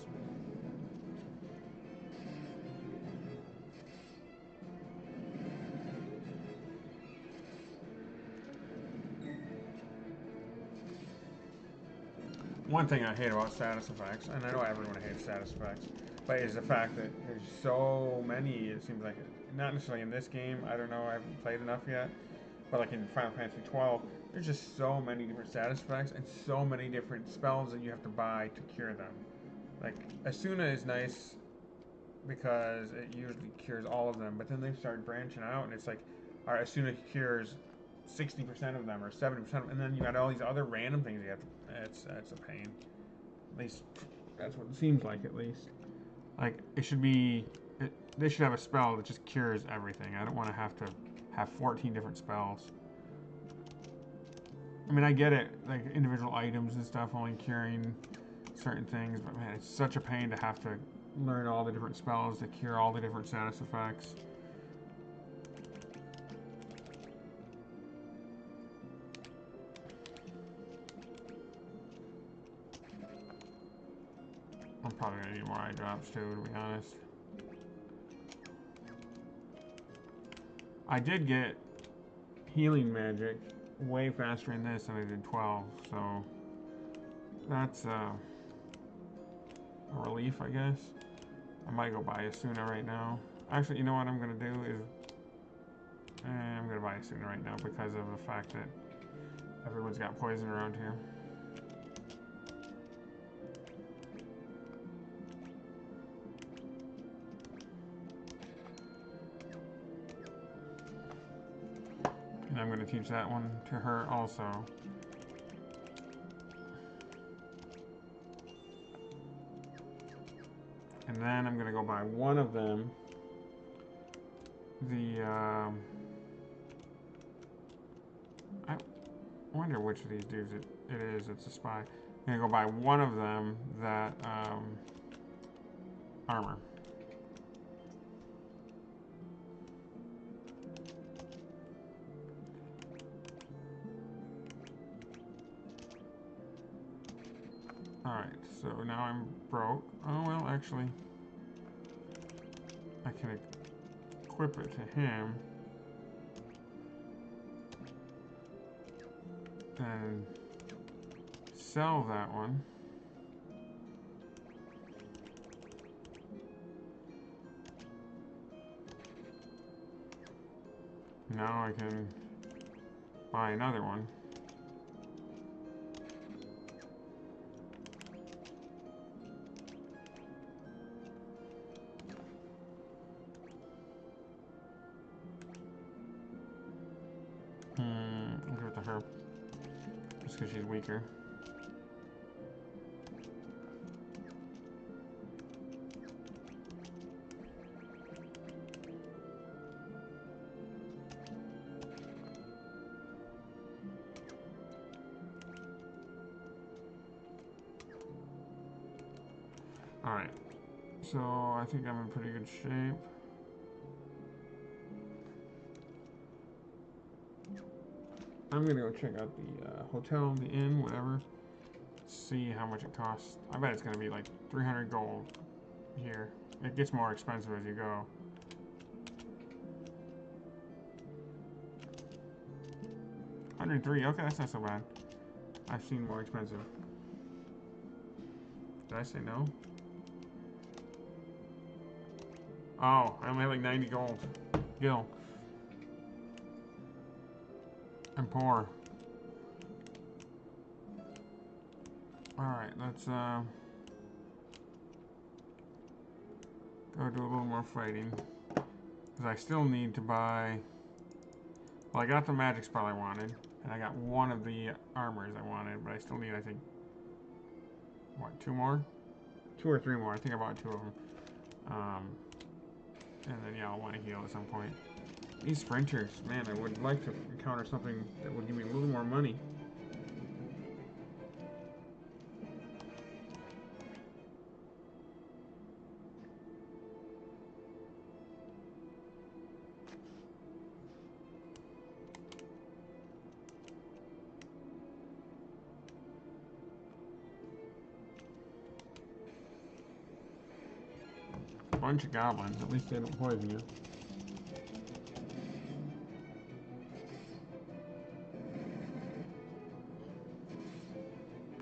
One thing I hate about status effects, and I know everyone hates status effects, but is the fact that there's so many, it seems like, not necessarily in this game, I don't know, I haven't played enough yet, but like in Final Fantasy 12, there's just so many different status effects and so many different spells that you have to buy to cure them. Like, Asuna is nice because it usually cures all of them, but then they start branching out, and it's like, alright, Asuna cures 60% of them or 70% of them, and then you got all these other random things you have to. That's a pain. At least that's what it seems like. At least, like it should be. They should have a spell that just cures everything. I don't want to have 14 different spells. I mean, I get it, like individual items and stuff only curing certain things, but man, it's such a pain to have to learn all the different spells to cure all the different status effects. I'm probably gonna need more eye drops too, to be honest. I did get healing magic way faster in this than I did 12, so that's a relief, I guess. I might go buy Asuna right now. Actually, you know what I'm gonna do is I'm gonna buy Asuna right now because of the fact that everyone's got poison around here. And I'm gonna teach that one to her also. And then I'm gonna go buy one of them. I wonder which of these dudes it is. It's a spy. I'm gonna go buy one of them that armor. Alright, so now I'm broke. Oh well, actually, I can equip it to him. And sell that one. Now I can buy another one. I'll give it to her. Just because she's weaker. Alright. So I think I'm in pretty good shape. I'm gonna go check out the hotel, the inn, whatever. See how much it costs. I bet it's gonna be like 300 gold here. It gets more expensive as you go. $103. Okay, that's not so bad. I've seen more expensive. Did I say no? Oh, I only have like 90 gold. Gil. I'm poor. Alright, let's go do a little more fighting. Because I still need to buy... Well, I got the magic spell I wanted. And I got one of the armors I wanted. But I still need, I think... What, 2 more? 2 or 3 more. I think I bought 2 of them. And then, yeah, I'll want to heal at some point. These sprinters, man, I would like to encounter something that would give me a little more money. Bunch of goblins. At least they don't poison you.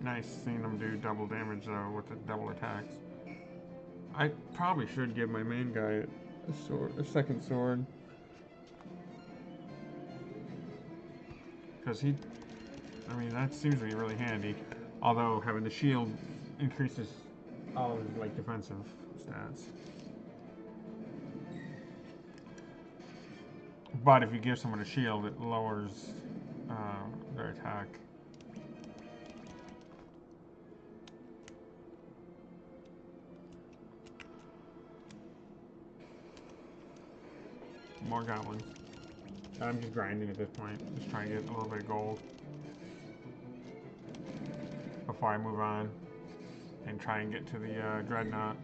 Nice seeing them do double damage though with the double attacks. I probably should give my main guy a second sword. Because I mean, that seems to be really handy. Although having the shield increases all of his like defensive stats. But if you give someone a shield, it lowers their attack. More goblins. I'm just grinding at this point, just trying to get a little bit of gold. before I move on and try and get to the dreadnought.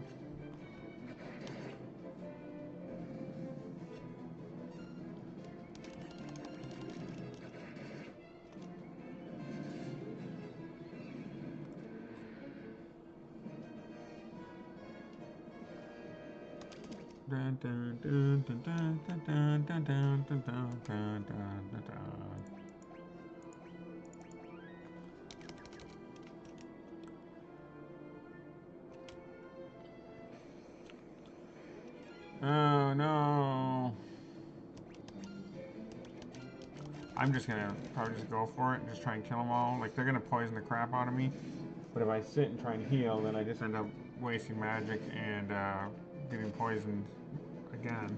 Dun, dun, dun, dun, dun, dun, dun, dun, dun, dun, dun, dun, dun, dun. Oh no. I'm just gonna probably just go for it and just try and kill them all. Like, they're gonna poison the crap out of me. But if I sit and try and heal, then I just end up wasting magic and getting poisoned again.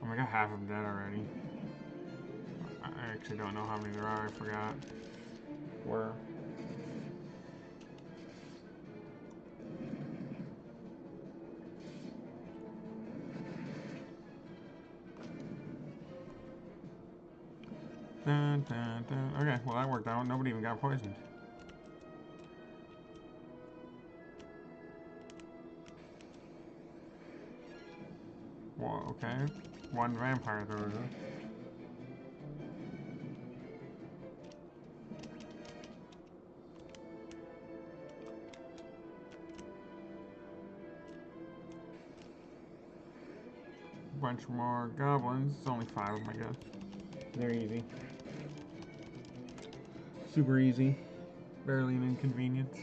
Oh, I got half of them dead already. I actually don't know how many there are. I forgot. Where? Dun, dun, dun. Okay, well that worked out. Nobody even got poisoned. Well, okay. One vampire though. Bunch more goblins. It's only 5 of them, I guess. They're easy. Super easy. Barely an inconvenience.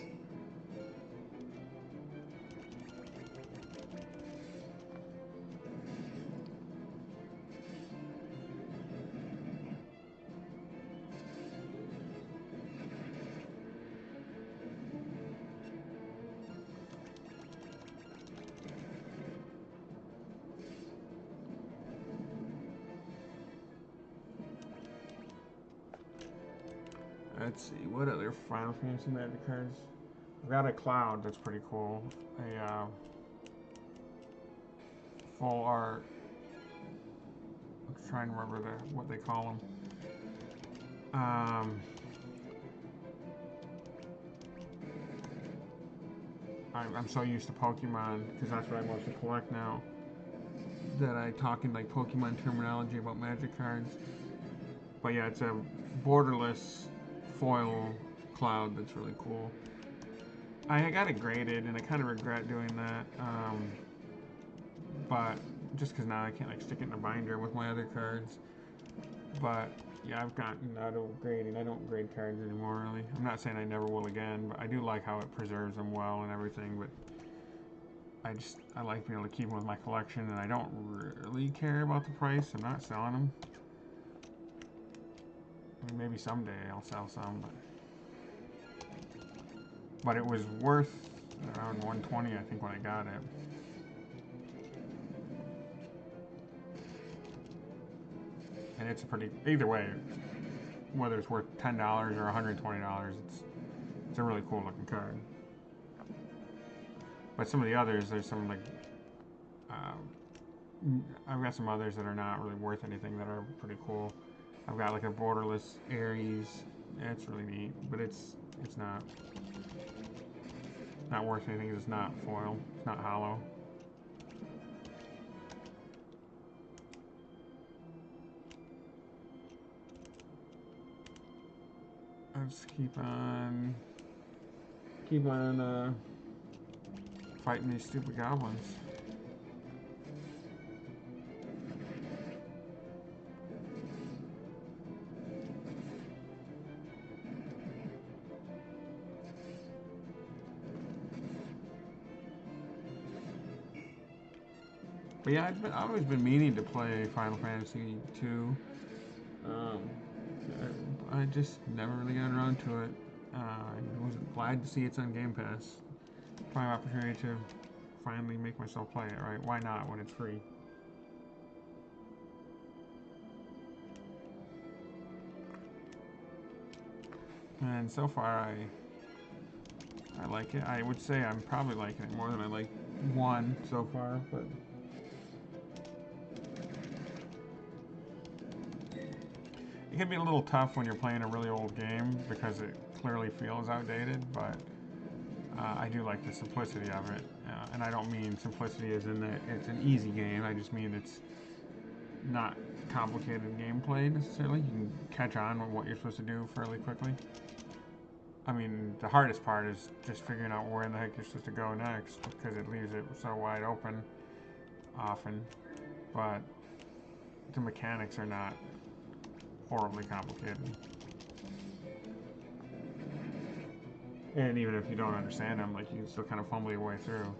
Let's see, what other Final Fantasy Magic cards? I've got a Cloud that's pretty cool. A full art. I'm trying to remember what they call them. I'm so used to Pokemon because that's what I mostly collect now. That I talk in like Pokemon terminology about Magic cards. But yeah, it's a borderless foil Cloud that's really cool. I got it graded, and I kind of regret doing that. But just because now I can't like stick it in a binder with my other cards. But yeah, I've gotten out of grading. I don't grade cards anymore, really. I'm not saying I never will again, but I do like how it preserves them well and everything. But I like being able to keep them with my collection, and I don't really care about the price. I'm not selling them. I mean, maybe someday I'll sell some, but it was worth around 120, I think, when I got it. And it's a pretty, either way, whether it's worth $10 or $120, it's a really cool looking card. But some of the others, there's some like, I've got some others that are not really worth anything that are pretty cool. I've got like a borderless Ares. Yeah, it's really neat, but it's not worth anything. It's not foil. It's not hollow. I'll just keep on fighting these stupid goblins. But yeah, I've always been meaning to play Final Fantasy 2. I just never really got around to it. I was glad to see it's on Game Pass. Prime opportunity to finally make myself play it, right? Why not when it's free? And so far, I like it. I would say I'm probably liking it more than I like 1 so far, but it can be a little tough when you're playing a really old game because it clearly feels outdated, but I do like the simplicity of it. And I don't mean simplicity as in that it's an easy game. I just mean it's not complicated gameplay necessarily. You can catch on with what you're supposed to do fairly quickly. I mean, the hardest part is just figuring out where in the heck you're supposed to go next because it leaves it so wide open often. But the mechanics are not horribly complicated. And even if you don't understand them, like you can still kind of fumble your way through.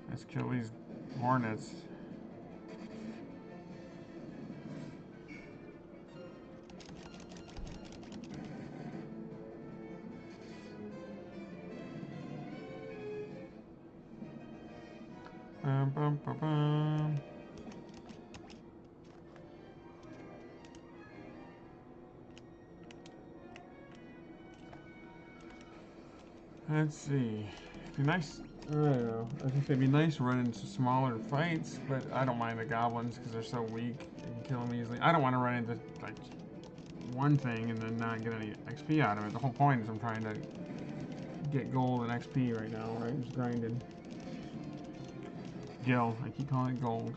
Let's kill these hornets. Bum, bum, bum, bum. Let's see. It'd be nice. I don't know. I think it'd be nice running into smaller fights, but I don't mind the goblins because they're so weak. You can kill them easily. I don't want to run into like one thing and then not get any XP out of it. The whole point is I'm trying to get gold and XP right now, right? Just grinding. Gil. I keep calling it gold.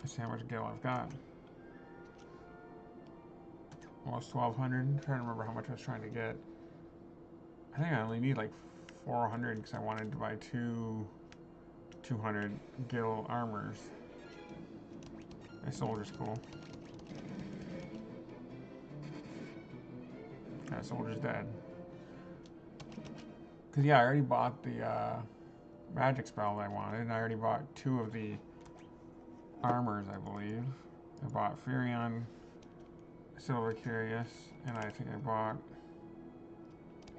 Let's see how much gil I've got. Almost 1,200. I'm trying to remember how much I was trying to get. I think I only need like 400 because I wanted to buy two 200 gil armors. My soldier's cool. That soldier's dead. Because, yeah, I already bought the magic spell that I wanted, and I already bought 2 of the armors, I believe. I bought Furion, Silver Curious, and I think I bought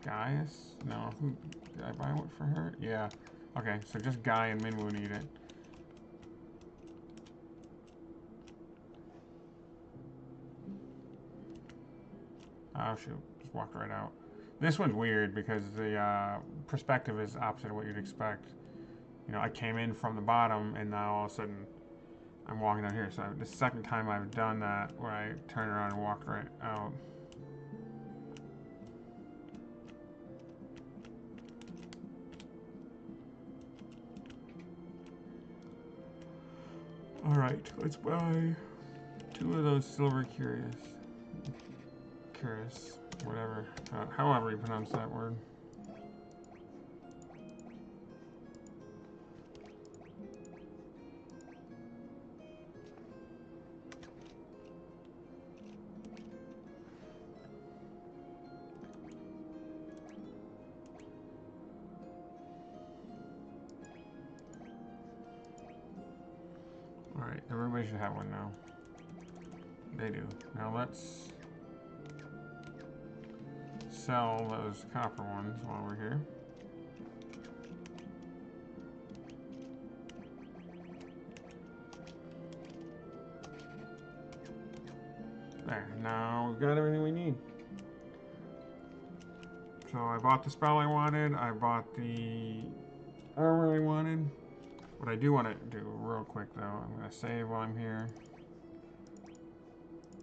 Gaius? No, who did I buy one for her? Yeah. Okay, so just Guy and Minwu need it. Oh shoot, just walked right out. This one's weird because the perspective is opposite of what you'd expect. You know, I came in from the bottom and now all of a sudden I'm walking down here. So the second time I've done that where I turned around and walked right out. Alright, let's buy 2 of those Silver Curious. Curious, whatever. However you pronounce that word. Alright, everybody should have one now. They do. Now let's sell those copper ones while we're here. There, now we've got everything we need. So I bought the spell I wanted, I bought the armor I wanted. What I do want to do real quick though, I'm going to save while I'm here.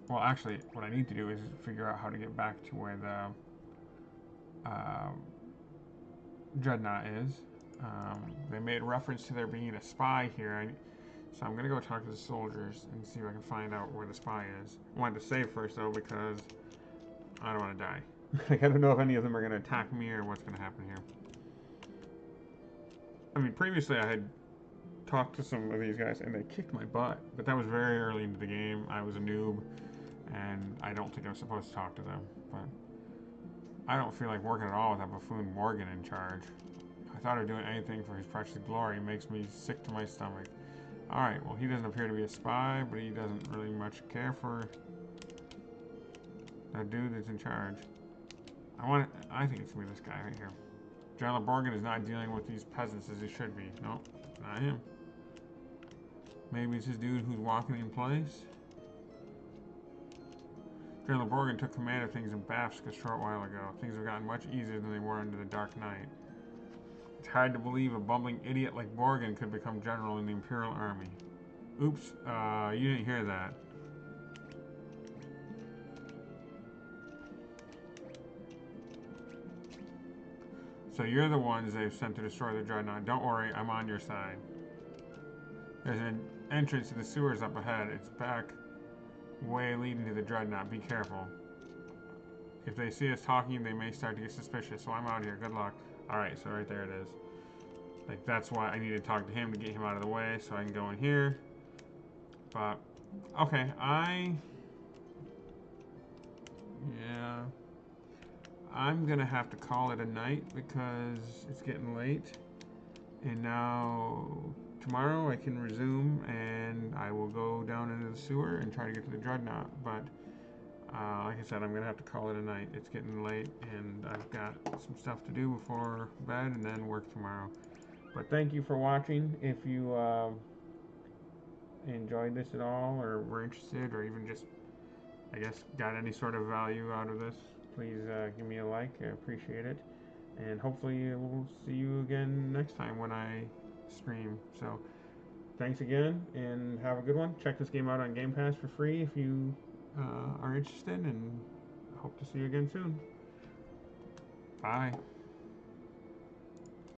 Well, actually, what I need to do is figure out how to get back to where the Dreadnought is. They made reference to there being a spy here, so I'm going to go talk to the soldiers and see if I can find out where the spy is. I wanted to save first though because I don't want to die. Like, I don't know if any of them are going to attack me or what's going to happen here. I mean, previously I had talked to some of these guys and they kicked my butt, but that was very early into the game. I was a noob and I don't think I'm supposed to talk to them, but I don't feel like working at all with that buffoon Morgan in charge. I thought of doing anything for his precious glory. It makes me sick to my stomach. Alright, well, he doesn't appear to be a spy, but he doesn't really much care for that dude that's in charge. I think it's gonna be this guy right here. General Borgin is not dealing with these peasants as he should be. Nope, not him. Maybe it's this dude who's walking in place. General Borgin took command of things in Bafsk a short while ago. Things have gotten much easier than they were under the Dark Knight. It's hard to believe a bumbling idiot like Borgin could become general in the Imperial Army. Oops, you didn't hear that. So you're the ones they've sent to destroy the Dreadnought. Don't worry, I'm on your side. There's an entrance to the sewers up ahead. It's back way leading to the Dreadnought. Be careful. If they see us talking, they may start to get suspicious. So I'm out here. Good luck. Alright, so right there it is. Like, that's why I need to talk to him to get him out of the way so I can go in here. But, okay, yeah. I'm gonna have to call it a night because it's getting late. And now, tomorrow I can resume and I will go down into the sewer and try to get to the Dreadnought. But, like I said, I'm gonna have to call it a night. It's getting late and I've got some stuff to do before bed and then work tomorrow. But thank you for watching. If you enjoyed this at all or were interested or even just, I guess, got any sort of value out of this, please give me a like. I appreciate it. And hopefully we'll see you again next time when I stream. So thanks again and have a good one. Check this game out on Game Pass for free if you are interested, and hope to see you again soon. Bye.